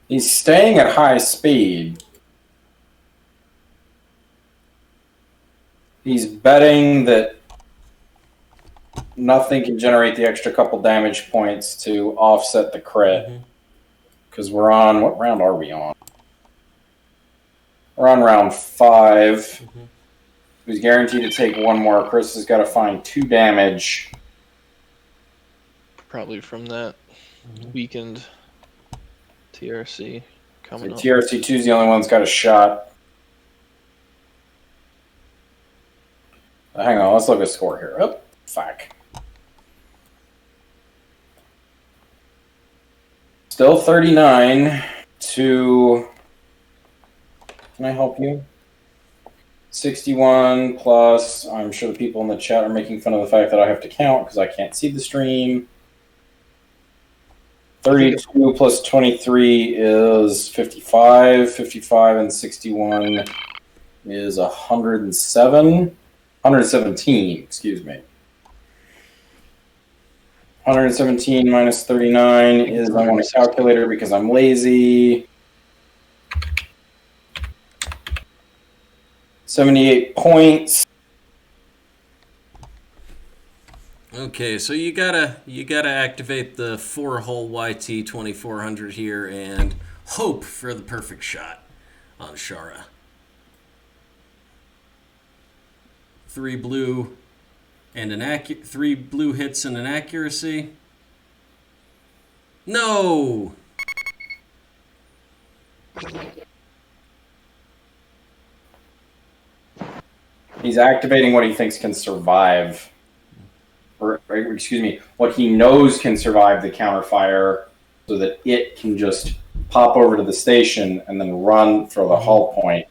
He's staying at high speed. He's betting that nothing can generate the extra couple damage points to offset the crit. Because we're on, what round are we on? We're on round 5. He's guaranteed to take one more. Chris has got to find 2 damage. Probably from that weakened TRC coming So up. TRC2 is the only one that's got a shot. Hang on, let's look at score here. Oh, fuck. Still 39 to... Can I help you? 61 plus... I'm sure the people in the chat are making fun of the fact that I have to count because I can't see the stream. 32 plus 23 is 55. 55 and 61 is 107. 117, excuse me. 117 minus 39 is, I want a calculator because I'm lazy. 78 points. Okay, so you gotta activate the 4-hole YT 2400 here and hope for the perfect shot on Shara. 3 blue and 3 blue hits and an accuracy. No. He's activating what he thinks can survive. Or excuse me, what he knows can survive the counterfire so that it can just pop over to the station and then run for the hull point.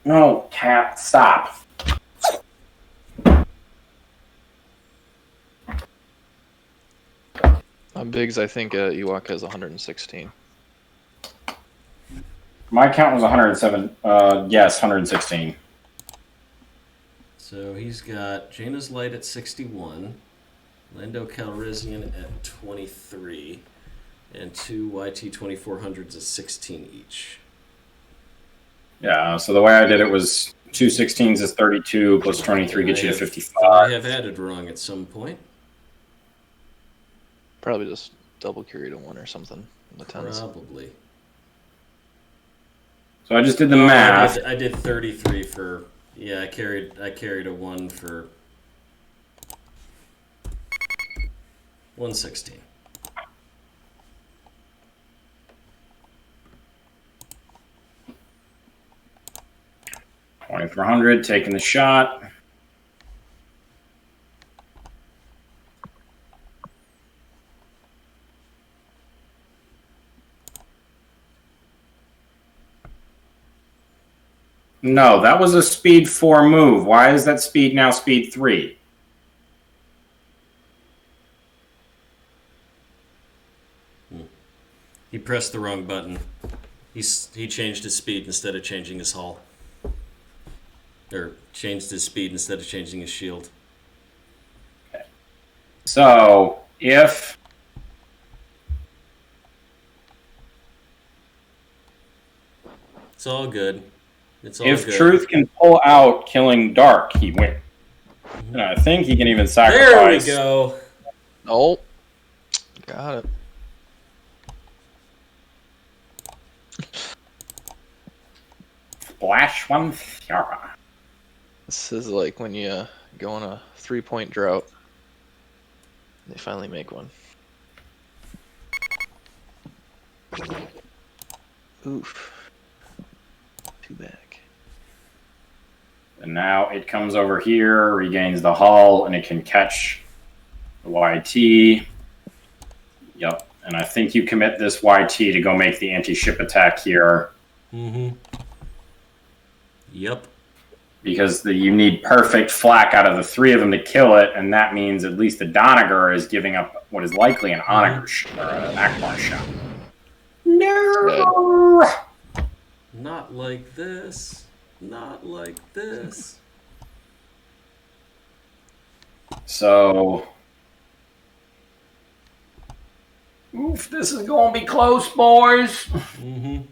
No, cat, stop. On Biggs, I think Ewok has 116. My count was 107. Yes, 116. So he's got Jaina's Light at 61, Lando Calrissian at 23, and 2 YT 2400s at 16 each. Yeah, so the way I did it was 2 16s is 32 plus 23 gets you to 55. I have added wrong at some point. Probably just double carry to 1 or something in the tens. Probably. So I just did the math. I did 33 for... Yeah, I carried a 1 for 116. $2,400, taking the shot. No, that was a speed 4 move. Why is that speed now speed 3? He pressed the wrong button. He changed his speed instead of changing his hull. Or changed his speed instead of changing his shield. Okay. So, if... It's all good. If Truth can pull out killing Dark, he wins. And I think he can even sacrifice. There we go. Oh, got it. Flash one Fiora. This is like when you go on a 3-point drought. They finally make one. Oof. 2 back. And now it comes over here, regains the hull, and it can catch the YT. Yep. And I think you commit this YT to go make the anti-ship attack here. Mm-hmm. Yep. because you need perfect flak out of the three of them to kill it, and that means at least the Donegar is giving up what is likely an Onager or an Akbar shot. No! Not like this. Not like this. So, oof, this is going to be close, boys. Mm-hmm.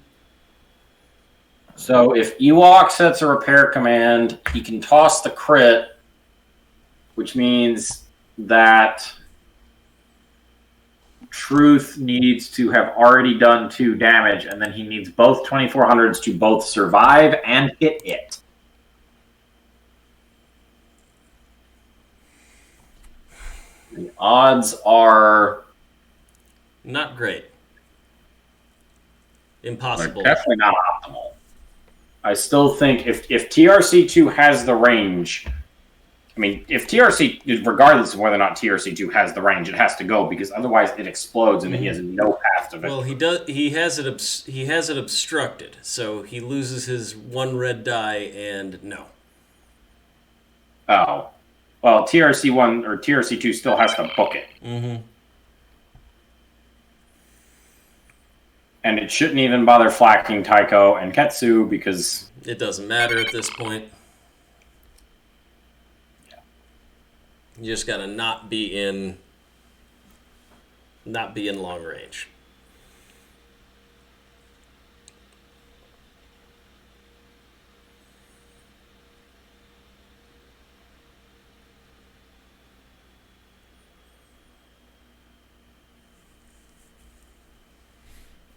So if Ewok sets a repair command, he can toss the crit, which means that Truth needs to have already done 2 damage, and then he needs both 2400s to both survive and hit it. The odds are Not great. Impossible. they're definitely not optimal. I still think if TRC2 has the range, I mean, if TRC, regardless of whether or not TRC2 has the range, it has to go because otherwise it explodes and then he has no path to victory. Well, he does. He has it obstructed, so he loses his 1 red die and no. Oh, well, TRC1 or TRC2 still has to book it, Mm-hmm. and it shouldn't even bother flacking Taiko and Ketsu because It doesn't matter at this point. You just gotta not be in long range.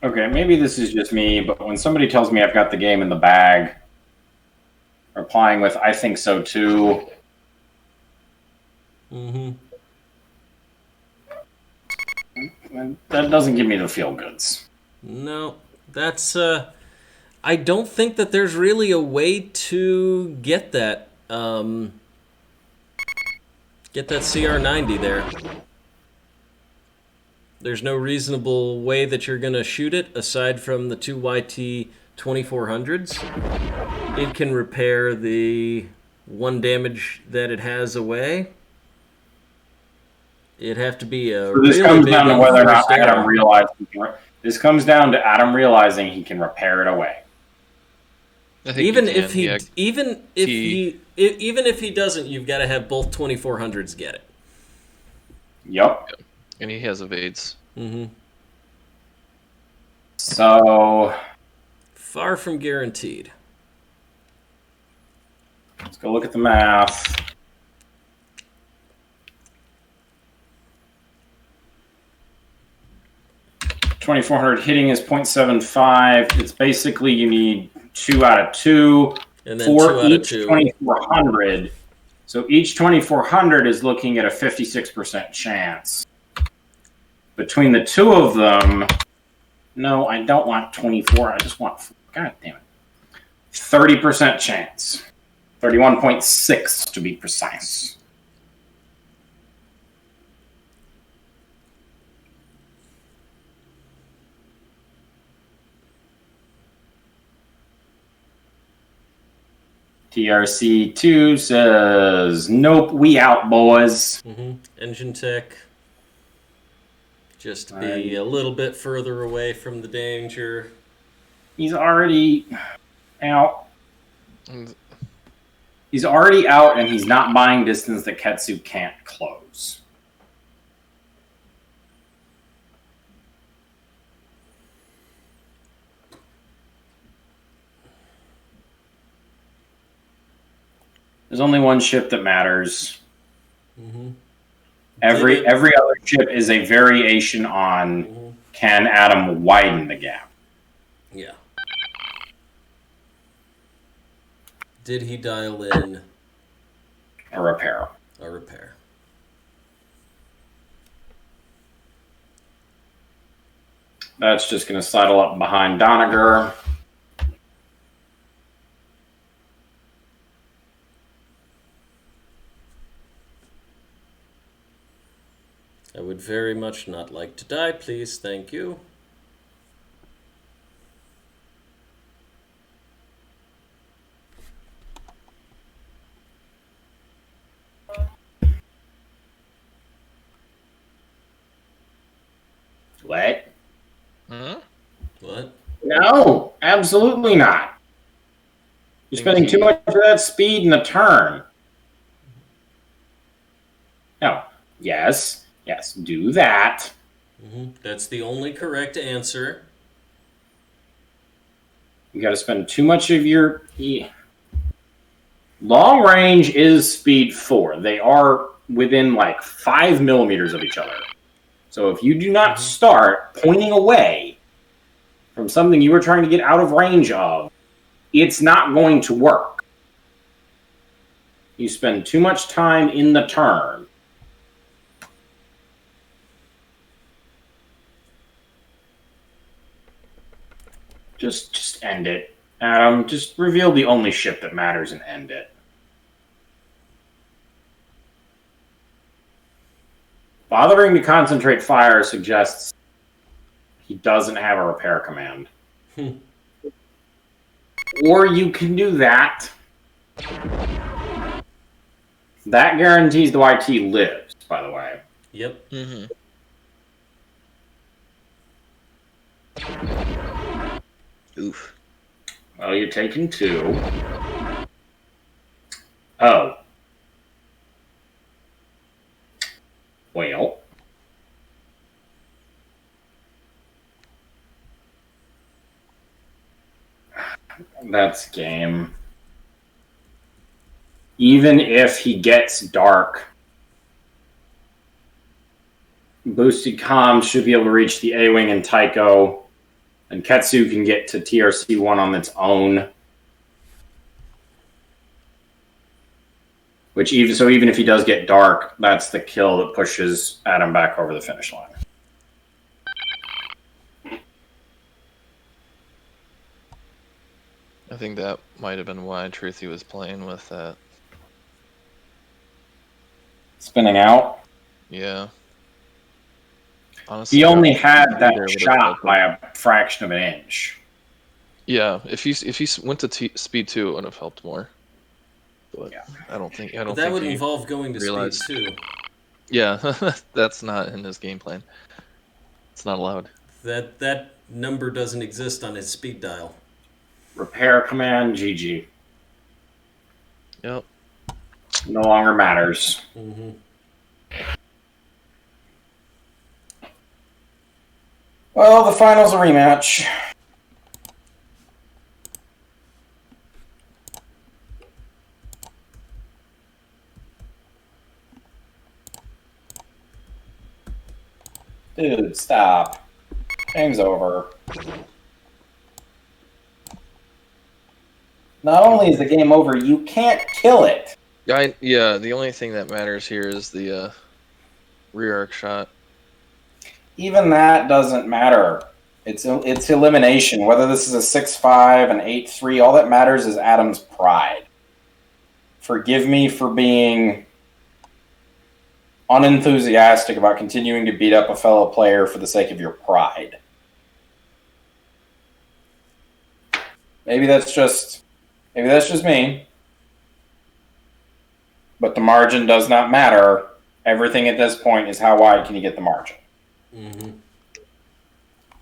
okay, maybe this is just me, but when somebody tells me I've got the game in the bag, replying with "I think so too." Mm-hmm. That doesn't give me the feel goods. No, that's I don't think that there's really a way to get that CR90 there. There's no reasonable way that you're going to shoot it aside from the 2 YT 2400s. It can repair the 1 damage that it has away. It'd have to be a So this really comes big down to whether or not enforced error. Adam realized this comes down to Adam realizing he can repair it away. I think Even you if can, he, yeah. even if he doesn't, you've got to have both 2400s get it. Yup. And he has evades. Mm-hmm. So Far from guaranteed. let's go look at the math. $2,400 hitting is 0.75. It's basically you need 2 out of 2 And then for 2 out of each 2. 2,400. So each 2,400 is looking at a 56% chance. Between the two of them, no, I don't want 24. I just want, god damn it, 30% chance. 31.6 to be precise. TRC2 says, nope, we out, boys. Mm-hmm. Engine tech. Just to be a little bit further away from the danger. He's already out. And He's already out, and he's not buying distance that Ketsu can't close. There's only one ship that matters. Mm-hmm. Every other ship is a variation on can Adam widen the gap. Yeah. Did he dial in A repair. a repair? That's just going to sidle up behind Donegar. I would very much not like to die, please. Thank you. What? Hmm? What? No, absolutely not. You're spending too much of that speed in the turn. No. Yes. Yes. Do that. That's the only correct answer. You got to spend too much of your. Long range is speed 4. They are within like 5 millimeters of each other. So if you do not start pointing away from something you are trying to get out of range of, it's not going to work. You spend too much time in the turn. Just end it. Adam, just reveal the only ship that matters and end it. Bothering to concentrate fire suggests he doesn't have a repair command. Or you can do that. That guarantees the YT lives, by the way. Yep. Mm-hmm. Oof. Well, you're taking 2. Oh. Well. That's game. Even if he gets dark, boosted comms should be able to reach the A-Wing and Tycho, and Ketsu can get to TRC-1 on its own. Even if he does get dark, that's the kill that pushes Adam back over the finish line. I think that might have been why Truthy was playing with that. Spinning out. Yeah. Honestly, He only had that there would've shot helped by him. a fraction of an inch. Yeah, if he went to speed 2, it would have helped more. But Yeah. I don't think But that would he involve going to realized. speed 2. Yeah, that's not in his game plan. It's not allowed. That number doesn't exist on his speed dial. Repair command, GG. Yep. No longer matters. Well, the final's a rematch. Dude, stop. Game's over. Not only is the game over, you can't kill it. Yeah, the only thing that matters here is the rear arc shot. Even that doesn't matter. It's elimination. Whether this is a 6-5, an 8-3, all that matters is Adam's pride. Forgive me for being unenthusiastic about continuing to beat up a fellow player for the sake of your pride. Maybe that's just me. But the margin does not matter. Everything at this point is how wide can you get the margin.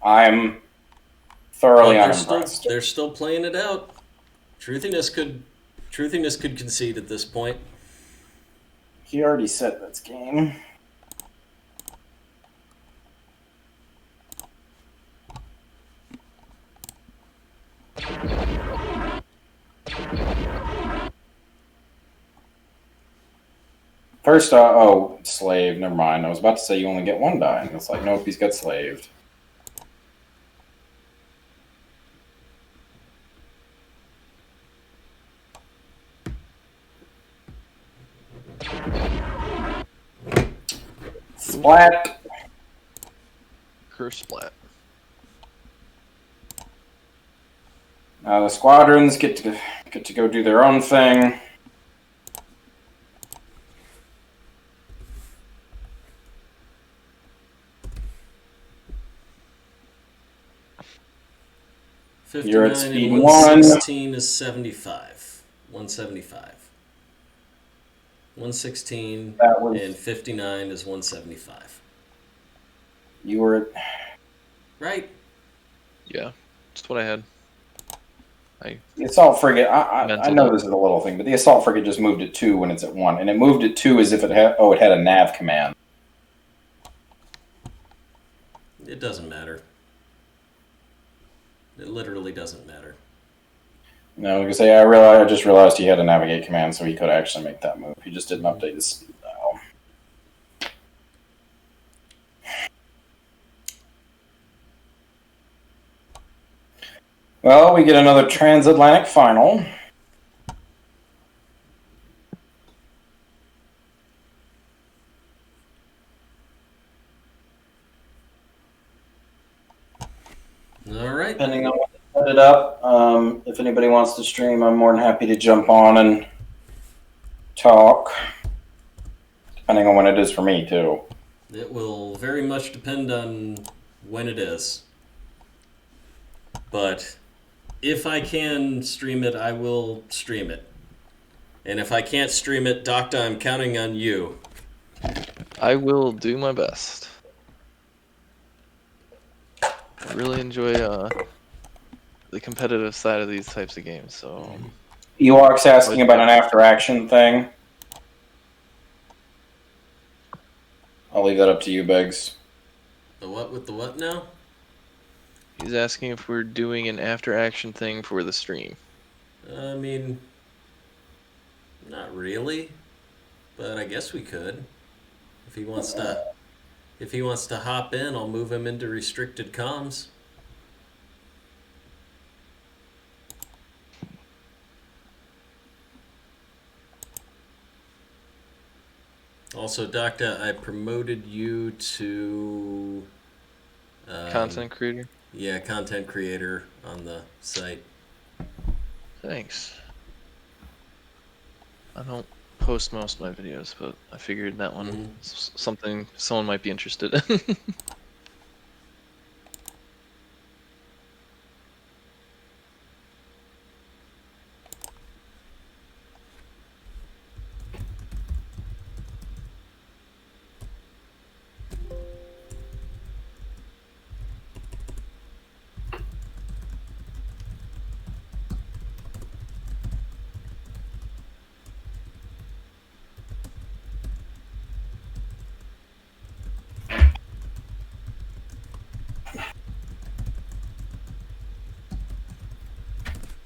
I'm thoroughly unimpressed. They're still playing it out. Truthiness could concede at this point. He already said that's game. First, slave. Never mind. I was about to say you only get 1 die. And it's like, nope, he's got slaved. Splat. Curse splat. The squadrons get to go do their own thing. You're at speed 1. 116 is 75. 175. 116 That was and 59 is 175. you were at right? Yeah, that's what I had. The assault frigate. I Mental know note. this is a little thing, but the assault frigate just moved at 2 when it's at 1, and it moved at 2 as if it had a nav command. It doesn't matter. It literally doesn't matter. No, because I just realized he had a navigate command, so he could actually make that move. He just didn't update his speed dial. Well, we get another transatlantic final. All right. Depending on what they set it up, if anybody wants to stream, I'm more than happy to jump on and talk. Depending on when it is for me, too. It will very much depend on when it is. But if I can stream it, I will stream it. And if I can't stream it, Doctor, I'm counting on you. I will do my best. I really enjoy the competitive side of these types of games. So Ewok's asking about an after-action thing. I'll leave that up to you, Biggs. The what with the what now? he's asking if we're doing an after-action thing for the stream. I mean, not really, but I guess we could. If he wants to hop in, I'll move him into restricted comms. Also, Doctor, I promoted you to Content creator. Yeah, content creator on the site. Thanks. I don't post most of my videos, but I figured that one something someone might be interested in.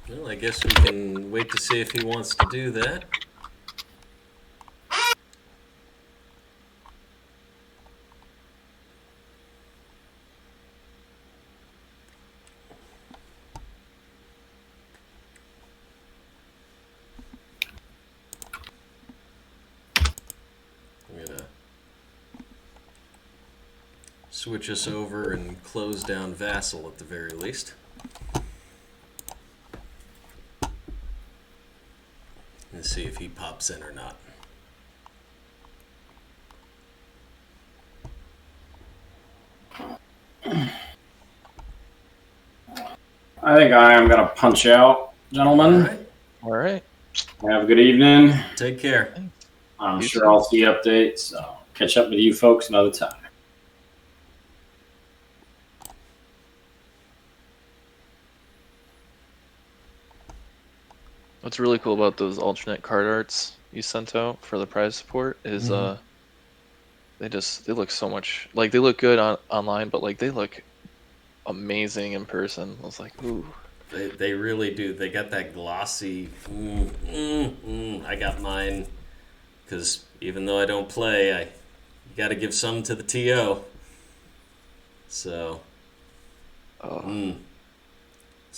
Well, I guess we can wait to see if he wants to do that. I'm gonna switch us over and close down Vassal at the very least. And see if he pops in or not. I think I am going to punch out, gentlemen. All right. All right. Have a good evening. Take care. I'm You sure too. I'll see updates. So catch up with you folks another time. What's really cool about those alternate card arts you sent out for the prize support is they look so much like they look good online, but like they look amazing in person. I was like, ooh. They really do. They got that glossy. I got mine because even though I don't play, you got to give some to the TO. So, so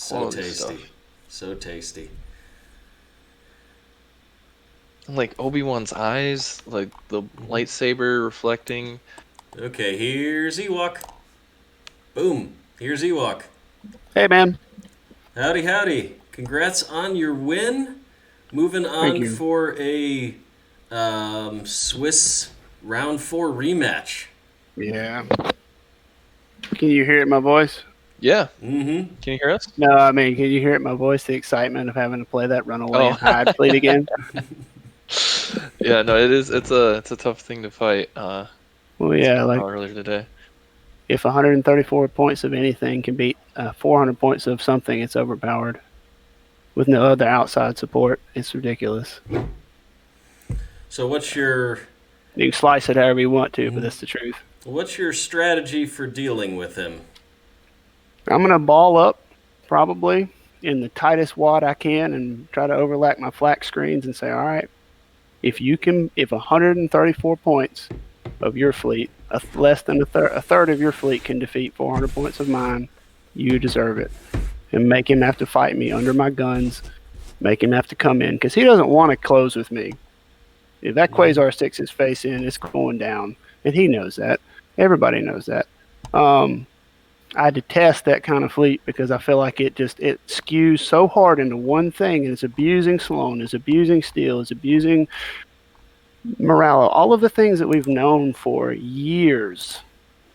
Quality tasty, stuff. so tasty. And like Obi-Wan's eyes, like the lightsaber reflecting. Okay, here's Ewok. Boom. Here's Ewok. Hey, man. Howdy, howdy. Congrats on your win. Moving on you. for a Swiss round 4 rematch. Yeah. Can you hear it in my voice? Yeah. Mm-hmm. Can you hear us? No, I mean, can you hear it in my voice? The excitement of having to play that runaway Oh. and hide fleet again. Yeah, no, it is. It's a tough thing to fight. Well, yeah, like Earlier today. if 134 points of anything can beat 400 points of something, it's overpowered. With no other outside support, it's ridiculous. So what's your You can slice it however you want to, but that's the truth. strategy for dealing with him? I'm going to ball up probably in the tightest wad I can and try to overlap my flak screens and say, all right, if 134 points of your fleet, less than a third of your fleet can defeat 400 points of mine, you deserve it. And make him have to fight me under my guns, make him have to come in, because he doesn't want to close with me. If that Quasar sticks his face in, it's going down. And he knows that. Everybody knows that. I detest that kind of fleet because I feel like it skews so hard into one thing, and it's abusing Sloan, it's abusing Steel, it's abusing Morale, all of the things that we've known for years,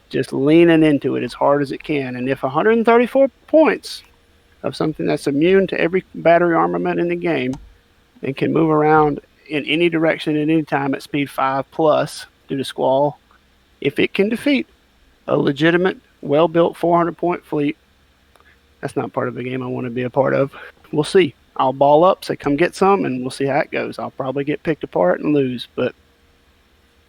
just leaning into it as hard as it can. And if 134 points of something that's immune to every battery armament in the game and can move around in any direction at any time at speed 5+ due to Squall, if it can defeat a legitimate, well-built 400-point fleet, that's not part of the game I want to be a part of. We'll see. I'll ball up, say, come get some, and we'll see how it goes. I'll probably get picked apart and lose, but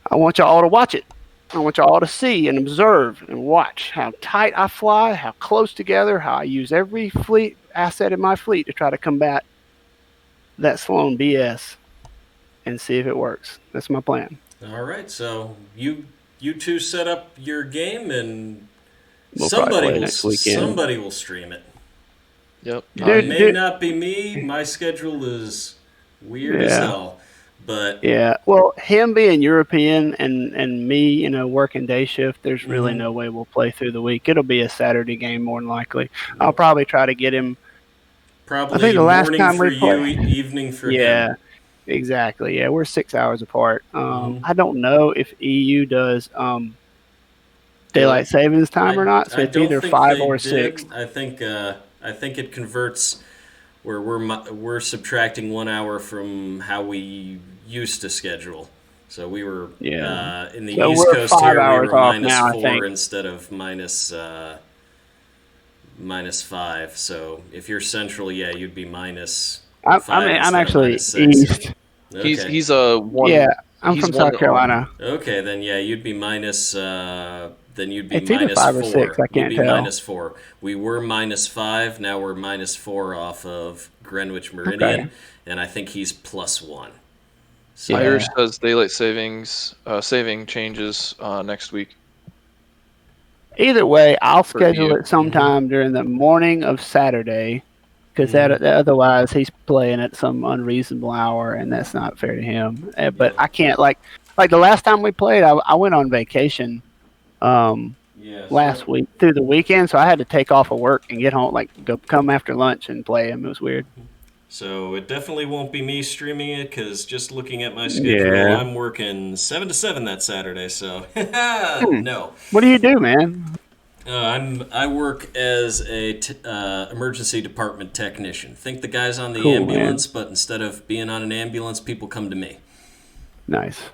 I want y'all to watch it. I want y'all to see and observe and watch how tight I fly, how close together, how I use every fleet asset in my fleet to try to combat that Sloan BS and see if it works. That's my plan. All right, so you two set up your game, and We'll probably play next weekend. somebody will stream it. Yep. It may not be me. My schedule is weird as hell. But yeah, well, him being European and me, working day shift, there's really no way we'll play through the week. It'll be a Saturday game more than likely. I'll probably try to get him. Probably I think the last morning time for we played, you, evening for him. Yeah, exactly. Yeah, we're 6 hours apart. I don't know if EU does daylight savings time or not. So it's either 5 or 6. I think it converts where we're subtracting 1 hour from how we used to schedule. So we were in the East Coast here. We were -4 instead of -5. So if you're Central, you'd be -5. I'm actually East. Okay. He's a one. Yeah, I'm from South Carolina. Okay, then you'd be minus. Then you'd be it's either minus 5 or 4. 6. I can't you'd be tell. -4. We were -5. Now we're -4 off of Greenwich Meridian, and I think he's +1. So, Irish says daylight saving changes next week. Either way, I'll schedule it sometime during the morning of Saturday, because otherwise he's playing at some unreasonable hour, and that's not fair to him. But I can't like the last time we played, I went on vacation last week through the weekend, so I had to take off of work and get home, come after lunch and play him. It was weird. So it definitely won't be me streaming it, because just looking at my schedule, I'm working 7 to 7 that Saturday. So no. What do you do, man? I work as a emergency department technician. Think the guys on the Cool, ambulance, but instead of being on an ambulance, people come to me. Nice.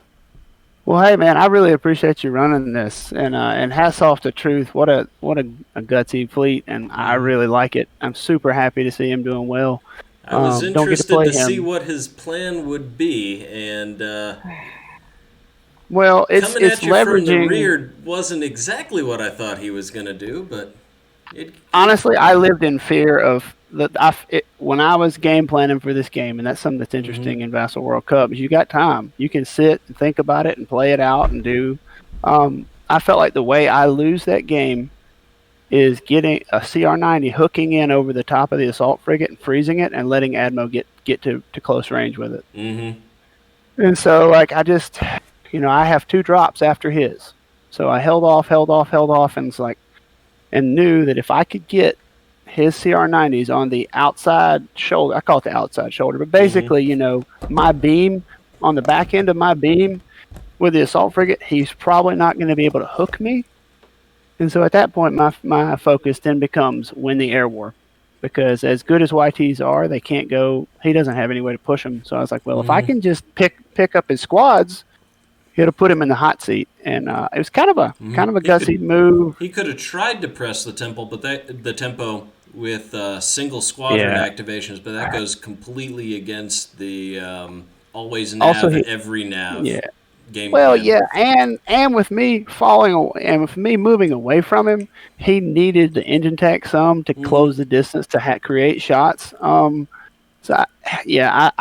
Well, hey, man, I really appreciate you running this, and hats off to Truth. What a gutsy fleet, and I really like it. I'm super happy to see him doing well. I was don't get interested play to him. see what his plan would be, and well, it's coming at you leveraging. from the rear wasn't exactly what I thought he was going to do, but honestly, I lived in fear of when I was game planning for this game, and that's something that's interesting in Vassal World Cup. Is you got time, you can sit and think about it and play it out and do. I felt like the way I lose that game is getting a CR-90 hooking in over the top of the assault frigate and freezing it and letting Admo get to close range with it. And so I just, I have 2 drops after his, so I held off, and knew that if I could get his CR-90s on the outside shoulder, I call it the outside shoulder, but basically, my beam, on the back end of my beam with the assault frigate, he's probably not going to be able to hook me. And so at that point, my focus then becomes win the air war, because as good as YTs are, they can't go. He doesn't have any way to push them. So I was like, well, if I can just pick up his squads It'll put him in the hot seat, and it was kind of a He gutsy move. He could have tried to press the tempo, but the tempo with single squadron Yeah. activations, but that goes completely against the always nav, Also, every nav Yeah. game Well, plan. yeah, and with me and with me moving away from him, he needed the engine tech some to close the distance to create shots. I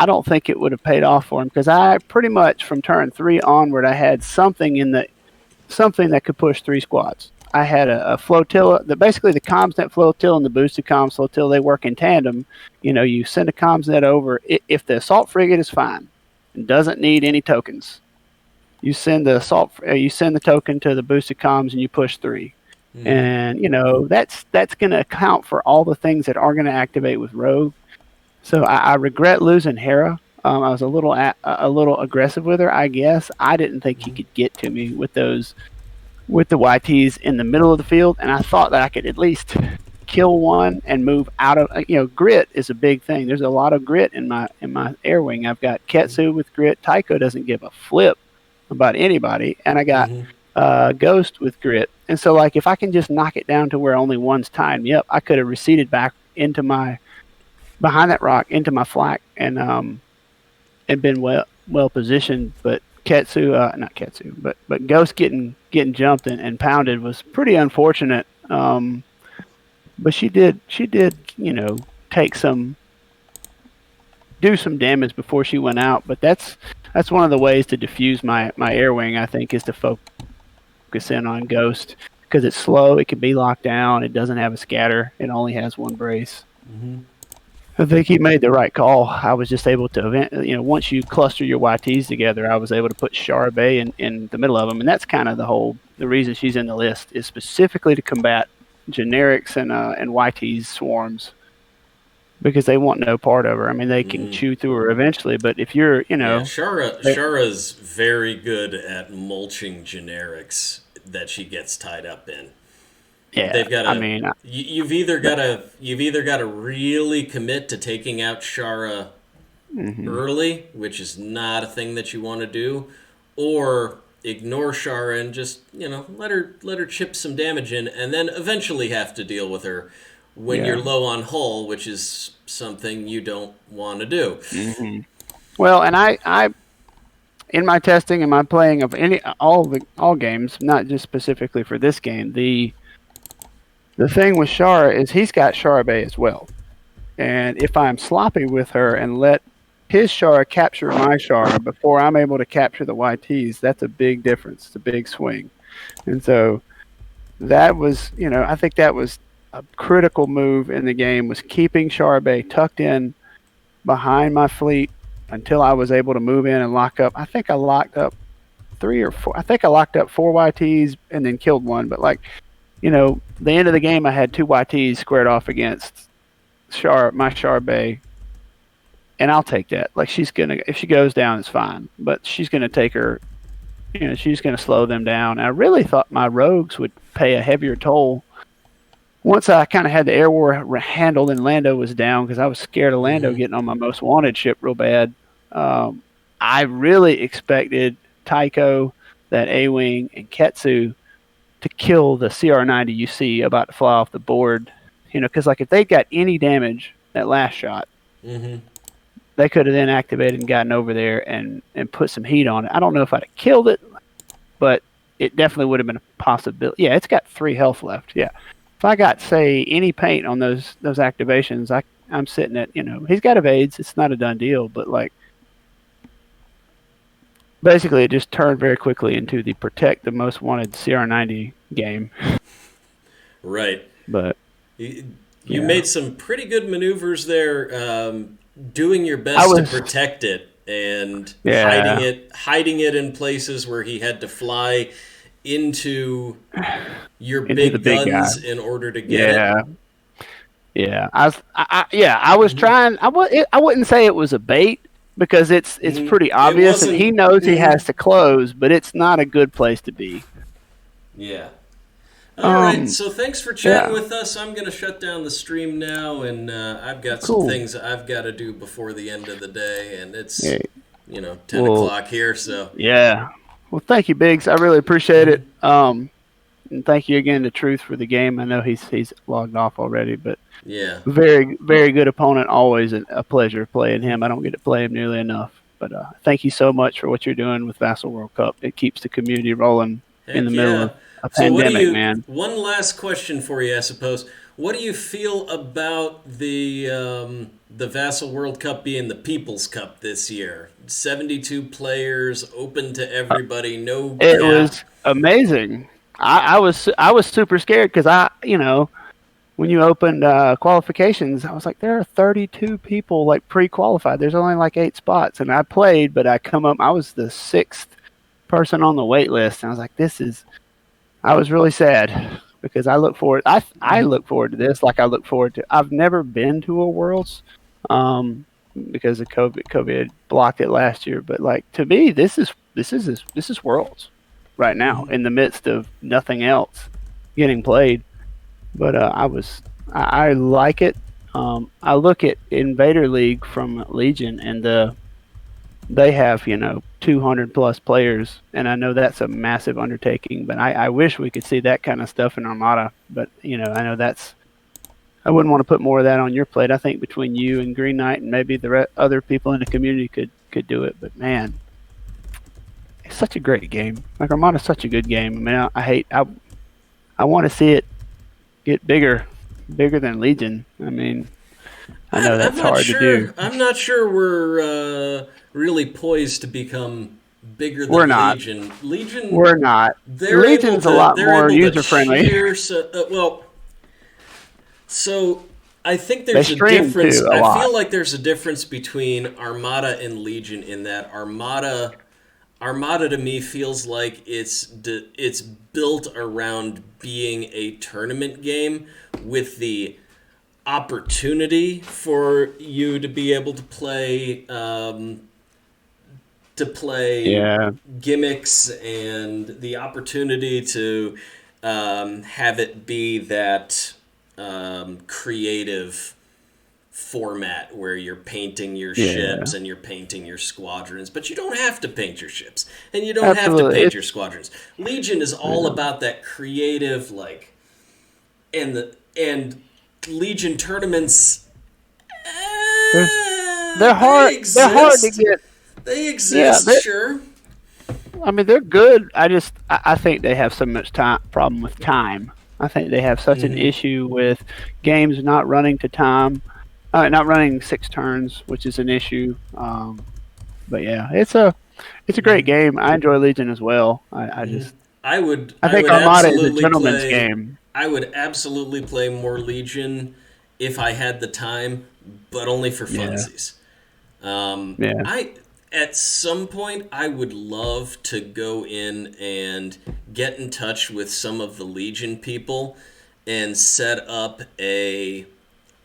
don't think it would have paid off for him because I pretty much from turn 3 onward I had something that could push 3 squads. I had a flotilla. Basically the comms net flotilla and the boosted comms flotilla, they work in tandem. You send a comms net over. If the assault frigate is fine and doesn't need any tokens, you send the token to the boosted comms and you push 3. And that's going to account for all the things that are going to activate with Rogue. So I regret losing Hera. I was a little aggressive with her, I guess. I didn't think he could get to me with the YTs in the middle of the field, and I thought that I could at least kill one and move out of. Grit is a big thing. There's a lot of grit in my air wing. I've got Ketsu with grit. Tycho doesn't give a flip about anybody, and I got Ghost with grit. And so, like, if I can just knock it down to where only one's tying me up, I could have receded back into behind that rock into my flak and been well positioned. But not Ketsu, but Ghost getting jumped and pounded was pretty unfortunate. But she did do some damage before she went out. But that's one of the ways to diffuse my air wing, I think, is to focus in on Ghost because it's slow. It can be locked down. It doesn't have a scatter. It only has one brace. I think he made the right call. I was just able to, once you cluster your YTs together, I was able to put Shara Bay in the middle of them, and that's kind of the reason she's in the list is specifically to combat generics and YTs swarms because they want no part of her. I mean, they can chew through her eventually, but if you're, Shara's very good at mulching generics that she gets tied up in. Yeah, they've got to. You've either got to really commit to taking out Shara early, which is not a thing that you want to do, or ignore Shara and just let her chip some damage in, and then eventually have to deal with her when you're low on hull, which is something you don't want to do. Well, and I in my testing and my playing of all games, not just specifically for this game, the thing with Shara is he's got Shara Bay as well. And if I'm sloppy with her and let his Shara capture my Shara before I'm able to capture the YTs, that's a big difference. It's a big swing. And so that was, I think that was a critical move in the game, was keeping Shara Bay tucked in behind my fleet until I was able to move in and lock up. I think I locked up 3 or 4. I think I locked up 4 YTs and then killed one. But the end of the game, I had 2 YTs squared off against my Shara Bay, and I'll take that. Like, if she goes down, it's fine, but she's gonna take her. She's gonna slow them down. And I really thought my rogues would pay a heavier toll once I kind of had the air war handled and Lando was down because I was scared of Lando getting on my most wanted ship real bad. I really expected Tycho, that A-Wing, and Ketsu to kill the CR-90 you see about to fly off the board. Because if they got any damage that last shot, they could have then activated and gotten over there and put some heat on it. I don't know if I'd have killed it, but it definitely would have been a possibility. Yeah, it's got 3 health left. Yeah. If I got, say, any paint on those activations, I'm sitting at, he's got evades. It's not a done deal, but basically it just turned very quickly into the protect the most wanted CR-90 game. Right. But you made some pretty good maneuvers there, doing your best to protect it and hiding it in places where he had to fly into your big guns in order to get it. Yeah, I was trying. I wouldn't say it was a bait because it's pretty obvious, and he knows he has to close, but it's not a good place to be. Yeah. All right, so thanks for chatting with us. I'm going to shut down the stream now, and I've got some things I've got to do before the end of the day, and it's 10 o'clock here, so. Yeah. Well, thank you, Biggs. I really appreciate it. And thank you again to Truth for the game. I know he's logged off already, but Yeah. very, very good opponent. Always a pleasure playing him. I don't get to play him nearly enough. But thank you so much for what you're doing with Vassal World Cup. It keeps the community rolling in the middle of a pandemic, man. One last question for you, I suppose. What do you feel about the Vassal World Cup being the People's Cup this year? 72 players, open to everybody, no cap. It was amazing. I was super scared because when you opened qualifications, I was like, there are 32 people like pre-qualified. There's only like 8 spots, and I played, but I was the 6th person on the wait list, and I was like, I was really sad because I look forward to this like I look forward to. I've never been to a Worlds because of COVID blocked it last year, but like to me, this is Worlds right now in the midst of nothing else getting played. But I like it. I look at Invader League from Legion, and they have 200 plus players, and I know that's a massive undertaking. But I wish we could see that kind of stuff in Armada. But I know I wouldn't want to put more of that on your plate. I think between you and Green Knight and maybe the other people in the community could do it. But man, it's such a great game. Like Armada's such a good game. I mean, I want to see it get bigger than Legion. I mean, I know that's hard to do. I'm not sure we're really poised to become bigger than Legion. Legion, we're not. Legion's a lot more user friendly. So I think there's a difference. I feel like there's a difference between Armada and Legion in that Armada to me feels like it's built around being a tournament game with the opportunity for you to be able to play gimmicks and the opportunity to have it be that creative format where you're painting your ships and you're painting your squadrons, but you don't have to paint your ships and you don't have to paint your squadrons. Legion is all about that creative, like, and Legion tournaments. They're hard. They're hard to get. They exist, sure. I mean, they're good. I think they have so much problem with time. I think they have such an issue with games not running to time. Not running 6 turns, which is an issue. But yeah, it's a great game. I enjoy Legion as well. I think Armada is a gentleman's game. I would absolutely play more Legion if I had the time, but only for funsies. At some point, I would love to go in and get in touch with some of the Legion people and set up a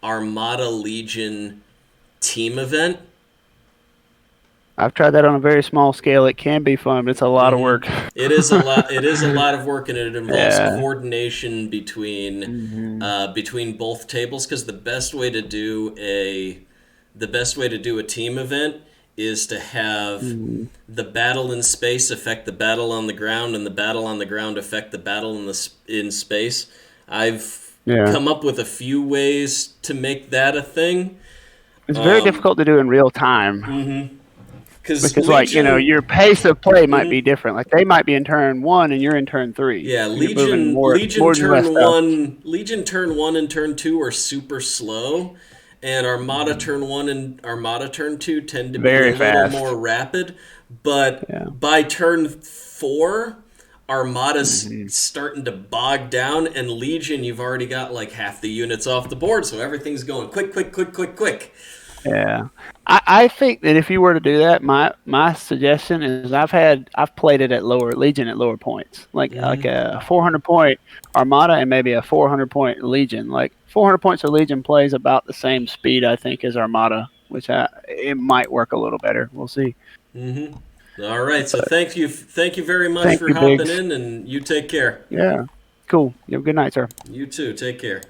Armada Legion team event. I've tried that on a very small scale. It can be fun, but it's a lot of work. It is a lot. It is a lot of work, and it involves coordination between both tables. Because the best way to do a team event is to have the battle in space affect the battle on the ground, and the battle on the ground affect the battle in space. I've come up with a few ways to make that a thing. It's very difficult to do in real time. Because Legion, your pace of play might be different. Like they might be in turn 1 and you're in turn 3. Yeah, Legion turn 1 and turn 2 are super slow, and Armada turn 1 and Armada turn 2 tend to be a little more rapid. But by turn 4, Armada's starting to bog down, and Legion, you've already got like half the units off the board, so everything's going quick. Yeah, I think that if you were to do that, my suggestion is I've played it at Legion at lower points, like a 400 point Armada and maybe a 400 point Legion. Like 400 points of Legion plays about the same speed, I think, as Armada, which it might work a little better. We'll see. All right, so thank you very much for hopping in, and you take care. Yeah, cool. You have a good night, sir. You too. Take care.